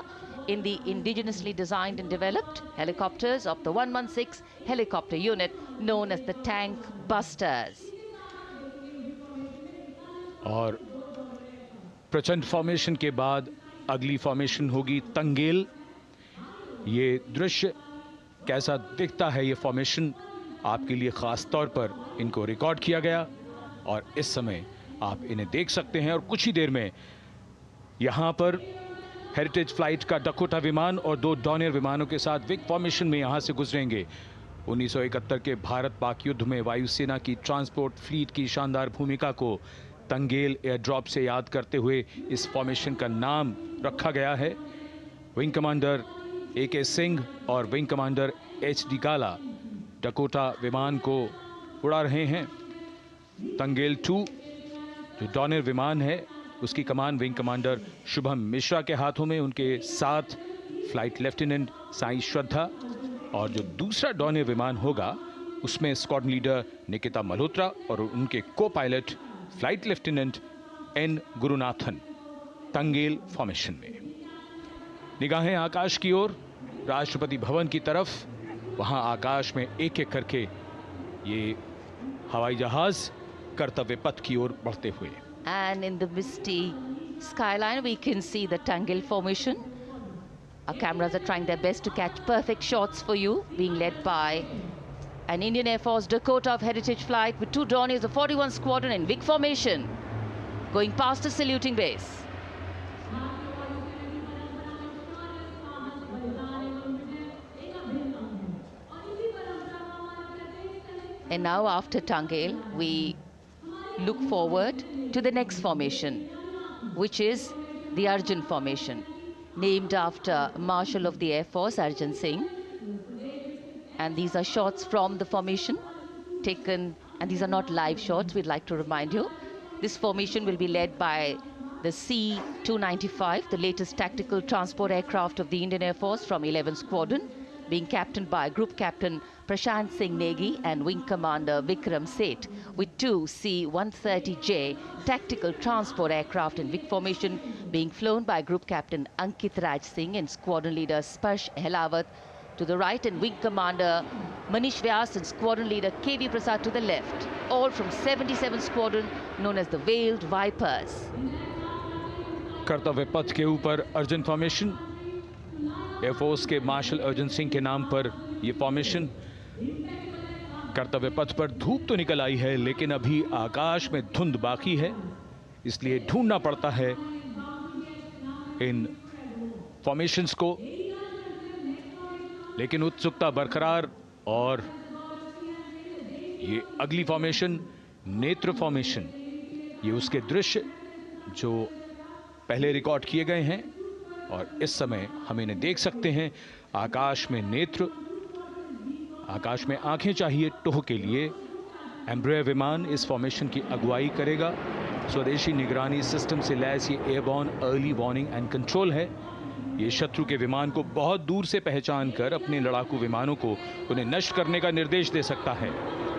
in the indigenously designed and developed helicopters of the 116 helicopter unit known as the Tank Busters. और प्रचंड formation के बाद अगली formation होगी तंगेल। ये दृश्य कैसा दिखता है, ये फॉर्मेशन आपके लिए खास तौर पर इनको रिकॉर्ड किया गया और इस समय आप इन्हें देख सकते हैं। और कुछ ही देर में यहाँ पर हेरिटेज फ्लाइट का डकोटा विमान और 2 डॉनियर विमानों के साथ विग फॉर्मेशन में यहाँ से गुजरेंगे। 1971 के भारत पाक युद्ध में वायुसेना की ट्रांसपोर्ट फ्लीट की शानदार भूमिका को तंगेल एयर ड्रॉप से याद करते हुए इस फॉर्मेशन का नाम रखा गया है। विंग कमांडर AK सिंह और विंग कमांडर HD काला डकोटा विमान को उड़ा रहे हैं। तंगेल 2 जो डॉनियर विमान है उसकी कमान विंग कमांडर शुभम मिश्रा के हाथों में, उनके साथ फ्लाइट लेफ्टिनेंट साई श्रद्धा, और जो दूसरा डॉनियर विमान होगा उसमें स्क्वाड्रन लीडर निकिता मल्होत्रा और उनके को pilot flight lieutenant N Gurunathan. Tangail formation में निगाहें आकाश की ओर, राष्ट्रपति भवन की तरफ। वहां आकाश में एक एक करके ये हवाई जहाज कर्तव्य पथ की ओर बढ़ते हुए। And in the misty skyline we can see the Tangel formation. Our cameras are trying their best to catch perfect shots for you, being led by an Indian Air Force Dakota of Heritage Flight with 2 Dorniers of 41 Squadron in big formation, going past the saluting base. And now after Tangel, we look forward to the next formation, which is the Arjun formation, named after Marshal of the Air Force Arjun Singh. And these are shots from the formation taken, and these are not live shots, we'd like to remind you. This formation will be led by the C-295, the latest tactical transport aircraft of the Indian Air Force from 11 Squadron, being captained by Group Captain Prashant Singh Negi and Wing Commander Vikram Seth, with 2 C-130J tactical transport aircraft in big formation being flown by Group Captain Ankit Raj Singh and Squadron Leader Sparsh Helawat to the right, and Wing Commander Manish Vyas and Squadron Leader KV Prasad to the left, all from 77 Squadron known as the Veiled Vipers. कर्तव्य पथ के ऊपर Arjun formation, air force के martial Arjun Singh के नाम पर यह formation. कर्तव्य पथ पर धूप तो निकल आई है लेकिन अभी आकाश में धुंध बाकी है, इसलिए ढूंढना पड़ता है इन फॉर्मेशंस को, लेकिन उत्सुकता बरकरार। और ये अगली फॉर्मेशन नेत्र फॉर्मेशन, ये उसके दृश्य जो पहले रिकॉर्ड किए गए हैं और इस समय हम इन्हें देख सकते हैं। आकाश में नेत्र, आकाश में आंखें चाहिए टोह के लिए। एम्ब्रेयर विमान इस फॉर्मेशन की अगुवाई करेगा। स्वदेशी निगरानी सिस्टम से लैस ये airborne early warning and control है। ये शत्रु के विमान को बहुत दूर से पहचान कर अपने लड़ाकू विमानों को उन्हें नष्ट करने का निर्देश दे सकता है।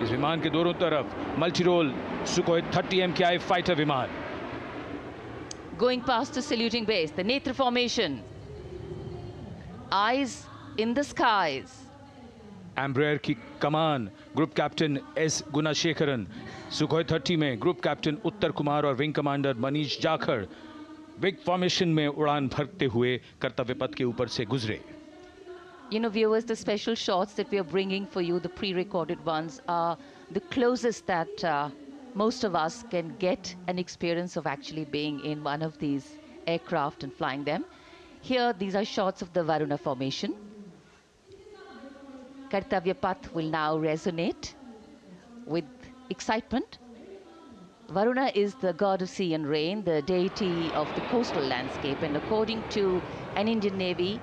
इस विमान के दोनों तरफ multi role Sukhoi 30 MKI fighter विमान। Going past the saluting base, the Netra formation, eyes in the skies. Embraer की कमान ग्रुप कैप्टन S गुणाशेखरन, सुखोई 30 में ग्रुप कैप्टन उत्तर कुमार और wing commander Manish Jakhar big formation में उड़ान भरते हुए कर्तव्य पथ के ऊपर से गुजरे। You know, viewers, the special shots that we are bringing for you, the pre-recorded ones, are the closest that most of us can get an experience of actually being in one of these aircraft and flying them. Here, these are shots of the Varuna formation. Kartavya Path will now resonate with excitement. Varuna is the god of sea and rain, the deity of the coastal landscape, and according to an Indian Navy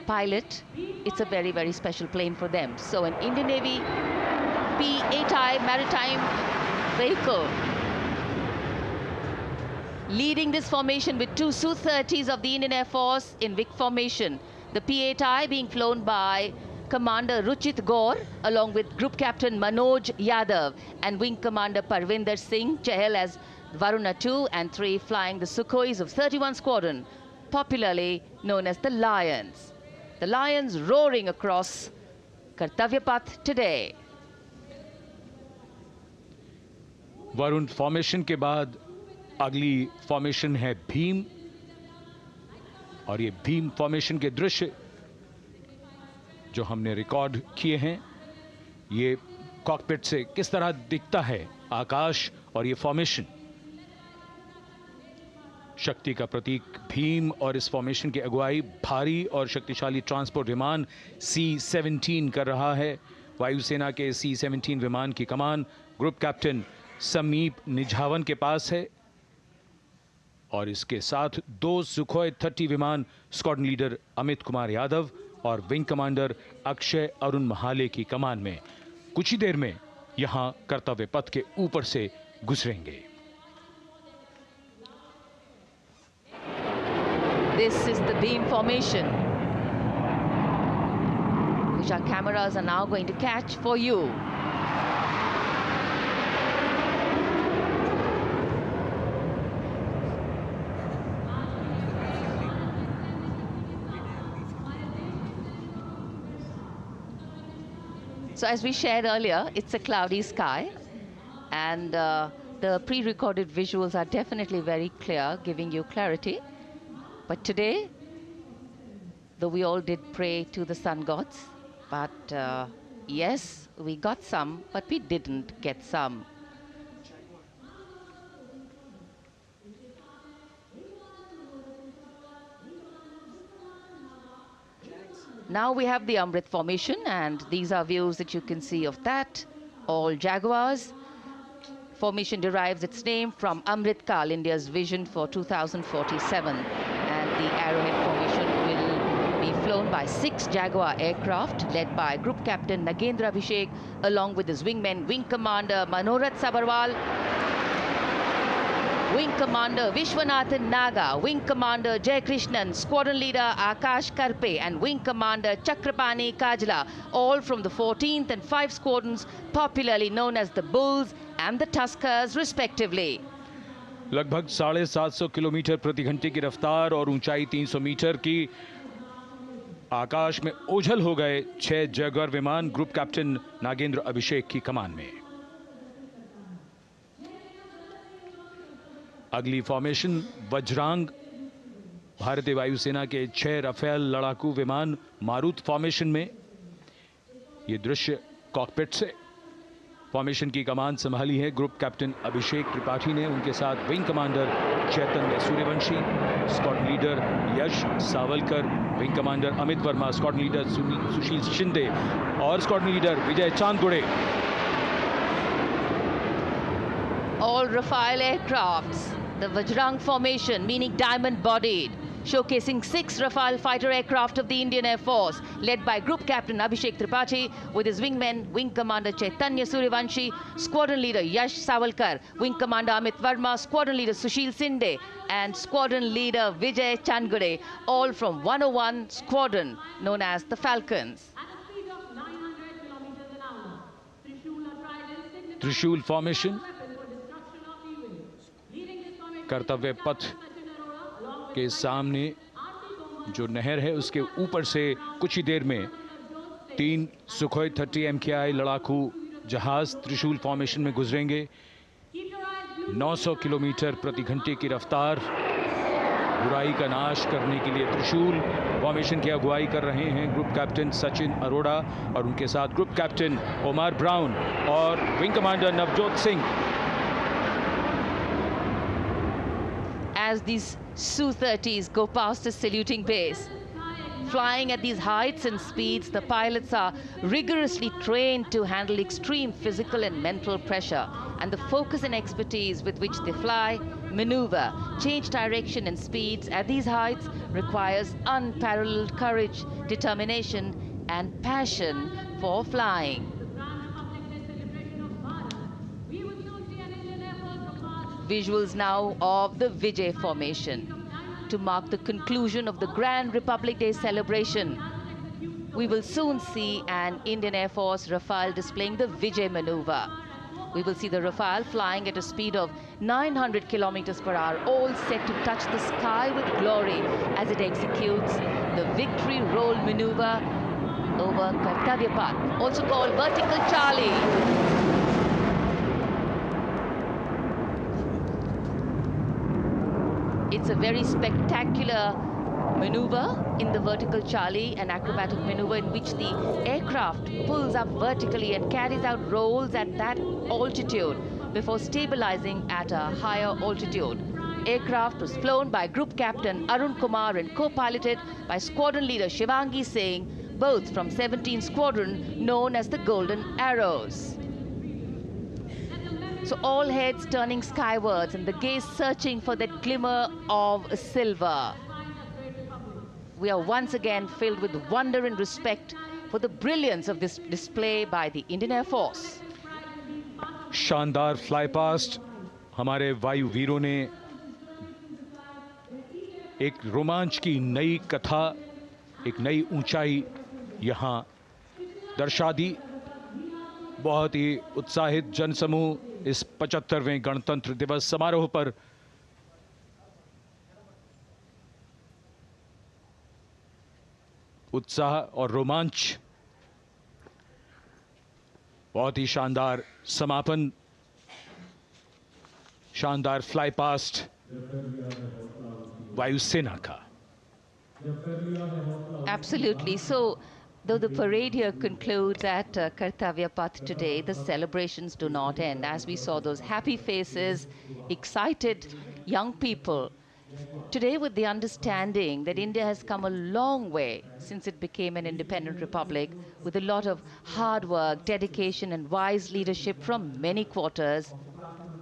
pilot, it's a very, very special plane for them. So an Indian Navy P-8I maritime vehicle leading this formation with two Su-30s of the Indian Air Force in Vic formation. The P-8I being flown by Commander Ruchit Gaur along with Group Captain Manoj Yadav and Wing Commander Parvinder Singh Chahal as Varuna 2 and 3 flying the Sukhois of 31 Squadron, popularly known as the Lions. The Lions roaring across Kartavya Path today. Varun formation के बाद अगली formation है भीम, और ये Bhim formation के दृश्य जो हमने रिकॉर्ड किए हैं, ये कॉकपिट से किस तरह दिखता है आकाश और ये फॉर्मेशन। शक्ति का प्रतीक भीम और इस फॉर्मेशन की अगुवाई भारी और शक्तिशाली ट्रांसपोर्ट विमान C-17 कर रहा है। वायुसेना के C-17 विमान की कमान ग्रुप कैप्टन समीप निझावन के पास है, और इसके साथ दो सुखोई 30 विमान स्क्वाड्रन लीडर अमित कुमार यादव और विंग कमांडर अक्षय अरुण महाले की कमान में कुछ ही देर में यहां कर्तव्य पथ के ऊपर से गुजरेंगे। This is the beam formation, which our cameras are now going to catch for you. So as we shared earlier, it's a cloudy sky, and the pre-recorded visuals are definitely very clear, giving you clarity. But today, though we all did pray to the sun gods, but yes, we got some, but we didn't get some. Now we have the Amrit formation, and these are views that you can see of that. All Jaguars. Formation derives its name from Amrit Kal, India's vision for 2047. And the Arrowhead formation will be flown by 6 Jaguar aircraft led by Group Captain Nagendra Abhishek along with his wingmen, Wing Commander Manorat Sabarwal, Wing Commander Vishwanathan Naga, Wing Commander Jay Krishnan, Squadron Leader Akash Karpe and Wing Commander Chakrapani Kajla, all from the 14th and 5 squadrons popularly known as the Bulls and the Tuskers respectively. लगभग 750 kilometre प्रति घंटे की रफ्तार और ऊंचाई 300 metre की, आकाश में ओझल हो गए 6 जैगुआर विमान ग्रुप कैप्टन नागेंद्र अभिषेक की कमान में। अगली फॉर्मेशन वज्रांग, भारतीय वायुसेना के 6 राफेल लड़ाकू विमान मारुत फॉर्मेशन में। ये दृश्य कॉकपिट से। फॉर्मेशन की कमान संभाली है ग्रुप कैप्टन अभिषेक त्रिपाठी ने, उनके साथ wing commander Chaitanya Suryavanshi, squadron leader Yash Savalkar, wing commander Amit Verma, squadron leader Sushil Shinde और squadron leader Vijay Chandgude. All Rafale aircrafts, the Vajrang formation, meaning diamond-bodied, showcasing 6 Rafale fighter aircraft of the Indian Air Force, led by Group Captain Abhishek Tripathi, with his wingmen, Wing Commander Chaitanya Suryavanshi, Squadron Leader Yash Savalkar, Wing Commander Amit Verma, Squadron Leader Sushil Sinde, and Squadron Leader Vijay Chandgade, all from 101 Squadron, known as the Falcons. त्रिशूल formation, कर्तव्य पथ के सामने जो नहर है उसके ऊपर से कुछ ही देर में 3 सुखोई 30 MKI लड़ाकू जहाज त्रिशूल फॉर्मेशन में गुजरेंगे। 900 किलोमीटर प्रति घंटे की रफ्तार, बुराई का नाश करने के लिए त्रिशूल फॉर्मेशन की अगुवाई कर रहे हैं ग्रुप कैप्टन सचिन अरोड़ा और उनके साथ ग्रुप कैप्टन ओमार ब्राउन और wing commander Navjot Singh. As these Su-30s go past the saluting base, Flying at these heights and speeds, the pilots are rigorously trained to handle extreme physical and mental pressure, and the focus and expertise with which they fly, maneuver, change direction and speeds at these heights requires unparalleled courage, determination and passion for flying. Visuals now of the Vijay formation to mark the conclusion of the Grand Republic Day celebration. We will soon see an Indian Air Force Rafale displaying the Vijay maneuver. We will see the Rafale flying at a speed of 900 kilometers per hour, all set to touch the sky with glory as it executes the victory roll maneuver over Kartavya Path, also called Vertical Charlie. It's a very spectacular maneuver in the Vertical Charlie, an acrobatic maneuver in which the aircraft pulls up vertically and carries out rolls at that altitude before stabilizing at a higher altitude. Aircraft was flown by Group Captain Arun Kumar and co-piloted by Squadron Leader Shivangi Singh, both from 17th Squadron known as the Golden Arrows. So all heads turning skywards and the gaze searching for that glimmer of silver. We are once again filled with wonder and respect for the brilliance of this display by the Indian Air Force. शानदार flypast हमारे वायु वीरों ने एक रोमांच की नई कथा, एक नई ऊंचाई यहां दर्शा दी। बहुत ही उत्साहित जनसमूह इस 75वें गणतंत्र दिवस समारोह पर उत्साह और रोमांच, बहुत ही शानदार समापन, शानदार फ्लाईपास्ट वायुसेना का। Absolutely. So, though the parade here concludes at Kartavya Path today, the celebrations do not end. As we saw those happy faces, excited young people, today with the understanding that India has come a long way since it became an independent republic, with a lot of hard work, dedication and wise leadership from many quarters,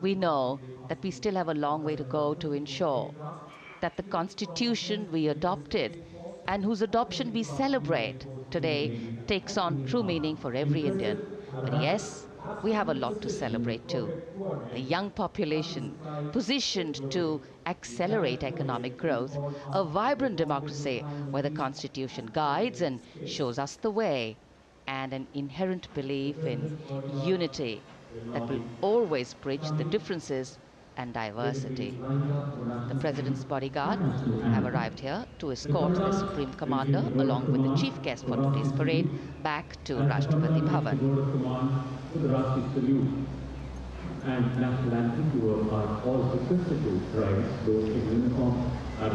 we know that we still have a long way to go to ensure that the constitution we adopted and whose adoption we celebrate today takes on true meaning for every Indian. But yes, we have a lot to celebrate too. A young population positioned to accelerate economic growth, a vibrant democracy where the constitution guides and shows us the way, and an inherent belief in unity that will always bridge the differences and diversity. The President's bodyguard have arrived here to escort the Supreme Commander along with the chief guest for today's parade back to Rashtrapati Bhavan.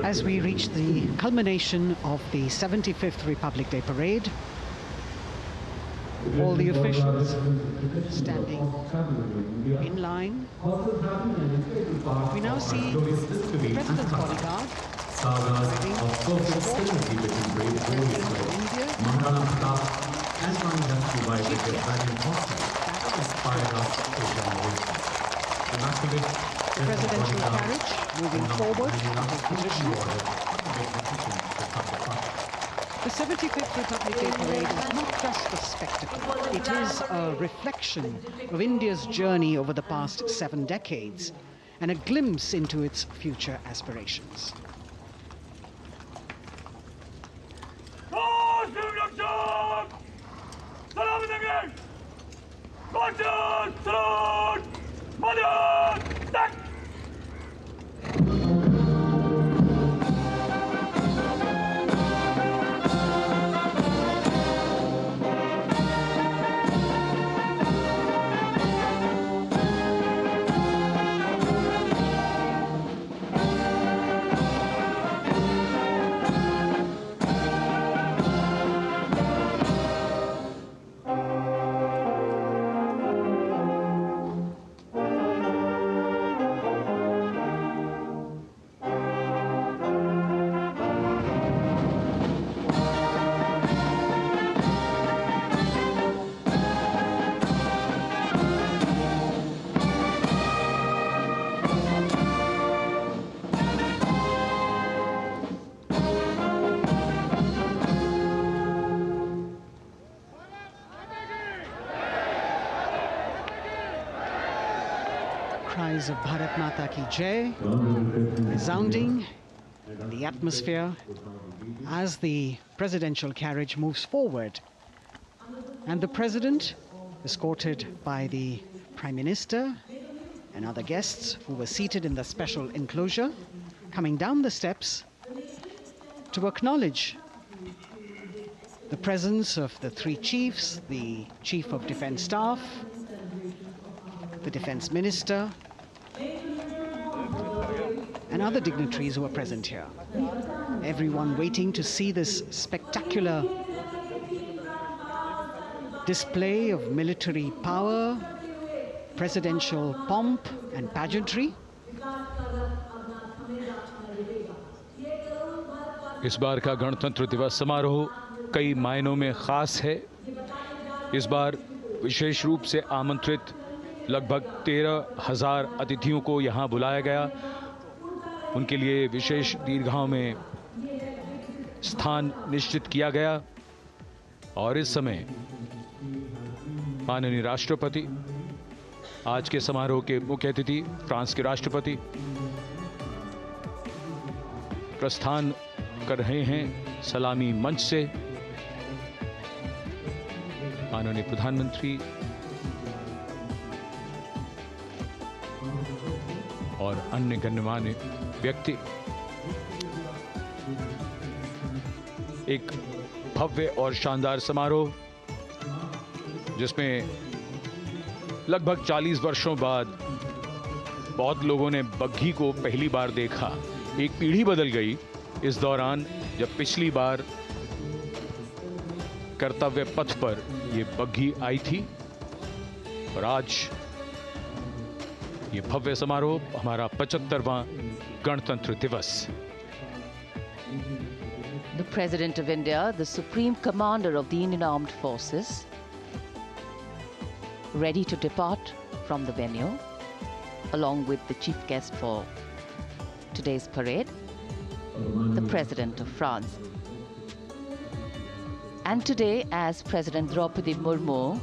As we reach the culmination of the 75th Republic Day Parade, all the officials standing in line. We now see the President's bodyguard arriving to escort the President of India. The presidential carriage moving forward to position. The 75th Republic Day Parade is not just a spectacle. It is a reflection of India's journey over the past 7 decades and a glimpse into its future aspirations. cries of Bharat Mata Ki Jai resounding in the atmosphere as the presidential carriage moves forward. And the President, escorted by the Prime Minister and other guests who were seated in the special enclosure, coming down the steps to acknowledge the presence of the three chiefs, the Chief of Defence Staff, the Defence Minister, and other dignitaries who are present here. Everyone waiting to see this spectacular display of military power, presidential pomp and pageantry. इस बार का गणतंत्र दिवस समारोह कई मायनों में खास है। इस बार विशेष रूप से आमंत्रित लगभग 13,000 अतिथियों को यहां बुलाया गया। उनके लिए विशेष दीर्घाओं में स्थान निश्चित किया गया और इस समय माननीय राष्ट्रपति, आज के समारोह के मुख्य अतिथि फ्रांस के राष्ट्रपति, प्रस्थान कर रहे हैं सलामी मंच से। माननीय प्रधानमंत्री और अन्य गण्यमान्य व्यक्ति एक भव्य और शानदार समारोह जिसमें लगभग 40 वर्षों बाद बहुत लोगों ने बग्घी को पहली बार देखा। एक पीढ़ी बदल गई इस दौरान, जब पिछली बार कर्तव्य पथ पर ये बग्घी आई थी और आज ये भव्य समारोह हमारा 75वां गणतंत्र दिवस। The President of India, the Supreme Commander of the Indian Armed Forces, ready to depart from the venue, along with the chief guest for today's parade, the President of France. And today, as President Draupadi Murmu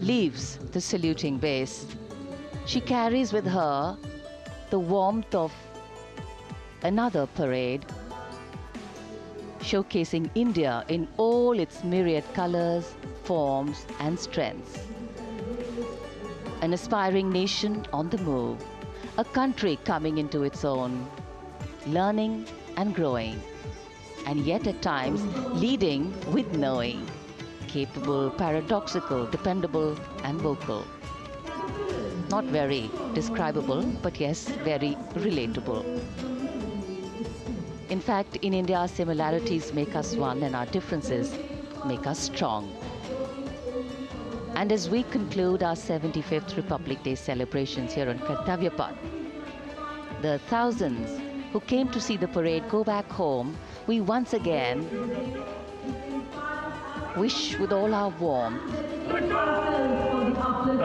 leaves the saluting base, she carries with her the warmth of another parade, showcasing India in all its myriad colors, forms, and strengths. An aspiring nation on the move, a country coming into its own, learning and growing, and yet at times leading with knowing, capable, paradoxical, dependable, and vocal. Not very describable, but yes, very relatable. In fact, in India, our similarities make us one and our differences make us strong. And as we conclude our 75th Republic Day celebrations here on Kartavya Path, the thousands who came to see the parade go back home, we once again wish with all our warmth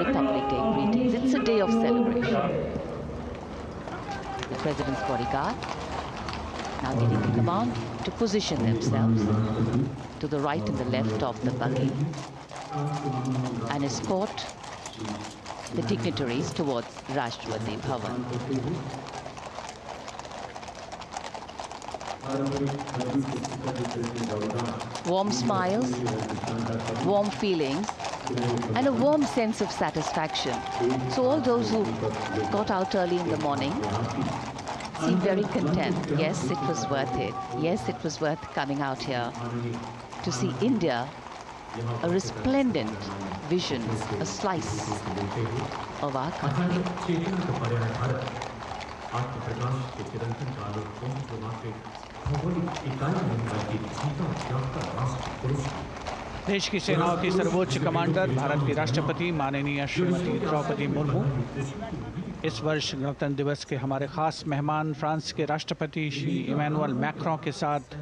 Republic Day greetings. It's a day of celebration. The President's bodyguard now getting the command to position themselves to the right and the left of the buggy and escort the dignitaries towards Rashtrapati Bhavan. Warm smiles, warm feelings, and a warm sense of satisfaction. So all those who got out early in the morning seem very content. Yes, it was worth it. Yes, it was worth coming out here to see India, a resplendent vision, a slice of our country. देश की सेनाओं की सर्वोच्च commander Bharat की राष्ट्रपति माननीय श्रीमती द्रौपदी मुर्मू इस वर्ष गणतंत्र दिवस के हमारे खास मेहमान फ्रांस के राष्ट्रपति श्री इमैनुअल मैक्रों के साथ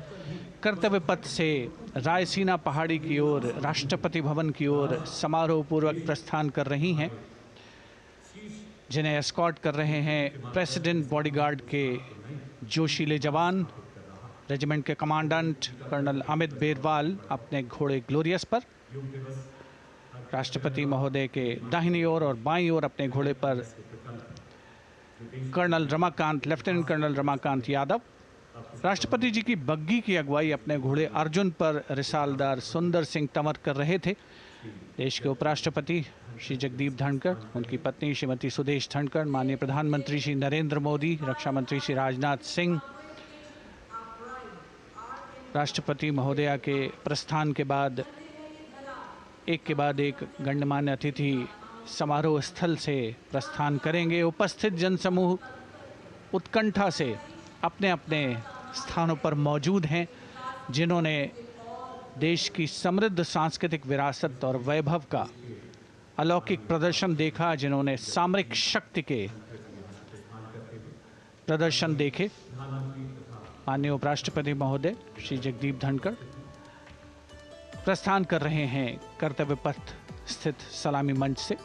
कर्तव्य पथ से रायसीना पहाड़ी की ओर राष्ट्रपति भवन की ओर समारोह पूर्वक प्रस्थान कर रही हैं, जिन्हें एस्कॉर्ट कर रहे हैं प्रेसिडेंट बॉडीगार्ड के जोशीले जवान, रेजिमेंट के कमांडेंट कर्नल अमित बेरवाल अपने घोड़े ग्लोरियस पर, राष्ट्रपति महोदय के दाहिनी ओर और बाईं ओर अपने घोड़े पर colonel Ramakant, lieutenant colonel Ramakant Yadav. राष्ट्रपति जी की बग्गी की अगुवाई अपने घोड़े अर्जुन पर रिसालदार सुंदर सिंह तंवर कर रहे थे। देश के उपराष्ट्रपति श्री जगदीप धनखड़, उनकी पत्नी श्रीमती सुदेश धनखड़, माननीय प्रधानमंत्री श्री नरेंद्र मोदी, रक्षा मंत्री श्री राजनाथ सिंह, राष्ट्रपति महोदया के प्रस्थान के बाद एक के बाद एक गण्यमान्य अतिथि समारोह स्थल से प्रस्थान करेंगे। उपस्थित जनसमूह उत्कंठा से अपने अपने स्थानों पर मौजूद हैं, जिन्होंने देश की समृद्ध सांस्कृतिक विरासत और वैभव का अलौकिक प्रदर्शन देखा, जिन्होंने सामरिक शक्ति के प्रदर्शन देखे। माननीय उपराष्ट्रपति महोदय श्री जगदीप धनखड़ प्रस्थान कर रहे हैं कर्तव्य पथ स्थित सलामी मंच से।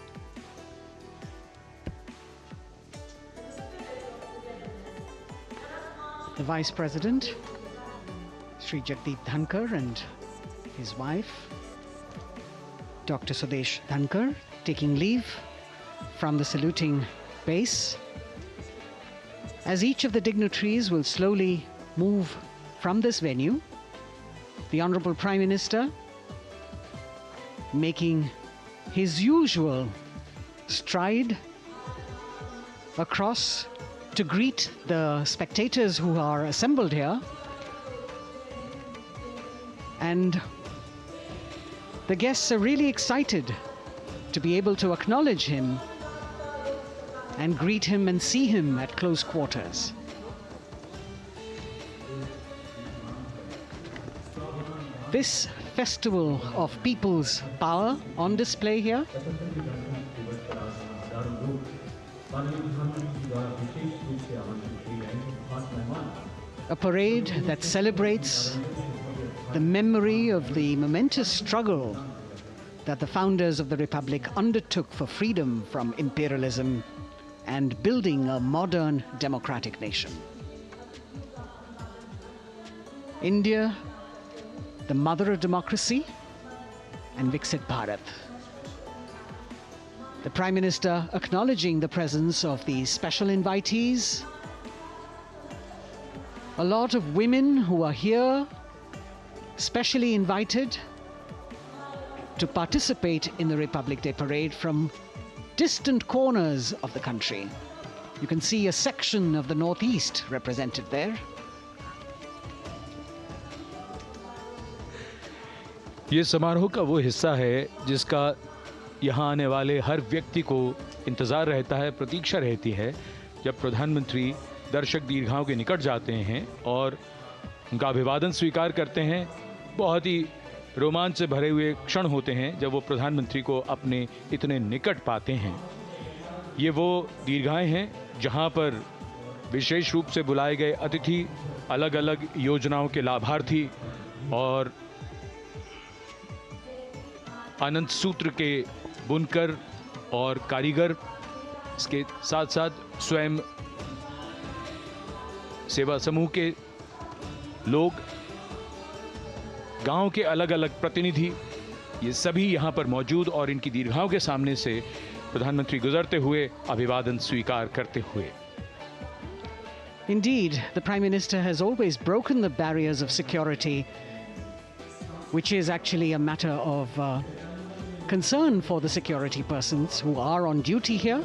The Vice President, Sri Jagdeep Dhankar, and his wife, Dr. Sudesh Dhankar, taking leave from the saluting base. As each of the dignitaries will slowly move from this venue, the Honorable Prime Minister making his usual stride across to greet the spectators who are assembled here. And the guests are really excited to be able to acknowledge him and greet him and see him at close quarters. This festival of people's power on display here, a parade that celebrates the memory of the momentous struggle that the founders of the Republic undertook for freedom from imperialism and building a modern democratic nation. India, the mother of democracy, and Viksit Bharat. The Prime Minister acknowledging the presence of the special invitees, a lot of women who are here, specially invited to participate in the Republic Day Parade from distant corners of the country. You can see a section of the Northeast represented there. ये समारोह का वो हिस्सा है जिसका यहाँ आने वाले हर व्यक्ति को इंतज़ार रहता है, प्रतीक्षा रहती है, जब प्रधानमंत्री दर्शक दीर्घाओं के निकट जाते हैं और उनका अभिवादन स्वीकार करते हैं। बहुत ही रोमांच से भरे हुए क्षण होते हैं जब वो प्रधानमंत्री को अपने इतने निकट पाते हैं। ये वो दीर्घाएं हैं जहाँ पर विशेष रूप से बुलाए गए अतिथि, अलग अलग योजनाओं के लाभार्थी और आनंद सूत्र के बुनकर और कारीगर, इसके साथ साथ स्वयं सेवा समूह के लोग, गांव के अलग अलग प्रतिनिधि, ये सभी यहां पर मौजूद और इनकी दीर्घाओं के सामने से प्रधानमंत्री गुजरते हुए अभिवादन स्वीकार करते हुए। Indeed, the Prime Minister has always broken the barriers of security, which is actually a matter of concern for the security persons who are on duty here.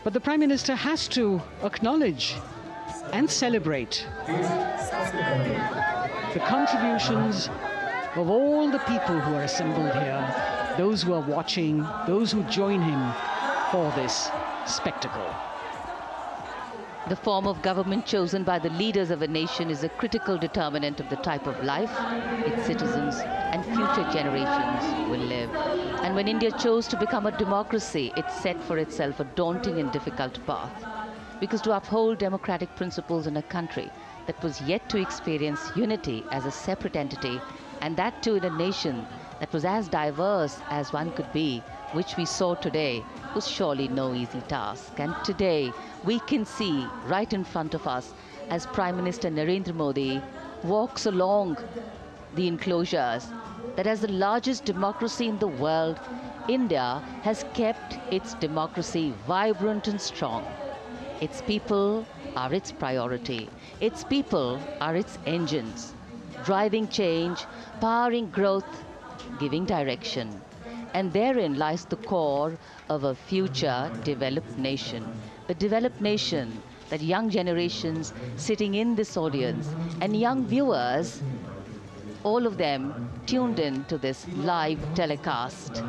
But the Prime Minister has to acknowledge and celebrate the contributions of all the people who are assembled here, those who are watching, those who join him for this spectacle. The form of government chosen by the leaders of a nation is a critical determinant of the type of life its citizens and future generations will live. And when India chose to become a democracy, it set for itself a daunting and difficult path. Because to uphold democratic principles in a country that was yet to experience unity as a separate entity, and that too in a nation that was as diverse as one could be, which we saw today, was surely no easy task. And today we can see right in front of us as Prime Minister Narendra Modi walks along the enclosures that as the largest democracy in the world, India has kept its democracy vibrant and strong. Its people are its priority. Its people are its engines, driving change, powering growth, giving direction. And therein lies the core of a future developed nation. A developed nation that young generations sitting in this audience and young viewers, all of them tuned in to this live telecast.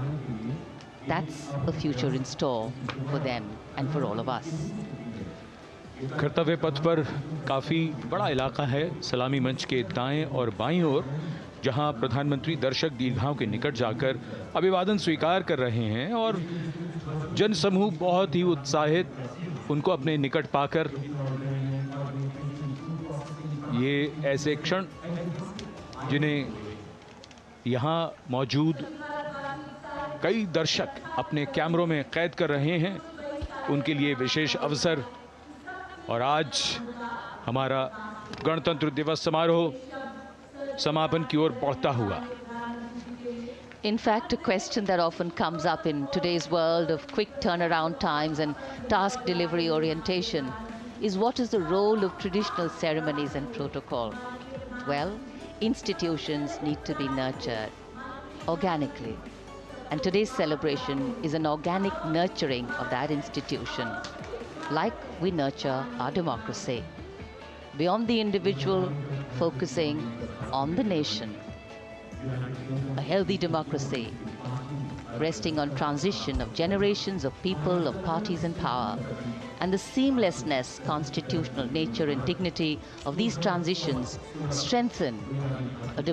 That's a future in store for them and for all of us. कर्तव्य पथ पर काफ़ी बड़ा इलाका है, सलामी मंच के दाएं और बाईं ओर, जहां प्रधानमंत्री दर्शक दीर्घाओं के निकट जाकर अभिवादन स्वीकार कर रहे हैं और जनसमूह बहुत ही उत्साहित उनको अपने निकट पाकर ये ऐसे क्षण जिन्हें यहाँ मौजूद कई दर्शक अपने कैमरों में कैद कर रहे हैं, उनके लिए विशेष अवसर। और आज हमारा गणतंत्र दिवस समारोह समापन की ओर बढ़ता हुआ। In fact, a question that often comes up in today's world of quick turnaround times and task delivery orientation is what is the role of traditional ceremonies and protocol? Well, institutions need to be nurtured organically. And today's celebration is an organic nurturing of that institution, like we nurture our democracy. Beyond the individual, focusing on the nation. A healthy democracy, resting on transition of generations of people, of parties and power, and the seamlessness, constitutional nature and dignity of these transitions strengthen a